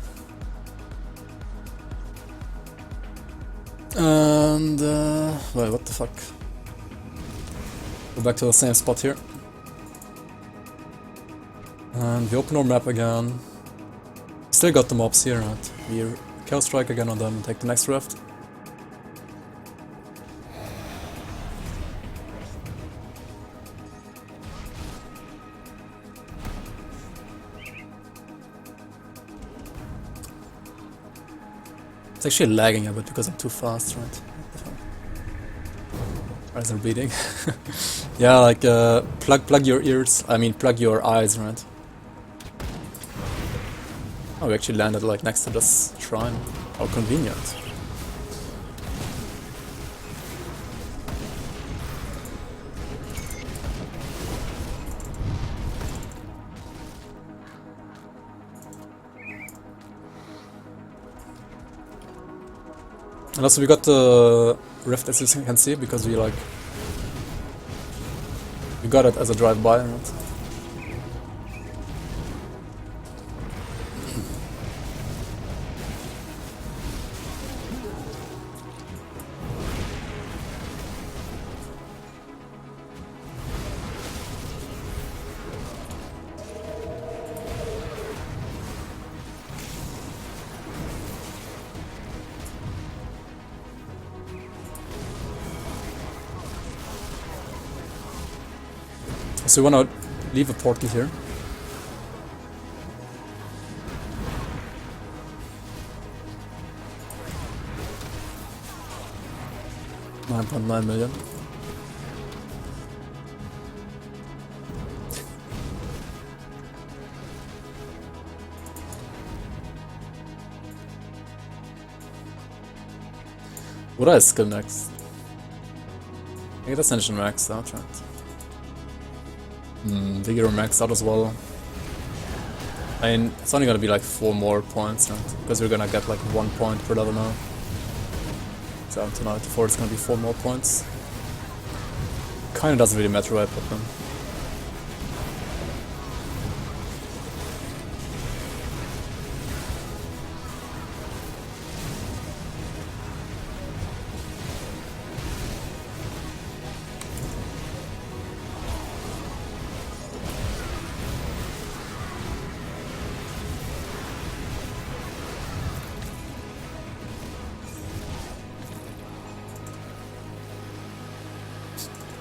And wait, what the fuck? Go back to the same spot here. And we open our map again. Still got the mobs here, right? We Chaos Strike again on them and take the next rift. It's actually lagging a bit because I'm too fast, right? Eyes are bleeding. Yeah, like plug your ears. I mean, plug your eyes, right? Oh, we actually landed like next to this shrine. How convenient. And also we got the rift, as you can see, because we got it as a drive-by, right? So we wanna leave a portal here. $9.9 million. What do I skill next? I get Ascension maxed out, right? Vigor maxed out as well. I mean, it's only gonna be like 4 more points, right? Because we're gonna get like 1 point per level now. So to 94 it's gonna be 4 more points. Kinda doesn't really matter where I put them.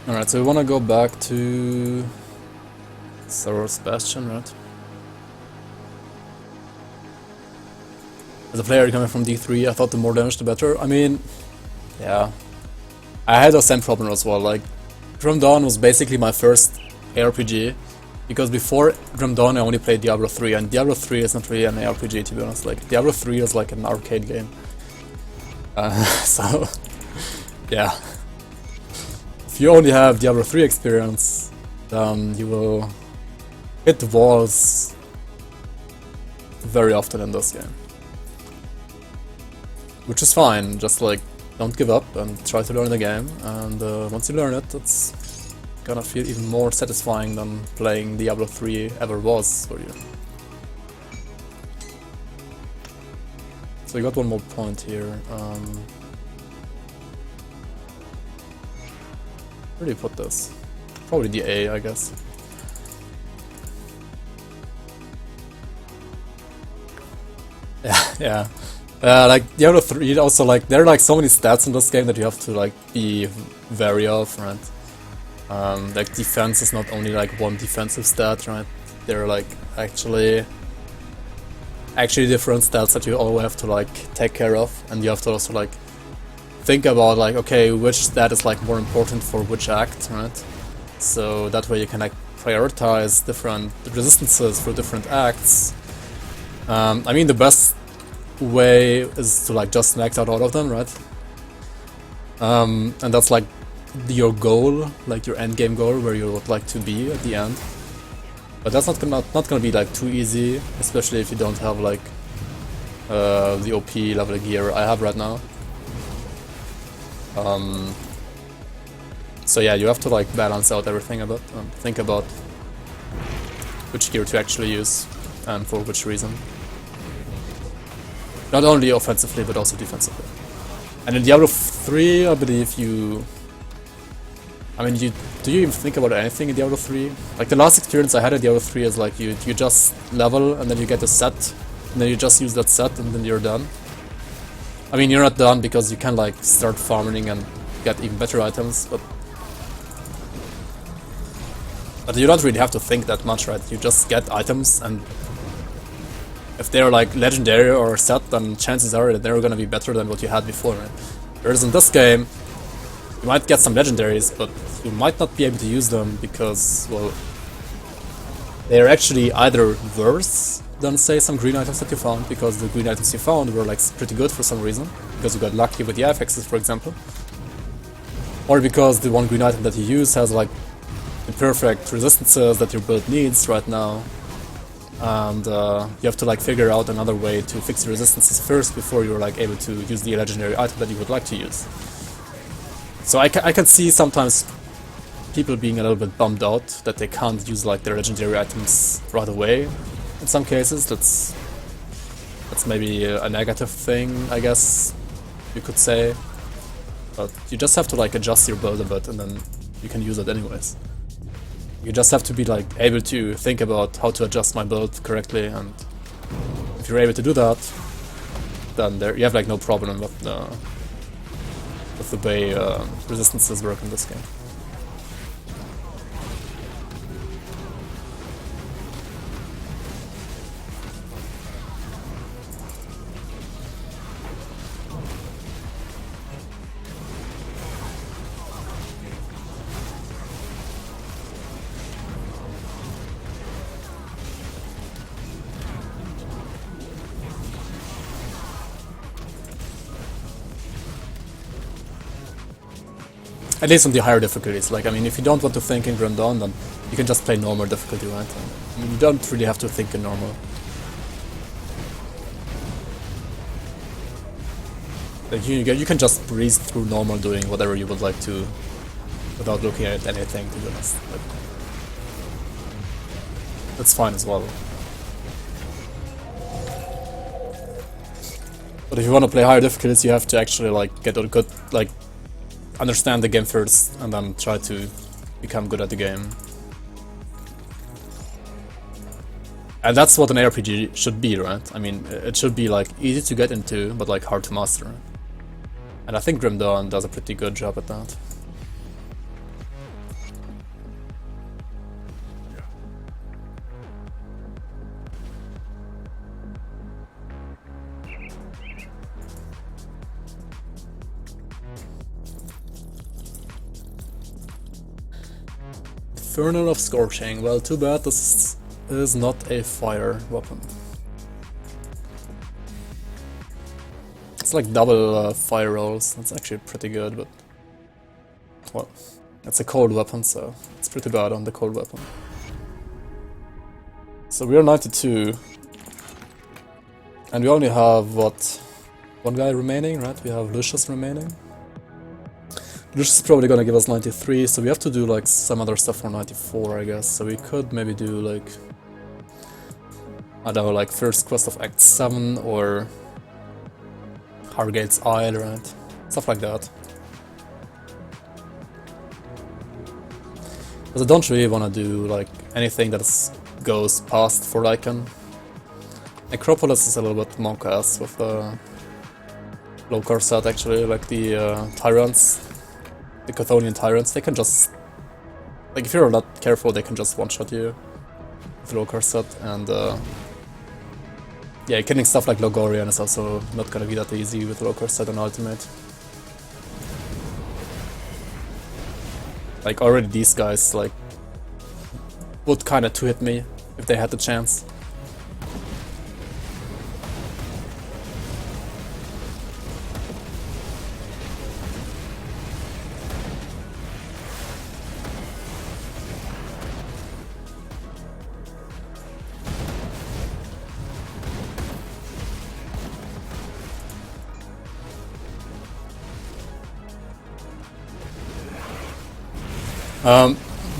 Alright, so we wanna go back to Soros Bastion, right? As a player coming from D3, I thought the more damage the better. I mean, yeah. I had the same problem as well, like, Grim Dawn was basically my first ARPG, because before Grim Dawn I only played Diablo 3, and Diablo 3 is not really an ARPG, to be honest. Like, Diablo 3 is like an arcade game. So, yeah. If you only have Diablo 3 experience, then you will hit the walls very often in this game. Which is fine, just like, don't give up and try to learn the game, and once you learn it, it's gonna feel even more satisfying than playing Diablo 3 ever was for you. So you got 1 more point here. Where do you put this? Probably the A, I guess. Yeah. Like Diablo 3 also, like, there are like so many stats in this game that you have to like be wary of, right? Like defense is not only like one defensive stat, right? There are like actually different stats that you always have to like take care of, and you have to also like think about like, okay, which stat is like more important for which act, right? So that way you can like prioritize different resistances for different acts. I mean, the best way is to like just max out all of them, right? And that's like your goal, like your end game goal, where you would like to be at the end. But that's not gonna be like too easy, especially if you don't have like the OP level gear I have right now. So yeah, you have to like balance out everything a bit and think about which gear to actually use and for which reason. Not only offensively but also defensively. And in Diablo 3, I believe you I mean, do you even think about anything in Diablo 3? Like, the last experience I had in Diablo 3 is like, you just level, and then you get a set, and then you just use that set, and then you're done. I mean, you're not done because you can, like, start farming and get even better items, but you don't really have to think that much, right? You just get items, and if they're, like, legendary or set, then chances are that they're gonna be better than what you had before, right? Whereas in this game, you might get some legendaries, but you might not be able to use them because, well, they're actually either worse than, say, some green items that you found, because the green items you found were, like, pretty good for some reason, because you got lucky with the FXs, for example. Or because the one green item that you use has, like, the perfect resistances that your build needs right now, and you have to, like, figure out another way to fix the resistances first before you're, like, able to use the legendary item that you would like to use. So I can see sometimes people being a little bit bummed out that they can't use, like, their legendary items right away. In some cases, that's maybe a negative thing, I guess you could say. But you just have to, like, adjust your build a bit, and then you can use it anyways. You just have to be, like, able to think about how to adjust my build correctly, and if you're able to do that, then you have, like, no problem with the way resistances work in this game. At least on the higher difficulties. Like, I mean, if you don't want to think in Grim Dawn, then you can just play normal difficulty, right? I mean, you don't really have to think in normal. Like, you can just breeze through normal doing whatever you would like to without looking at anything, to be honest. Like, that's fine as well. But if you want to play higher difficulties, you have to actually, like, get a good, like, understand the game first, and then try to become good at the game. And that's what an RPG should be, right? I mean, it should be, like, easy to get into, but, like, hard to master. And I think Grim Dawn does a pretty good job at that. Infernal of Scorching. Well, too bad this is not a fire weapon. It's like double fire rolls. That's actually pretty good, but well, it's a cold weapon, so it's pretty bad on the cold weapon. So we are 92, and we only have, what, one guy remaining, right? We have Lucius remaining. Lucius is probably gonna give us 93, so we have to do, like, some other stuff for 94, I guess. So we could maybe do, like, I don't know, like, first quest of Act 7 or Hargate's Isle, right? Stuff like that. Because I don't really want to do, like, anything that goes past for Lycan. Necropolis is a little bit monk-ass with the low core set, actually, like the Tyrants. The Chthonian Tyrants, they can just, like, if you're not careful, they can just one-shot you with low core set, and yeah, killing stuff like Logorian is also not gonna be that easy with low core set and ultimate. Like, already these guys, like, would kinda two-hit me if they had the chance.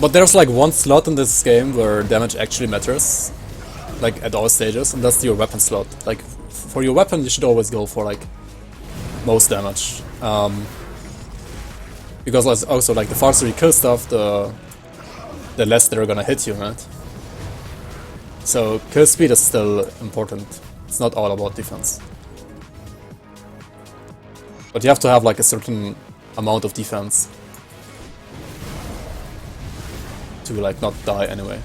But there's, like, one slot in this game where damage actually matters, like, at all stages, and that's your weapon slot. Like, for your weapon, you should always go for, like, most damage. Because also like the faster you kill stuff, the less they're gonna hit you, right? So kill speed is still important. It's not all about defense. But you have to have like a certain amount of defense to like not die anyway.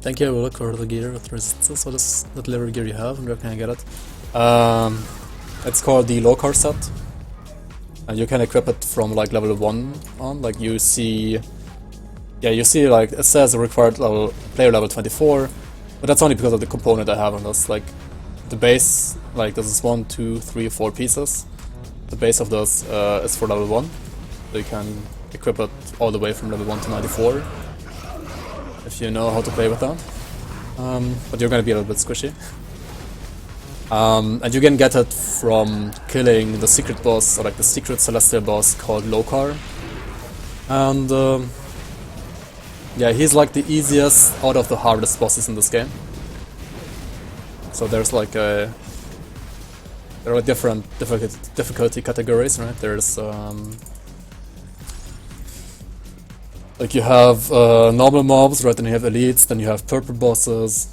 Thank you, I will look for the gear with resistance. What is that level gear you have and where can I get it? It's called the low car set. And you can equip it from like level 1 on. Like you see... Yeah, you see like it says required level, player level 24. But that's only because of the component I have on this. Like the base, like this is 1, 2, 3, 4 pieces. The base of those is for level 1. So you can equip it all the way from level 1 to 94. If you know how to play with that. But you're gonna be a little bit squishy. And you can get it from killing the secret boss, or like the secret celestial boss called Lokar. And yeah, he's like the easiest out of the hardest bosses in this game. So there's like there are different difficulty categories, right? There's like you have normal mobs, right? Then you have elites, then you have purple bosses,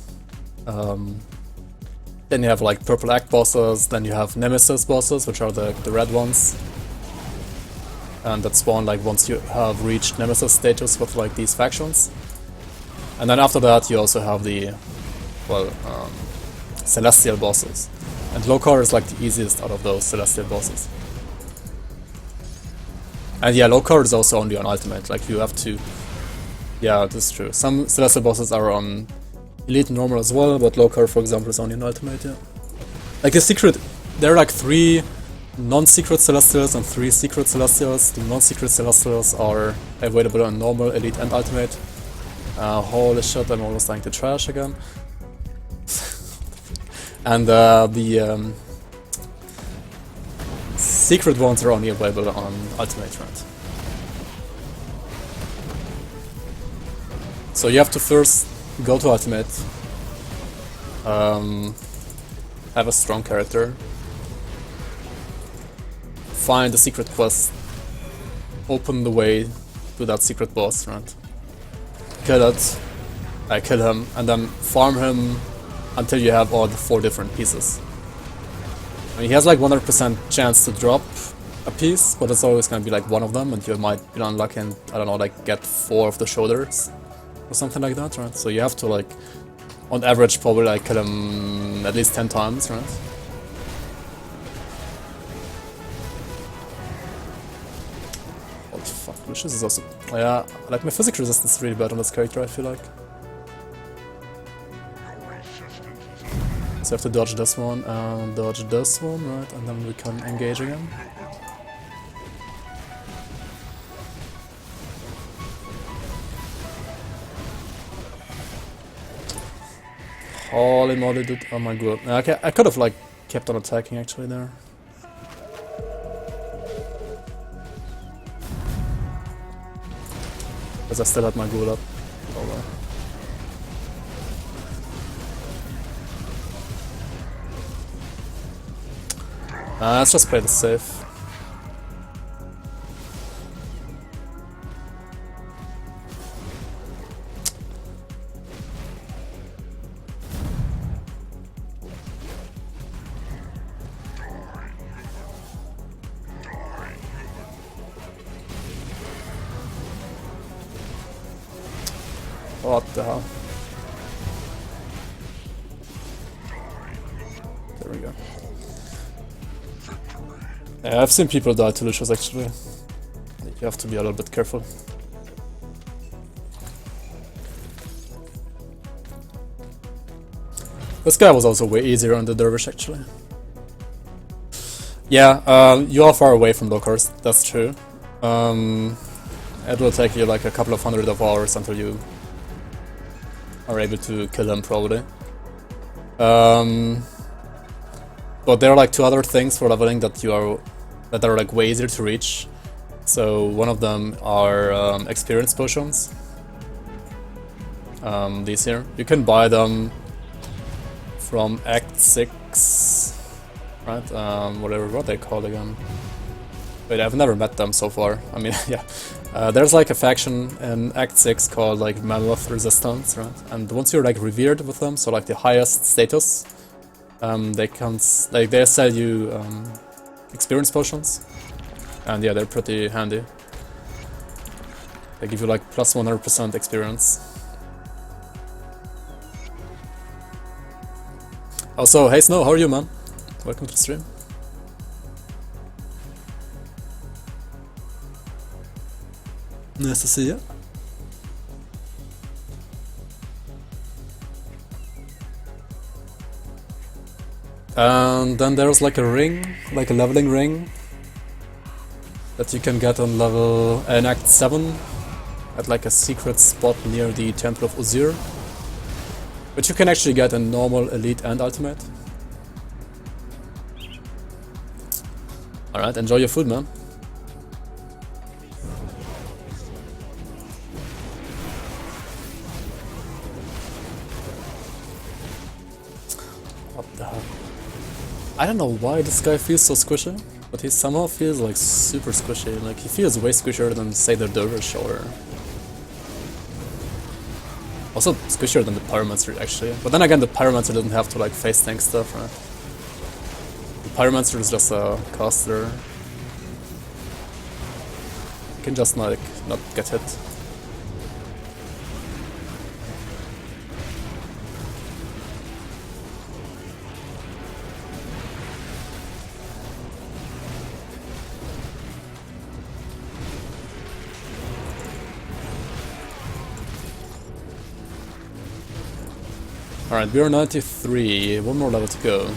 then you have like purple act bosses, then you have nemesis bosses, which are the red ones. And that spawn like once you have reached nemesis stages with like these factions. And then after that you also have the, well, celestial bosses. And Lokar is like the easiest out of those celestial bosses. And yeah, Lokar is also only on ultimate, like you have to... Yeah, this is true. Some celestial bosses are on elite and normal as well, but Lokar, for example, is only on ultimate, yeah. Like the secret... There are like 3 non-secret celestials and 3 secret celestials. The non-secret celestials are available on normal, elite and ultimate. Holy shit, I'm almost dying to trash again. And the secret ones are only available on ultimate, right? So you have to first go to ultimate, have a strong character, find the secret quest, open the way to that secret boss, right? Kill it, kill him, and then farm him until you have all the 4 different pieces. I mean, he has like 100% chance to drop a piece, but it's always gonna be like one of them, and you might be unlucky and, I don't know, like get 4 of the shoulders or something like that, right? So you have to like, on average, probably like kill him at least 10 times, right? What the fuck, Lucius is also... Yeah, like my physics resistance is really bad on this character, I feel like. So I have to dodge this one and dodge this one, right? And then we can engage again. Holy moly, dude. Oh my god. Okay, I could have like kept on attacking actually there. Because I still had my ghoul up. Oh well. Let's just play this safe. What the hell? There we go. Yeah, I've seen people die to Lucius actually. You have to be a little bit careful. This guy was also way easier on the Dervish actually. Yeah, you are far away from Lokars, that's true. It will take you like a couple of hundred of hours until you are able to kill him probably. But there are like 2 other things for leveling that are like way easier to reach. So one of them are experience potions. these here. You can buy them from Act 6, right? What they called again. Wait, I've never met them so far. I mean, yeah. There's like a faction in Act 6 called like Mammoth Resistance, right? And once you're like revered with them, so like the highest status, they sell you experience potions. And yeah, they're pretty handy. They give you like plus 100% experience. Also, hey Snow, how are you, man? Welcome to the stream. Nice to see you. And then there's like a ring, like a leveling ring, that you can get on in Act 7 at like a secret spot near the Temple of Uzir, which you can actually get in normal, elite and ultimate. Alright, enjoy your food, man. What the hell? I don't know why this guy feels so squishy, but he somehow feels like super squishy. Like he feels way squishier than say the Dervish or also squishier than the Pyromancer actually. But then again, the Pyromancer doesn't have to like face tank stuff, right? The Pyromancer is just a caster. You can just like not get hit. Alright, we are 93, one more level to go.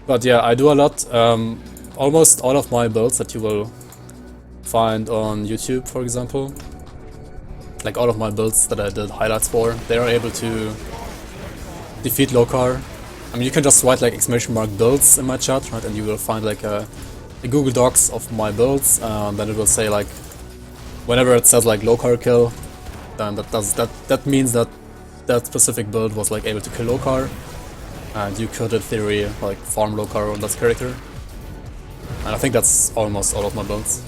But yeah, I do a lot. Almost all of my builds that you will find on YouTube, for example, like all of my builds that I did highlights for, they are able to defeat Lokar. I mean, you can just write like ! builds in my chat, right, and you will find like a Google Docs of my builds. Then it will say like, whenever it says like Lokar kill, then that means that that specific build was like able to kill Lokar, and you could in theory like farm Lokar on that character. And I think that's almost all of my builds.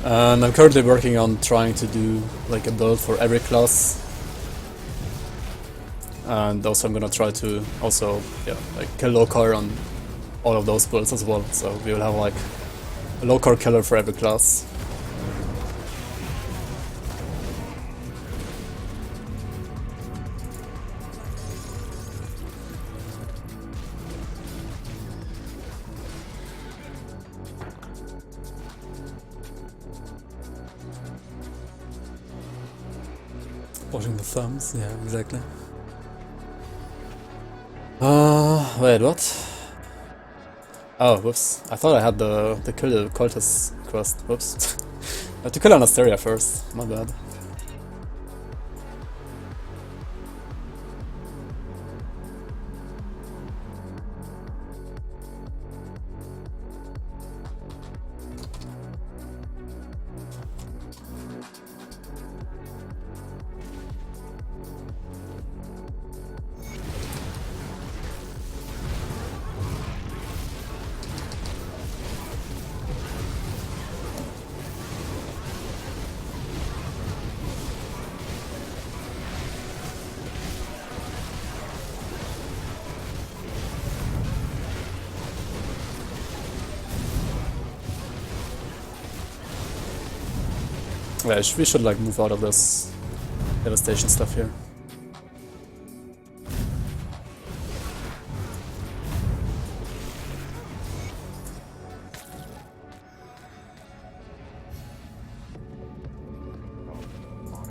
And I'm currently working on trying to do like a build for every class. And also I'm gonna try to also, yeah, like kill Lokar on all of those builds as well. So we will have like a Lokar killer for every class. Washing the thumbs, yeah, exactly. Wait, what? Oh, whoops. I thought I had the kill the cultist quest. Whoops. I have to kill Anasteria first, my bad. Yeah, we should like move out of this devastation stuff here.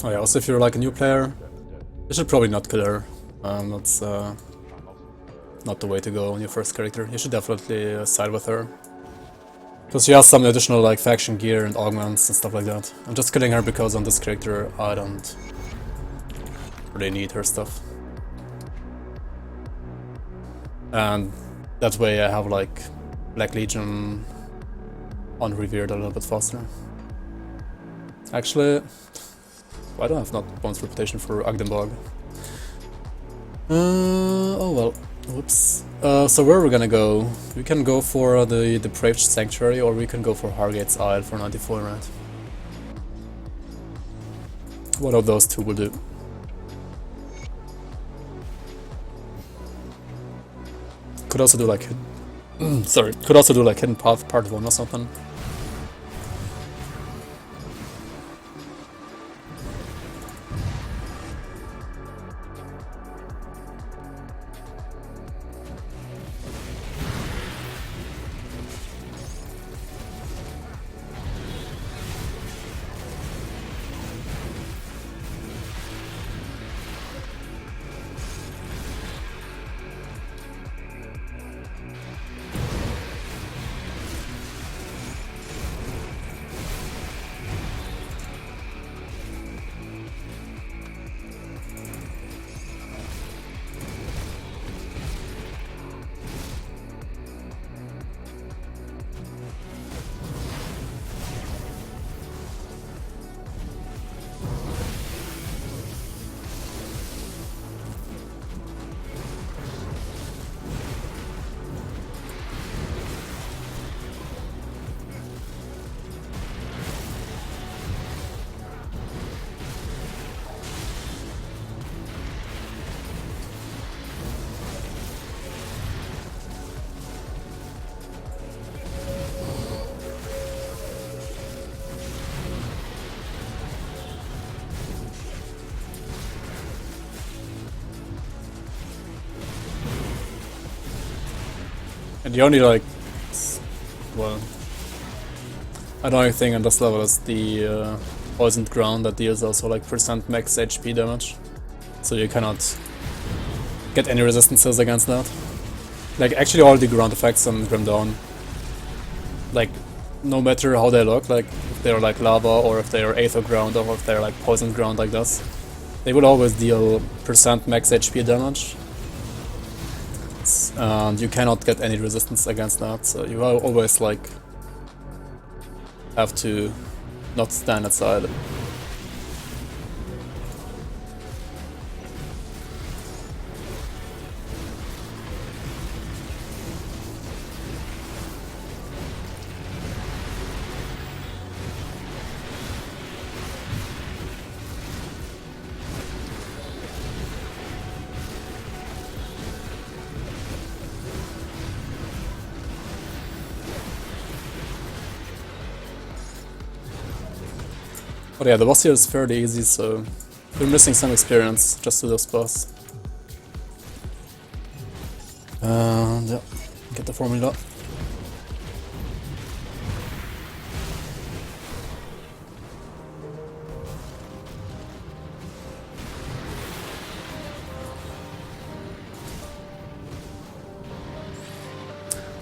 Oh yeah, also if you're like a new player, you should probably not kill her. That's not the way to go on your first character. You should definitely side with her. Because she has some additional like faction gear and augments and stuff like that. I'm just killing her because on this character I don't really need her stuff. And that way I have like Black Legion on Revered a little bit faster. Actually, why don't I have not bonus reputation for Agdenbog? Oh well, whoops. So where are we gonna go? We can go for the Depraved Sanctuary, or we can go for Hargate's Isle for 94, right? One of those two will do. Could also do like sorry, could also do like Hidden Path Part 1 or something. And the only like, well, annoying thing on this level is the poisoned ground that deals also like % max HP damage. So you cannot get any resistances against that. Like actually all the ground effects on Grim Dawn, like no matter how they look, like if they're like lava or if they're aether ground or if they're like poisoned ground like this, they will always deal % max HP damage. And you cannot get any resistance against that, so you always like have to not stand aside. But yeah, the boss here is fairly easy, so if you're missing some experience, just do this boss. And yeah, get the formula.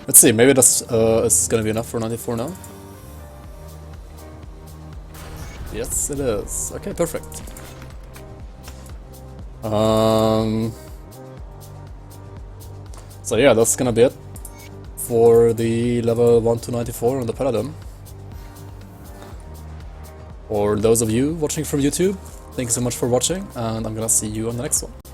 Let's see, maybe this is gonna be enough for 94 now. Yes, it is. Okay, perfect. So yeah, that's gonna be it for the level 1 to 94 on the Paladin. For those of you watching from YouTube, thank you so much for watching, and I'm gonna see you on the next one.